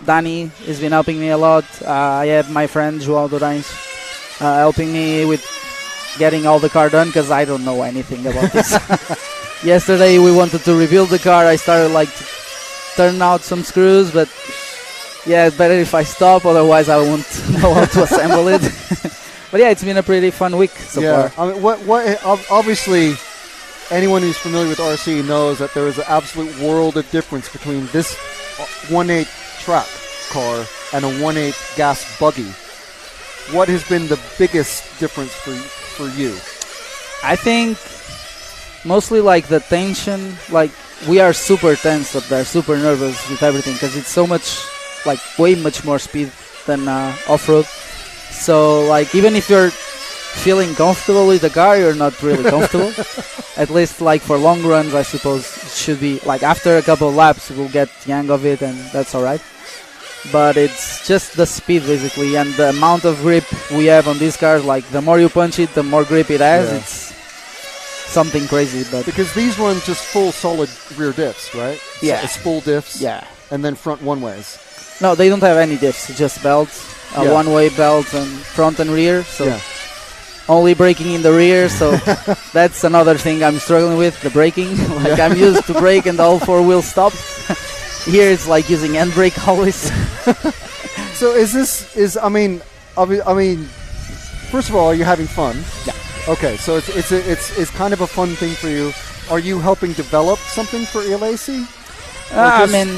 Danny has been helping me a lot. I have my friend João Durães helping me with getting all the car done because I don't know anything about this. Yesterday we wanted to rebuild the car. I started to turn out some screws, but yeah, it's better if I stop, otherwise I won't know how to assemble it. But yeah, it's been a pretty fun week so far. I mean, obviously anyone who's familiar with RC knows that there is an absolute world of difference between this 1/8 track car and a 1/8 gas buggy. What has been the biggest difference for you? I think mostly like the tension. Like we are super tense up there, super nervous with everything because it's so much, like way much more speed than off-road. So like even if you're feeling comfortable with the car, you're not really comfortable. At least like for long runs, I suppose it's should be like after a couple of laps we'll get the hang of it, and that's all right. But it's just the speed basically, and the amount of grip we have on these cars. Like the more you punch it, the more grip it has. Yeah. It's something crazy. But Because these run just full solid rear diffs, right? Yeah. It's full diffs. yeah, And then front one ways. no, they don't have any diffs, just belts, Yeah. one-way belts, and front and rear. So Yeah. only braking in the rear. So that's another thing I'm struggling with, the braking. Like I'm used to brake and all four wheels stop. Here it's like using handbrake always. So I mean, first of all, are you having fun? Yeah. Okay, so it's kind of a fun thing for you. Are you helping develop something for ELAC? I mean,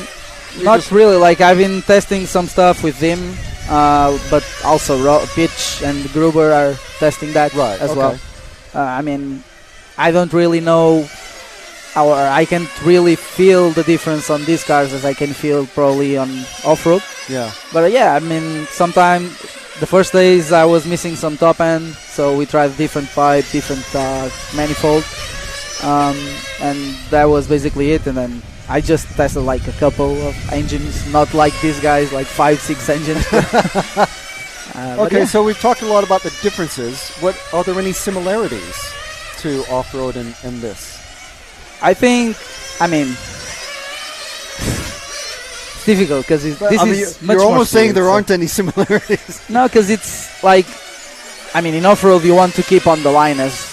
not really. Like I've been testing some stuff with him, but also Pitch and Gruber are testing that as well. I mean, I don't really know, or I can't really feel the difference on these cars as I can feel probably on off-road. Yeah. But yeah, I mean, sometimes the first days I was missing some top end, so we tried different pipe, different manifold, and that was basically it. And then I just tested like a couple of engines, not like these guys, like 5-6 engines. Okay, yeah. so we've talked a lot about the differences. What are there any similarities to off-road and this? I think, I mean, it's difficult because this is much you're more almost saying fluid, there so- aren't any similarities. No, because it's like, I mean, in off-road you want to keep on the line as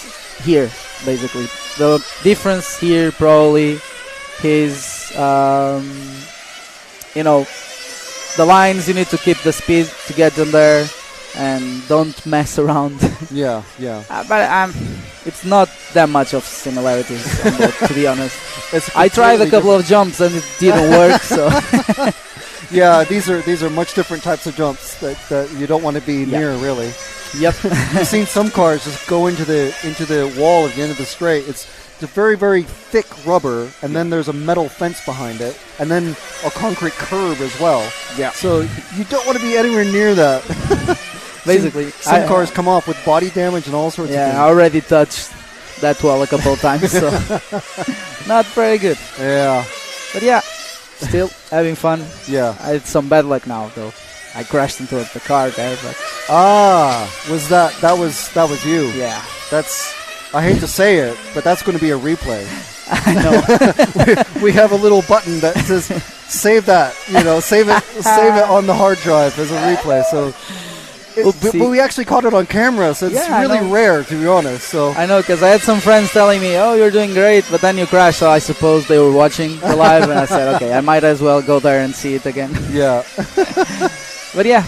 here, basically. The difference here probably is, the lines, you need to keep the speed to get them there and don't mess around. Yeah. But it's not that much of similarities, on that, to be honest. It's I tried a completely couple of jumps and it didn't work, so... Yeah, these are much different types of jumps that you don't want to be near, really. Yep. You've seen some cars just go into the wall at the end of the straight. It's a very, very thick rubber, and then there's a metal fence behind it, and then a concrete curb as well. Yeah. So you don't want to be anywhere near that. Basically. Some cars come off with body damage and all sorts of Yeah, I things. already touched that wall a couple of times, so... Not very good. Yeah. But yeah, still having fun. Yeah. I had some bad luck now, though. I crashed into the car there, but... Was that was you? Yeah. I hate to say it, but that's going to be a replay. I know. We have a little button that says save that, save it on the hard drive as a replay. So, but we actually caught it on camera, so it's really rare, to be honest. So I know, because I had some friends telling me, "Oh, you're doing great," but then you crashed. So I suppose they were watching the live, and I said, "Okay, I might as well go there and see it again." yeah. But yeah,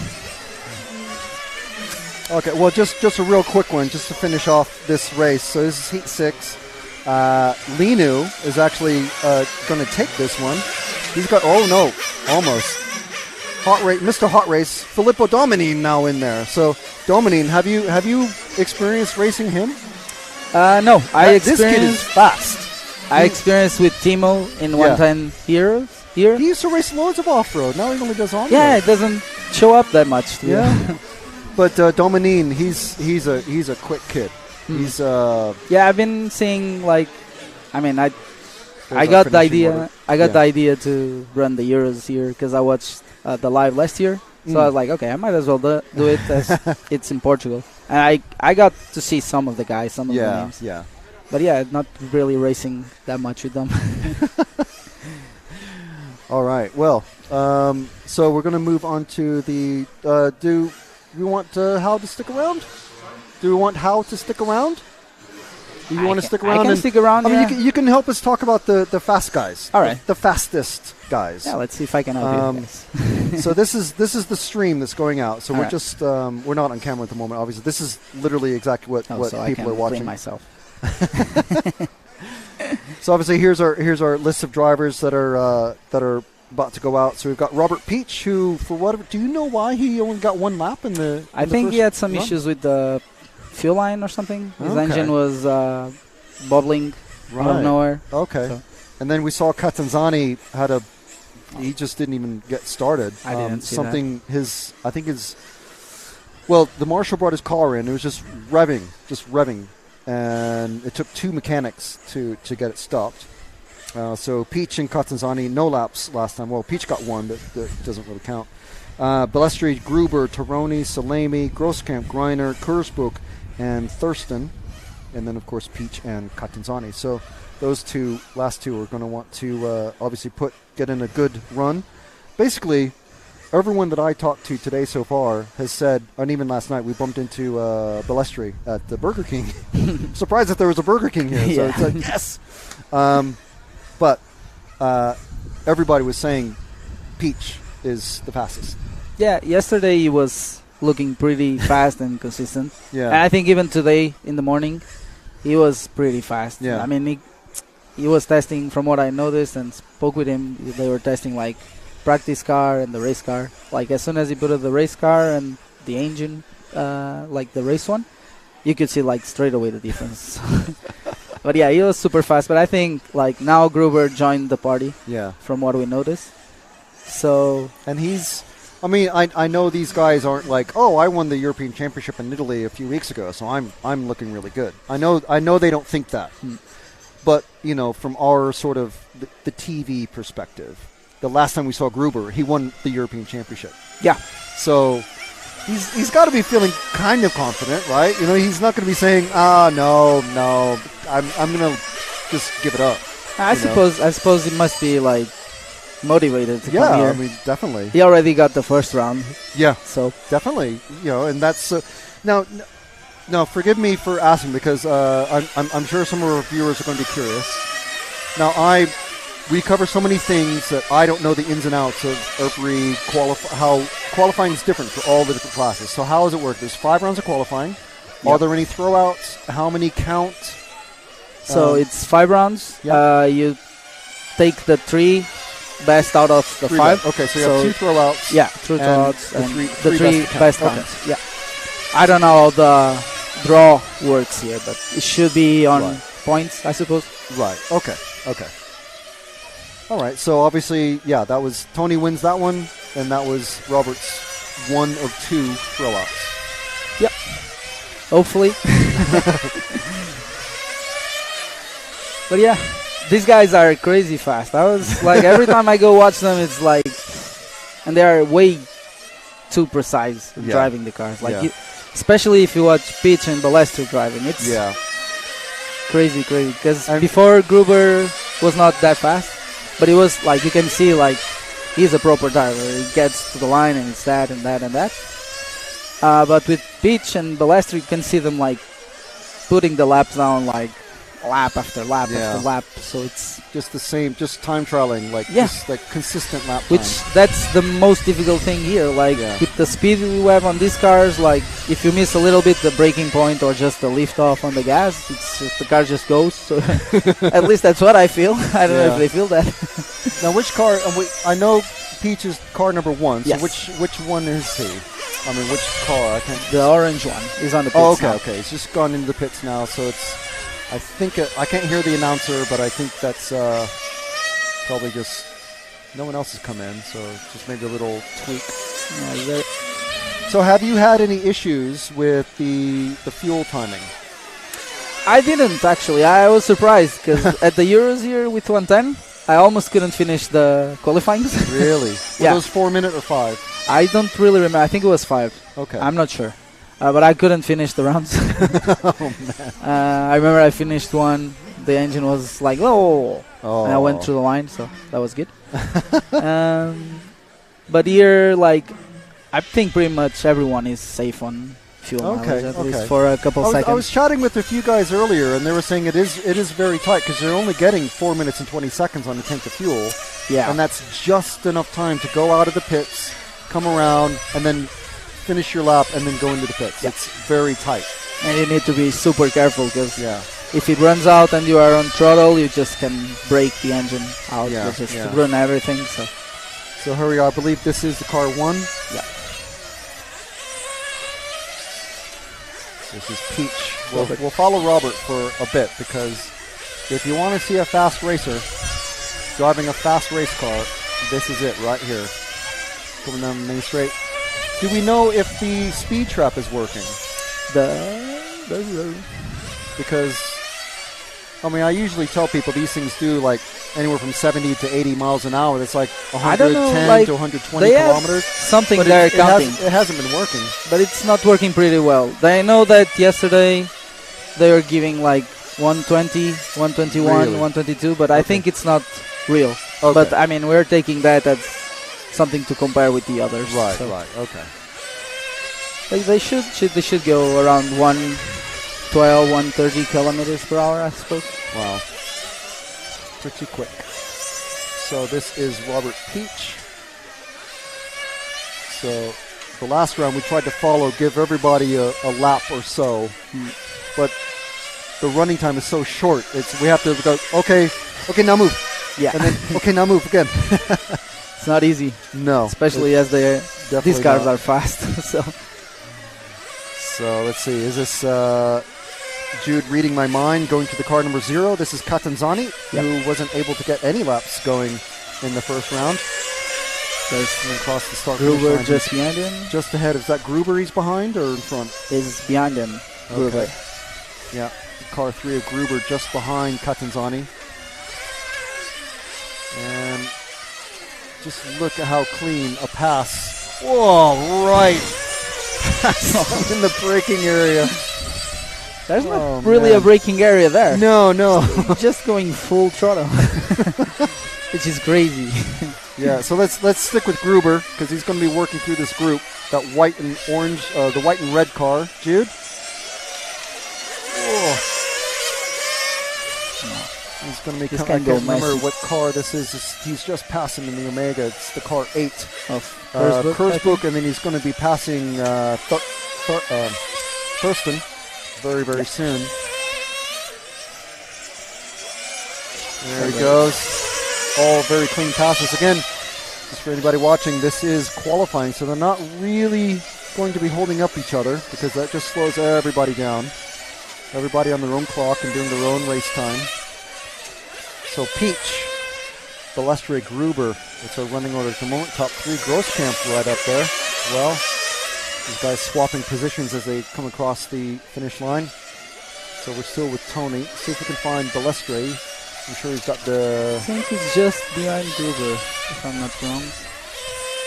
Okay. Well, just a real quick one, just to finish off this race. So this is Heat 6. Linu is actually going to take this one. He's got almost. Mr. Hot Race, Filippo Dominine now in there. So, Dominine, have you experienced racing him? no, This kid is fast. I experienced with Timo in 110 here. He used to race loads of off-road. Now he only does on-road. Yeah, it doesn't show up that much. But Dominine, he's a quick kid. He's Yeah, I've been seeing I our got the finishing idea. order. I got the idea to run the Euros here because I watched the live last year. So I was like, okay, I might as well do it as it's in Portugal. And I got to see some of the guys, some of the names. Yeah. But yeah, not really racing that much with them. All right. Well, so we're going to move on to the. Do we want Hal to stick around? Do we want Hal to stick around? Do you want to stick around? I can stick around. I mean, you can help us talk about the fast guys. All right. The fastest guys. Yeah, let's see if I can help you guys. So this is the stream that's going out. So All we're right. just we're not on camera at the moment. Obviously, this is literally exactly what So I people can are watching. blame myself. So obviously, here's our list of drivers that are about to go out. So we've got Robert Peach, who for whatever. Do you know why he only got one lap in the? I think he had some issues with the fuel line or something. His engine was bubbling out of nowhere. Okay. So. And then we saw Catanzani he just didn't even get started. I didn't see something that. Well, the marshal brought his car in. It was just revving, and it took two mechanics to get it stopped. So Peach and Katanzani, no laps last time. Well, Peach got one, but that doesn't really count. Balestri, Gruber, Taroni, Salemi, Grosskamp, Greiner, Kurzbuch, and Thurston. And then, of course, Peach and Katanzani. So those last two are going to want to obviously get in a good run. Basically, everyone that I talked to today so far has said, and even last night, we bumped into Balestri at the Burger King. Surprised that there was a Burger King here. So it's like, yes! But everybody was saying Peach is the fastest. Yeah, yesterday he was looking pretty fast and consistent. Yeah. And I think even today in the morning, he was pretty fast. Yeah. I mean, he was testing, from what I noticed and spoke with him, they were testing like practice car and the race car. Like as soon as he put the race car and the engine, like the race one, you could see like straight away the difference. But yeah, he was super fast. But I think like now Gruber joined the party. Yeah. From what we noticed. So. And I know these guys aren't like, oh, I won the European Championship in Italy a few weeks ago, so I'm looking really good. I know they don't think that. But, from our sort of the TV perspective, the last time we saw Gruber, he won the European Championship. Yeah. So he's got to be feeling kind of confident, right? He's not going to be saying, no, I'm going to just give it up. I suppose he must be like motivated to come here. Yeah, I mean, definitely. He already got the first round. Yeah, so definitely. And that's now. Forgive me for asking because I'm sure some of our viewers are going to be curious. Now, we cover so many things that I don't know the ins and outs of EFRA how qualifying is different for all the different classes. So how does it work? There's 5 rounds of qualifying. Yep. Are there any throwouts? How many count? So it's 5 rounds. Yep. You take the 3 best out of the 5. Okay, so you have 2 throwouts. Yeah, 2 throwouts and the 3 best counts. Okay. Yeah. I don't know how the draw works here, but it should be on points, I suppose. Right. Okay. All right. So obviously, that was Tony wins that one, and that was Robert's 1 of 2 throwouts. Yep. Hopefully. But yeah, these guys are crazy fast. I was like, every time I go watch them, it's like, and they are way too precise driving the cars. Like, especially if you watch Peach and Balestri driving, it's crazy. Because before Gruber was not that fast, but it was like you can see like he's a proper driver. He gets to the line and it's that and that and that. But with Peach and Balestri, you can see them like putting the laps down like lap after lap after lap. So it's just the same, just time trialing, just like consistent lap time. Which that's the most difficult thing here. Like with the speed we have on these cars, like if you miss a little bit the braking point or just the lift off on the gas, it's just the car just goes. So at least that's what I feel. I don't know if they feel that. Now, which car? I know Peach is car number 1. So yes. which one is he? I mean, which car? I can't. The orange one is on the pits. Oh, okay. He's just gone into the pits now, so it's. I think I can't hear the announcer, but I think that's probably just no one else has come in, so just maybe a little tweak. So, have you had any issues with the fuel timing? I didn't actually. I was surprised because at the Euros here with 110, I almost couldn't finish the qualifying. Really? Were those 4 minute or 5? I don't really remember. I think it was 5. Okay. I'm not sure. But I couldn't finish the rounds. Oh, man. I remember I finished one. The engine was like, and I went through the line, so that was good. But here, like, I think pretty much everyone is safe on fuel mileage, at least for a couple seconds. I was chatting with a few guys earlier, and they were saying it is very tight because they're only getting 4 minutes and 20 seconds on the tank of fuel. Yeah. And that's just enough time to go out of the pits, come around, and then finish your lap and then go into the pits. It's very tight. And you need to be super careful because if it runs out and you are on throttle, you just can break the engine out. Just run everything. So hurry up. I believe this is the car 1. Yeah. This is Peach. We'll follow Robert for a bit because if you want to see a fast racer driving a fast race car, this is it right here. Coming down the main straight. Do we know if the speed trap is working? Because, I mean, I usually tell people these things do like anywhere from 70 to 80 miles an hour. That's like I don't know, 110 like, to 120 they have kilometers. something But they're it counting, hasn't been working. but it's not working pretty well. I know that yesterday they were giving like 120, 121, Really? 122, but I Okay. think it's not real. Okay. But I mean, we're taking that as something to compare with the others. Right, so right, okay. They should go around 112, 130 kilometers per hour, I suppose. Wow. Pretty quick. So this is Robert Peach. So the last round we tried to give everybody a lap or so, but the running time is so short. We have to go, okay, now move. Yeah. And then, okay, now move again. It's not easy, No. especially as these definitely cars not. are fast. So let's see. Is this Jude reading my mind, going to the car number 0? This is Catanzani, who wasn't able to get any laps going in the first round. There's Across the start Gruber line. just behind him. Just ahead. Is that Gruber he's behind or in front? Is behind him. Gruber. Okay. Yeah. Car 3 of Gruber just behind Catanzani. And just look at how clean a pass. Whoa, right. In the braking area. There's Oh, not really man. a braking area there. No. Just going full throttle, which is crazy. Yeah, so let's stick with Gruber because he's going to be working through this group. That white and orange, the white and red car. Jude? Oh. He's going to make. This I can can't go remember messy. what car this is. He's just passing in the Omega. It's the car 8 Of Herzberg, I think. Kurzbuch, and then he's going to be passing Thurston very, very soon. There he goes. All very clean passes. Again, just for anybody watching, this is qualifying, so they're not really going to be holding up each other because that just slows everybody down. Everybody on their own clock and doing their own race time. So Peach, Balestre, Gruber, it's our running order at the moment. Top 3, Grosskamp right up there. Well, these guys swapping positions as they come across the finish line. So we're still with Tony. See if we can find Balestre. I'm sure he's got the... I think it's just behind Gruber, if I'm not wrong.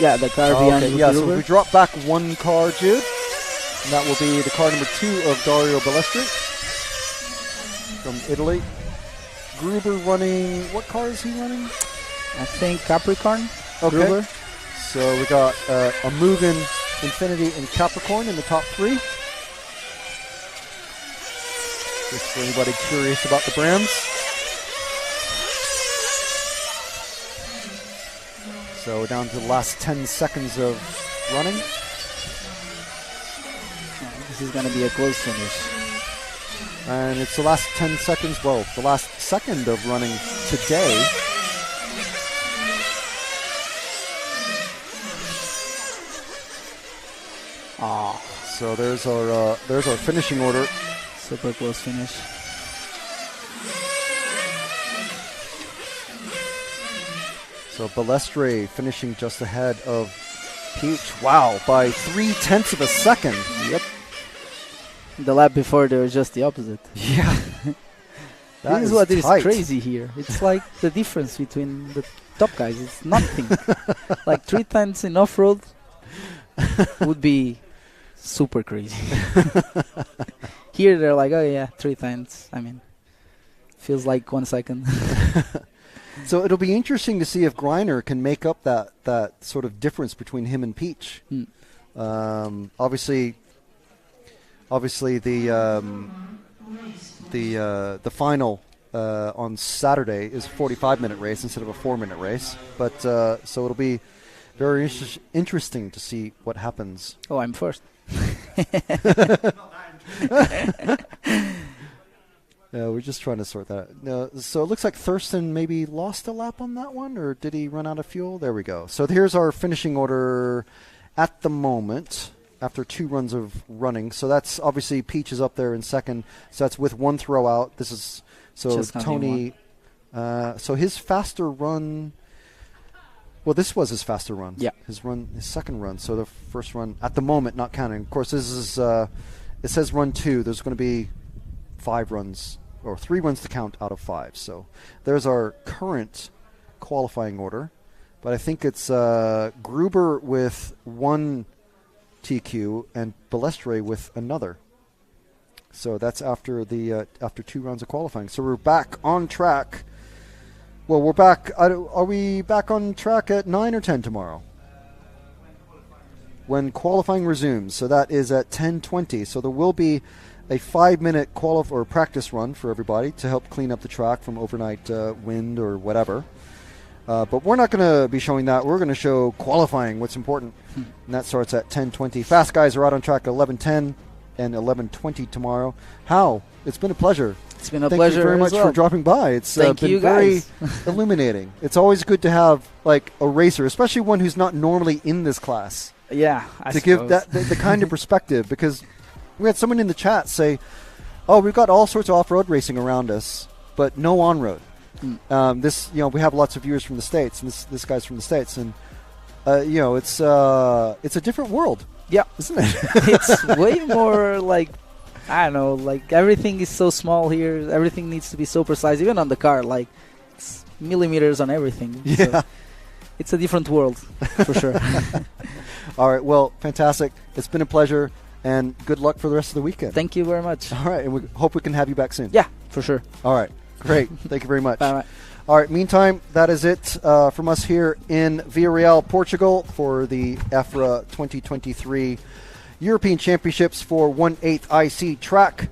Yeah, the car behind okay, yeah, so Gruber. if we drop back one car, Jude, and that will be the car number 2 of Dario Balestre from Italy. Gruber running, what car is he running? I think Capricorn. Okay. Gruber. So we got a Mugen, Infinity, and Capricorn in the top 3. Just for anybody curious about the brands. So down to the last 10 seconds of running. This is going to be a close finish. And it's the last 10 seconds, well, the last second of running today. So there's our finishing order. Super close finish. So Balestre finishing just ahead of Peach. Wow, by 0.3 of a second. Yep. The lap before, they were just the opposite. Yeah. This is what is tight. crazy here. It's like the difference between the top guys. It's nothing. Like 3 times in off-road would be super crazy. Here they're like, oh yeah, 3 times. I mean, feels like 1 second. So it'll be interesting to see if Greiner can make up that sort of difference between him and Peach. Obviously the final on Saturday is a 45-minute race instead of a 4-minute race. But so it'll be very interesting to see what happens. Oh, I'm first. We're just trying to sort that out. So it looks like Thurston maybe lost a lap on that one, or did he run out of fuel? There we go. So here's our finishing order at the moment after 2 runs of running. So that's obviously Peach is up there in second. So that's with 1 throw out. This is so Just Tony. So his faster run. Well, this was his faster run. Yeah. His second run. So the first run at the moment not counting. Of course, this is it says run 2. There's going to be 5 runs or 3 runs to count out of 5. So there's our current qualifying order. But I think it's Gruber with 1 TQ and Balestre with another. So that's after 2 rounds of qualifying. So we're back on track. Well, we're back. Are we back on track at 9 or 10 tomorrow? When qualifying resumes. So that is at 10:20. So there will be a 5-minute or practice run for everybody to help clean up the track from overnight wind or whatever. But we're not going to be showing that. We're going to show qualifying, what's important. And that starts at 10:20. Fast guys are out on track at 11:10 and 11:20 tomorrow. Hal, it's been a pleasure. It's been a Thank pleasure. you very much for dropping by. It's been very illuminating. It's always good to have like a racer, especially one who's not normally in this class. Yeah, to give that the kind of perspective, because we had someone in the chat say, "Oh, we've got all sorts of off-road racing around us, but no on-road." We have lots of viewers from the States, and this guy's from the States, and it's a different world. Yeah, isn't it? It's way more like, I don't know, like everything is so small here. Everything needs to be so precise, even on the car. Like it's millimeters on everything. Yeah, so it's a different world for sure. All right, well, fantastic. It's been a pleasure, and good luck for the rest of the weekend. Thank you very much. All right, and we hope we can have you back soon. Yeah, for sure. All right, great. Thank you very much. Bye. All right, meantime, that is it from us here in Vila, Portugal for the EFRA 2023 European Championships for 1/8 IC track.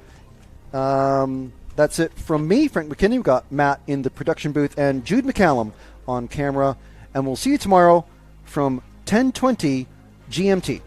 That's it from me, Frank McKinney. We've got Matt in the production booth and Jude McCallum on camera. And we'll see you tomorrow from 10:20 GMT.